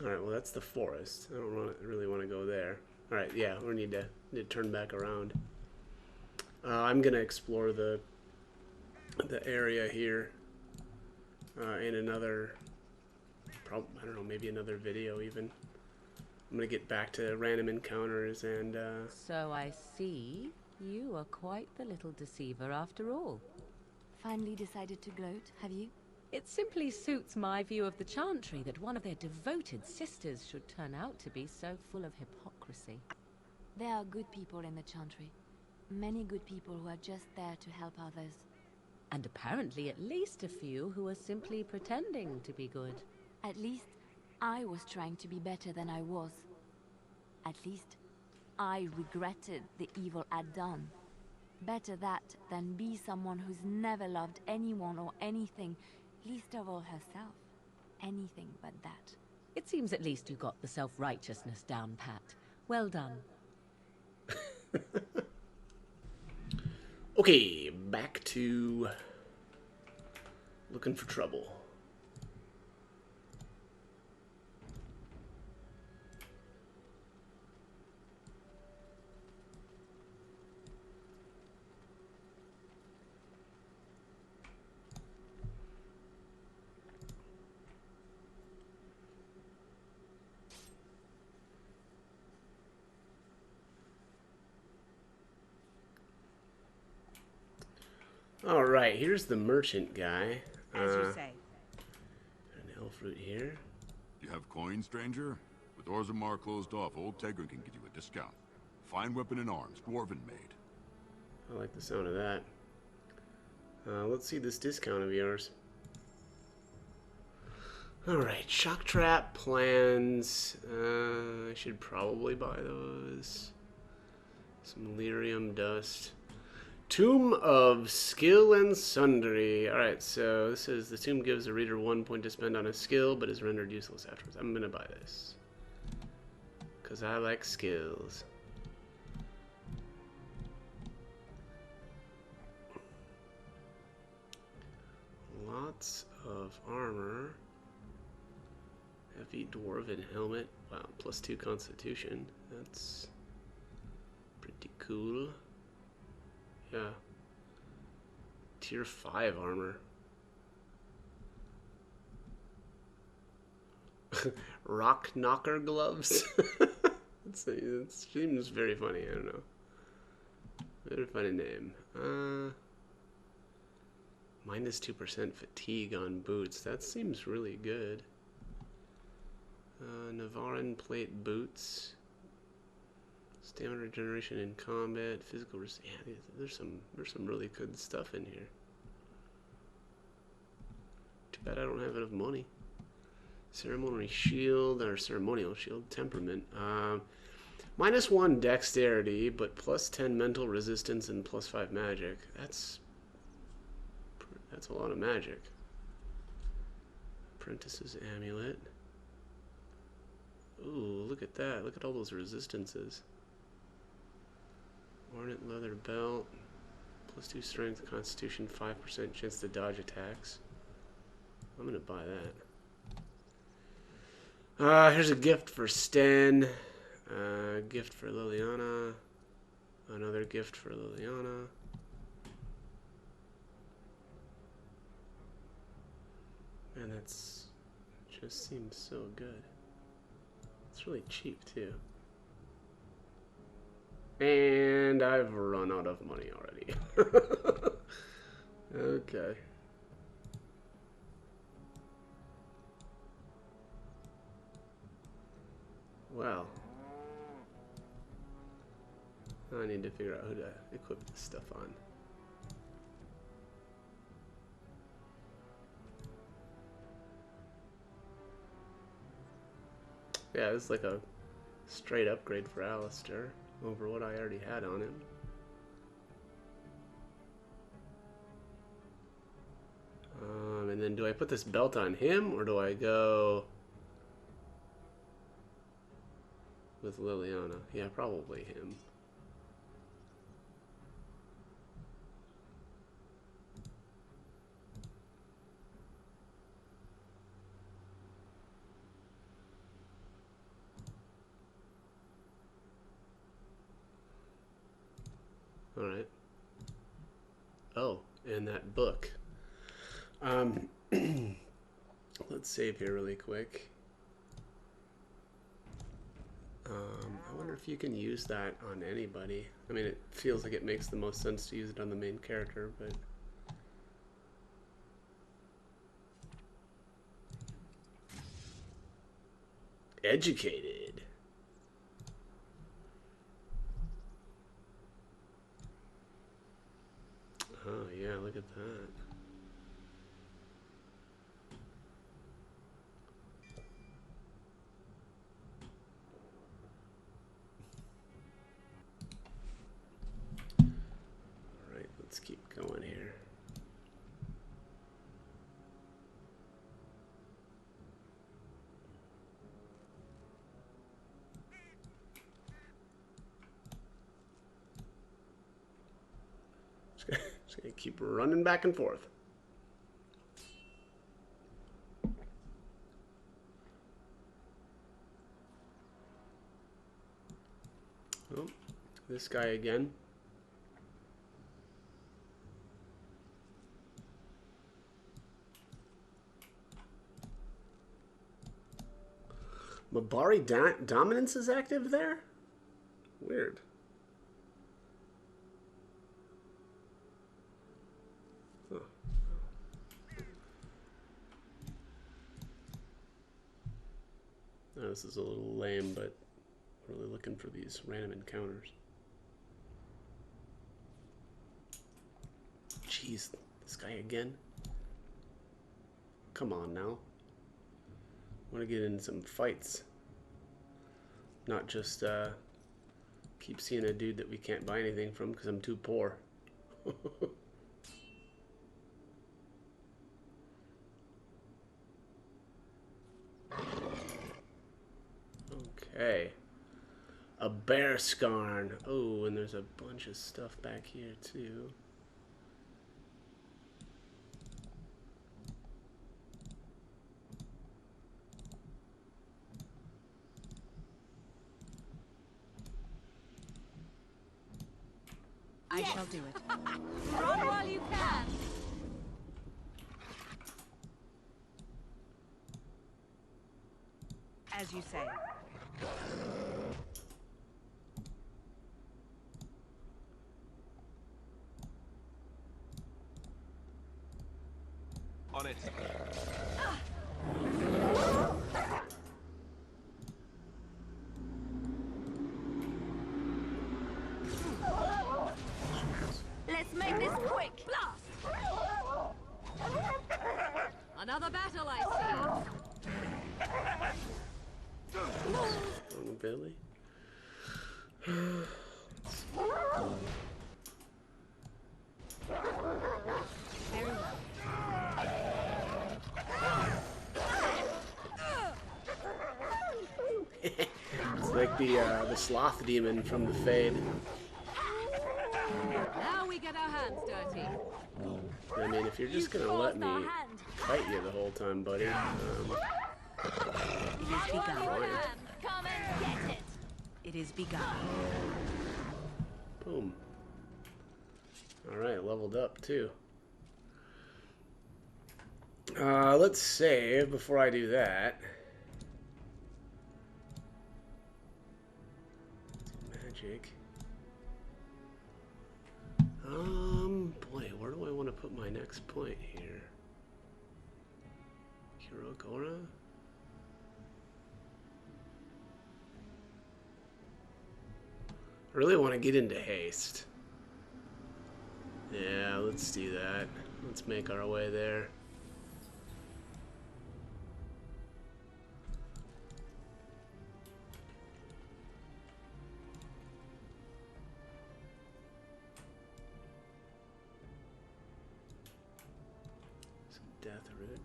Alright, well that's the forest. I don't really want to go there. Alright, yeah, we need to turn back around. I'm going to explore the area here in another, I don't know, maybe another video even. I'm going to get back to random encounters and... So I see you are quite the little deceiver after all. Finally decided to gloat, have you? It simply suits my view of the Chantry that one of their devoted sisters should turn out to be so full of hypocrisy. There are good people in the Chantry. Many good people who are just there to help others. And apparently at least a few who are simply pretending to be good. At least I was trying to be better than I was. At least I regretted the evil I'd done. Better that than be someone who's never loved anyone or anything, least of all herself. Anything but that. It seems at least you got the self-righteousness down pat. Well done. Okay, back to looking for trouble. All right, here's the merchant guy. As you say. An elf root here. You have coin, stranger? With Orzammar closed off, old Tegrin can give you a discount. Fine weapon and arms, dwarven made. I like the sound of that. Let's see this discount of yours. Alright, shock trap plans. I should probably buy those. Some lyrium dust. Tomb of Skill and Sundry. Alright, so this is the tomb gives the reader 1 point to spend on a skill, but is rendered useless afterwards. I'm gonna buy this. Because I like skills. Lots of armor. Heavy dwarven helmet. Wow, +2 constitution. That's pretty cool. Yeah. Tier 5 armor. Rock knocker gloves. It seems very funny. I don't know. Very funny name. -2% fatigue on boots. That seems really good. Navaran plate boots. Stamina regeneration in combat. Physical. Yeah, there's some really good stuff in here. Too bad I don't have enough money. Ceremonial shield or ceremonial shield temperament. -1 dexterity, but +10 mental resistance and +5 magic. That's a lot of magic. Apprentice's amulet. Ooh, look at that. Look at all those resistances. Ornate leather belt. +2 strength, constitution, 5% chance to dodge attacks. I'm gonna buy that. Here's a gift for Sten. Gift for Liliana. Another gift for Liliana. Man, that's just seems so good. It's really cheap too. And I've run out of money already. Okay. Well. I need to figure out who to equip this stuff on. Yeah, it's like a straight upgrade for Alistair over what I already had on him. And then do I put this belt on him or do I go with Liliana? Yeah, probably him. All right. Oh, and that book. Let's save here really quick. I wonder if you can use that on anybody. I mean, it feels like it makes the most sense to use it on the main character, but... Educated. Oh, yeah, look at that. Alright, let's keep going here. Just gonna keep running back and forth. Oh, this guy again. Mabari Dominance is active there? Weird. Huh. Oh, this is a little lame, but really looking for these random encounters. Jeez, this guy again? Come on now. I want to get in some fights. Not just keep seeing a dude that we can't buy anything from because I'm too poor. Okay. A bear scarn. Oh, and there's a bunch of stuff back here too. I shall do it. Run while you can. As you say. On it. Let's make this quick. Blast! Another battle, I see. On Billy. Very well. It's like the sloth demon from the Fade. Now we get our hands dirty. I mean, if you're just gonna let me fight you the whole time, buddy. It is begun. Come and get it. It is begun. Boom. Alright, leveled up too. Let's save before I do that. Magic. Boy, where do I want to put my next point here? Kirogora? really want to get into haste. Yeah, let's do that. Let's make our way there. Death root.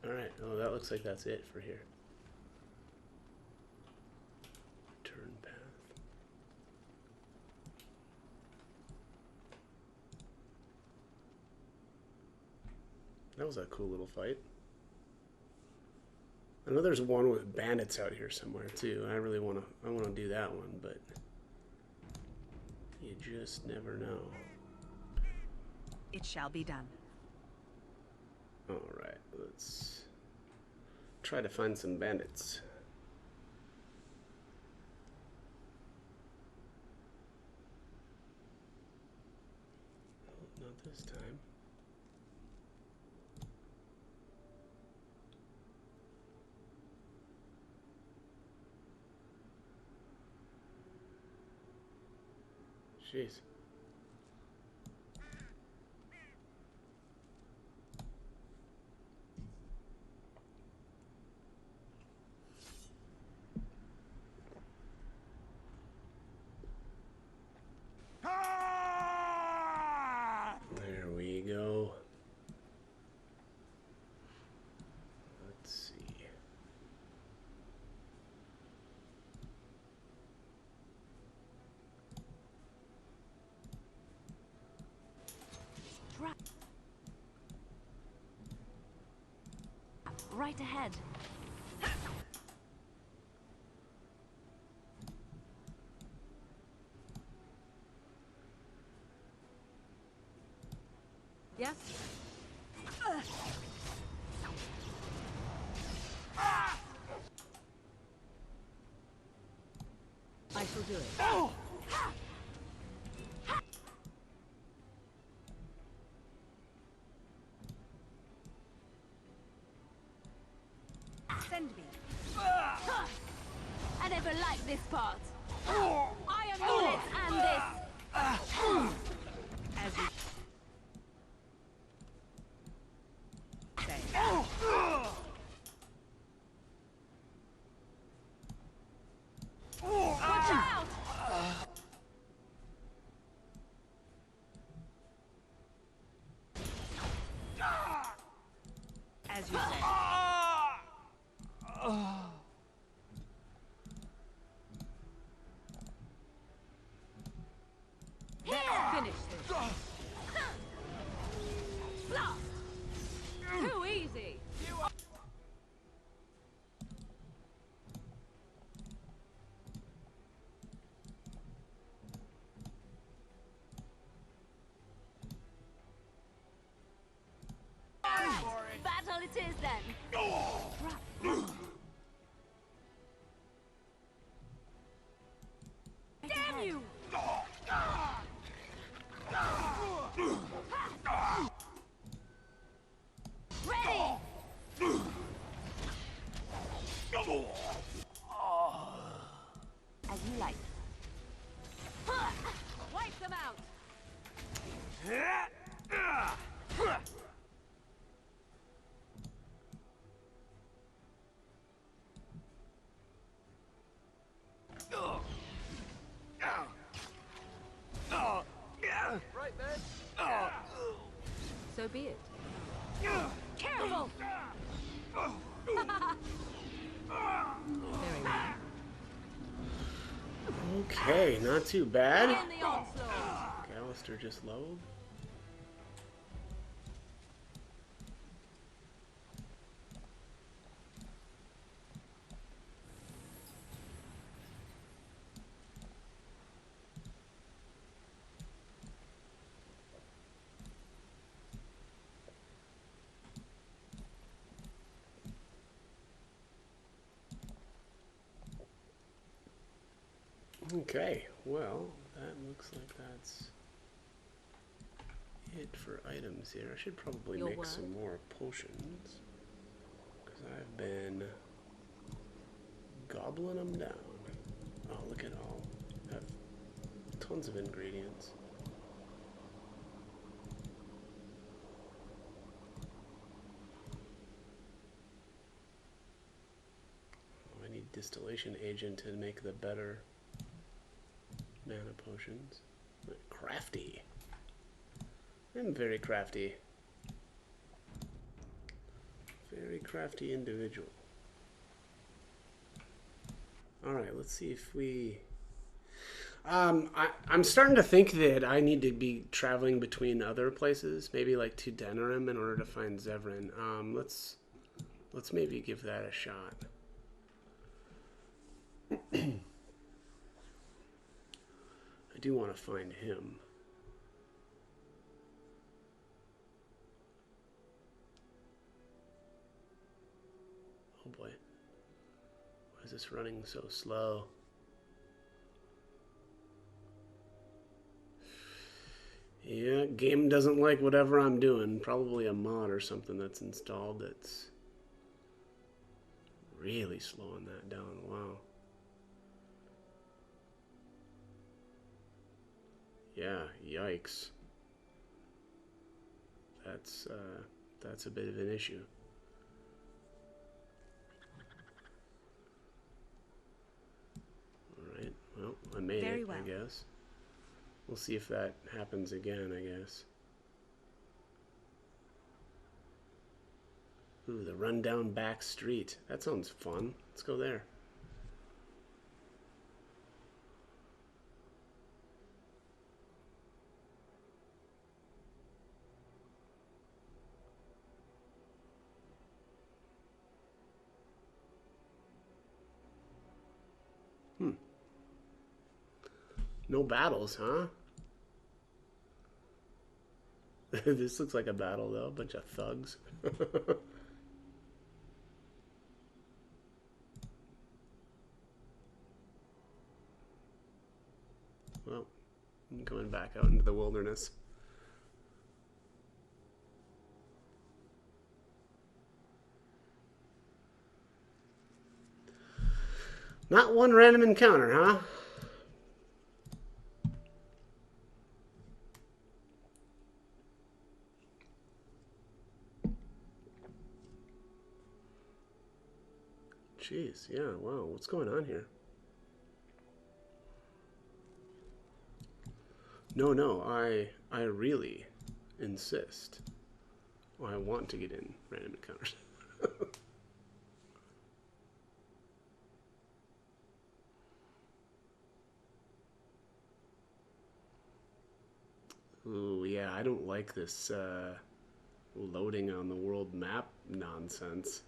Alright, oh, that looks like that's it for here. Turn path. That was a cool little fight. I know there's one with bandits out here somewhere too. I really want to do that one, but you just never know. It shall be done. All right, let's try to find some bandits. Oh, not this time. Jeez. There we go. Let's see. Right ahead. Yes? I shall do it. Oh! Send me. I never liked this part. Iron bullets and this. As you say. Watch out! As you say. Finish this. Blast! Too easy. Battle it is then. Damn you! Ready! As you like. Wipe them out. Right, man. So be it. Careful! Very well. Okay, not too bad. Begin the onslaught. Gallister just leveled. Okay, well, that looks like that's it for items here. I should probably Your make word? some more potions. Because I've been gobbling them down. Oh, look at all. I have tons of ingredients. Oh, I need distillation agent to make the better mana potions. Crafty. I'm very crafty. Very crafty individual. Alright, let's see if we... I'm starting to think that I need to be traveling between other places, maybe like to Denerim in order to find Zevran. Let's maybe give that a shot. I do want to find him. Oh boy. Why is this running so slow? Yeah, game doesn't like whatever I'm doing. Probably a mod or something that's installed that's really slowing that down. Wow. Yeah, yikes. That's a bit of an issue. Alright, well, I made Very it, well. I guess. We'll see if that happens again, I guess. Ooh, the rundown back street. That sounds fun. Let's go there. No battles, huh? This looks like a battle, though. A bunch of thugs. Well, I'm going back out into the wilderness. Not one random encounter, huh? Jeez, yeah, wow, what's going on here? No, I really insist. I want to get in random encounters. Ooh, yeah, I don't like this loading on the world map nonsense.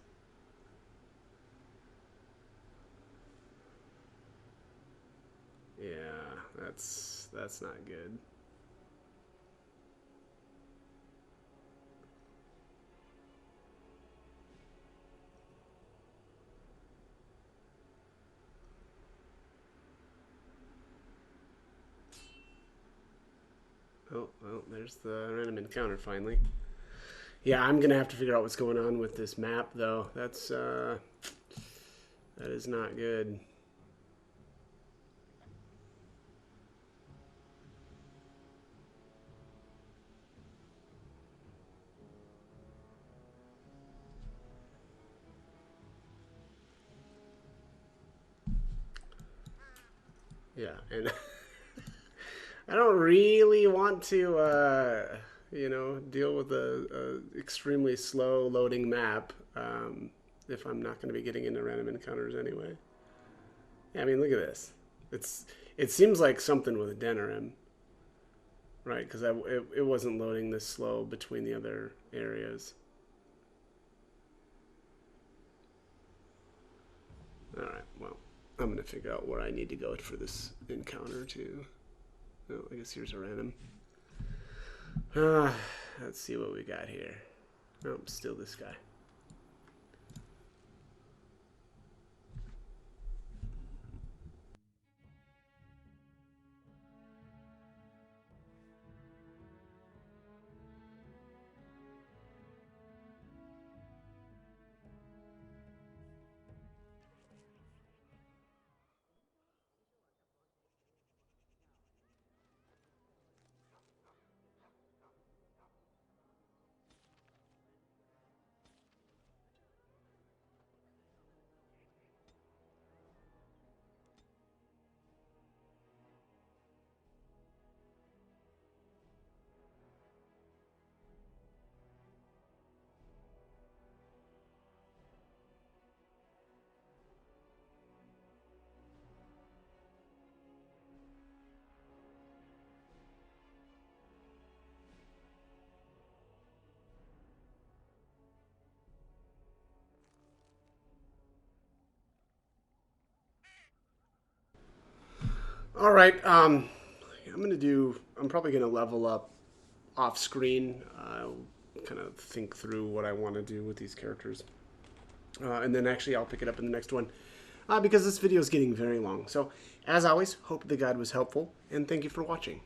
Yeah, that's not good. Oh, well, there's the random encounter finally. Yeah, I'm gonna have to figure out what's going on with this map, though. That is not good. Yeah, and I don't really want to, you know, deal with a extremely slow loading map if I'm not going to be getting into random encounters anyway. Yeah, I mean, look at this. It seems like something with Denerim, right? Because it wasn't loading this slow between the other areas. All right, well, I'm going to figure out where I need to go for this encounter too. Oh, I guess here's a random. Let's see what we got here. Oh, still this guy. All right. I'm probably gonna level up off screen. I'll kind of think through what I want to do with these characters, and then actually I'll pick it up in the next one, because this video is getting very long. So as always, hope the guide was helpful, and thank you for watching.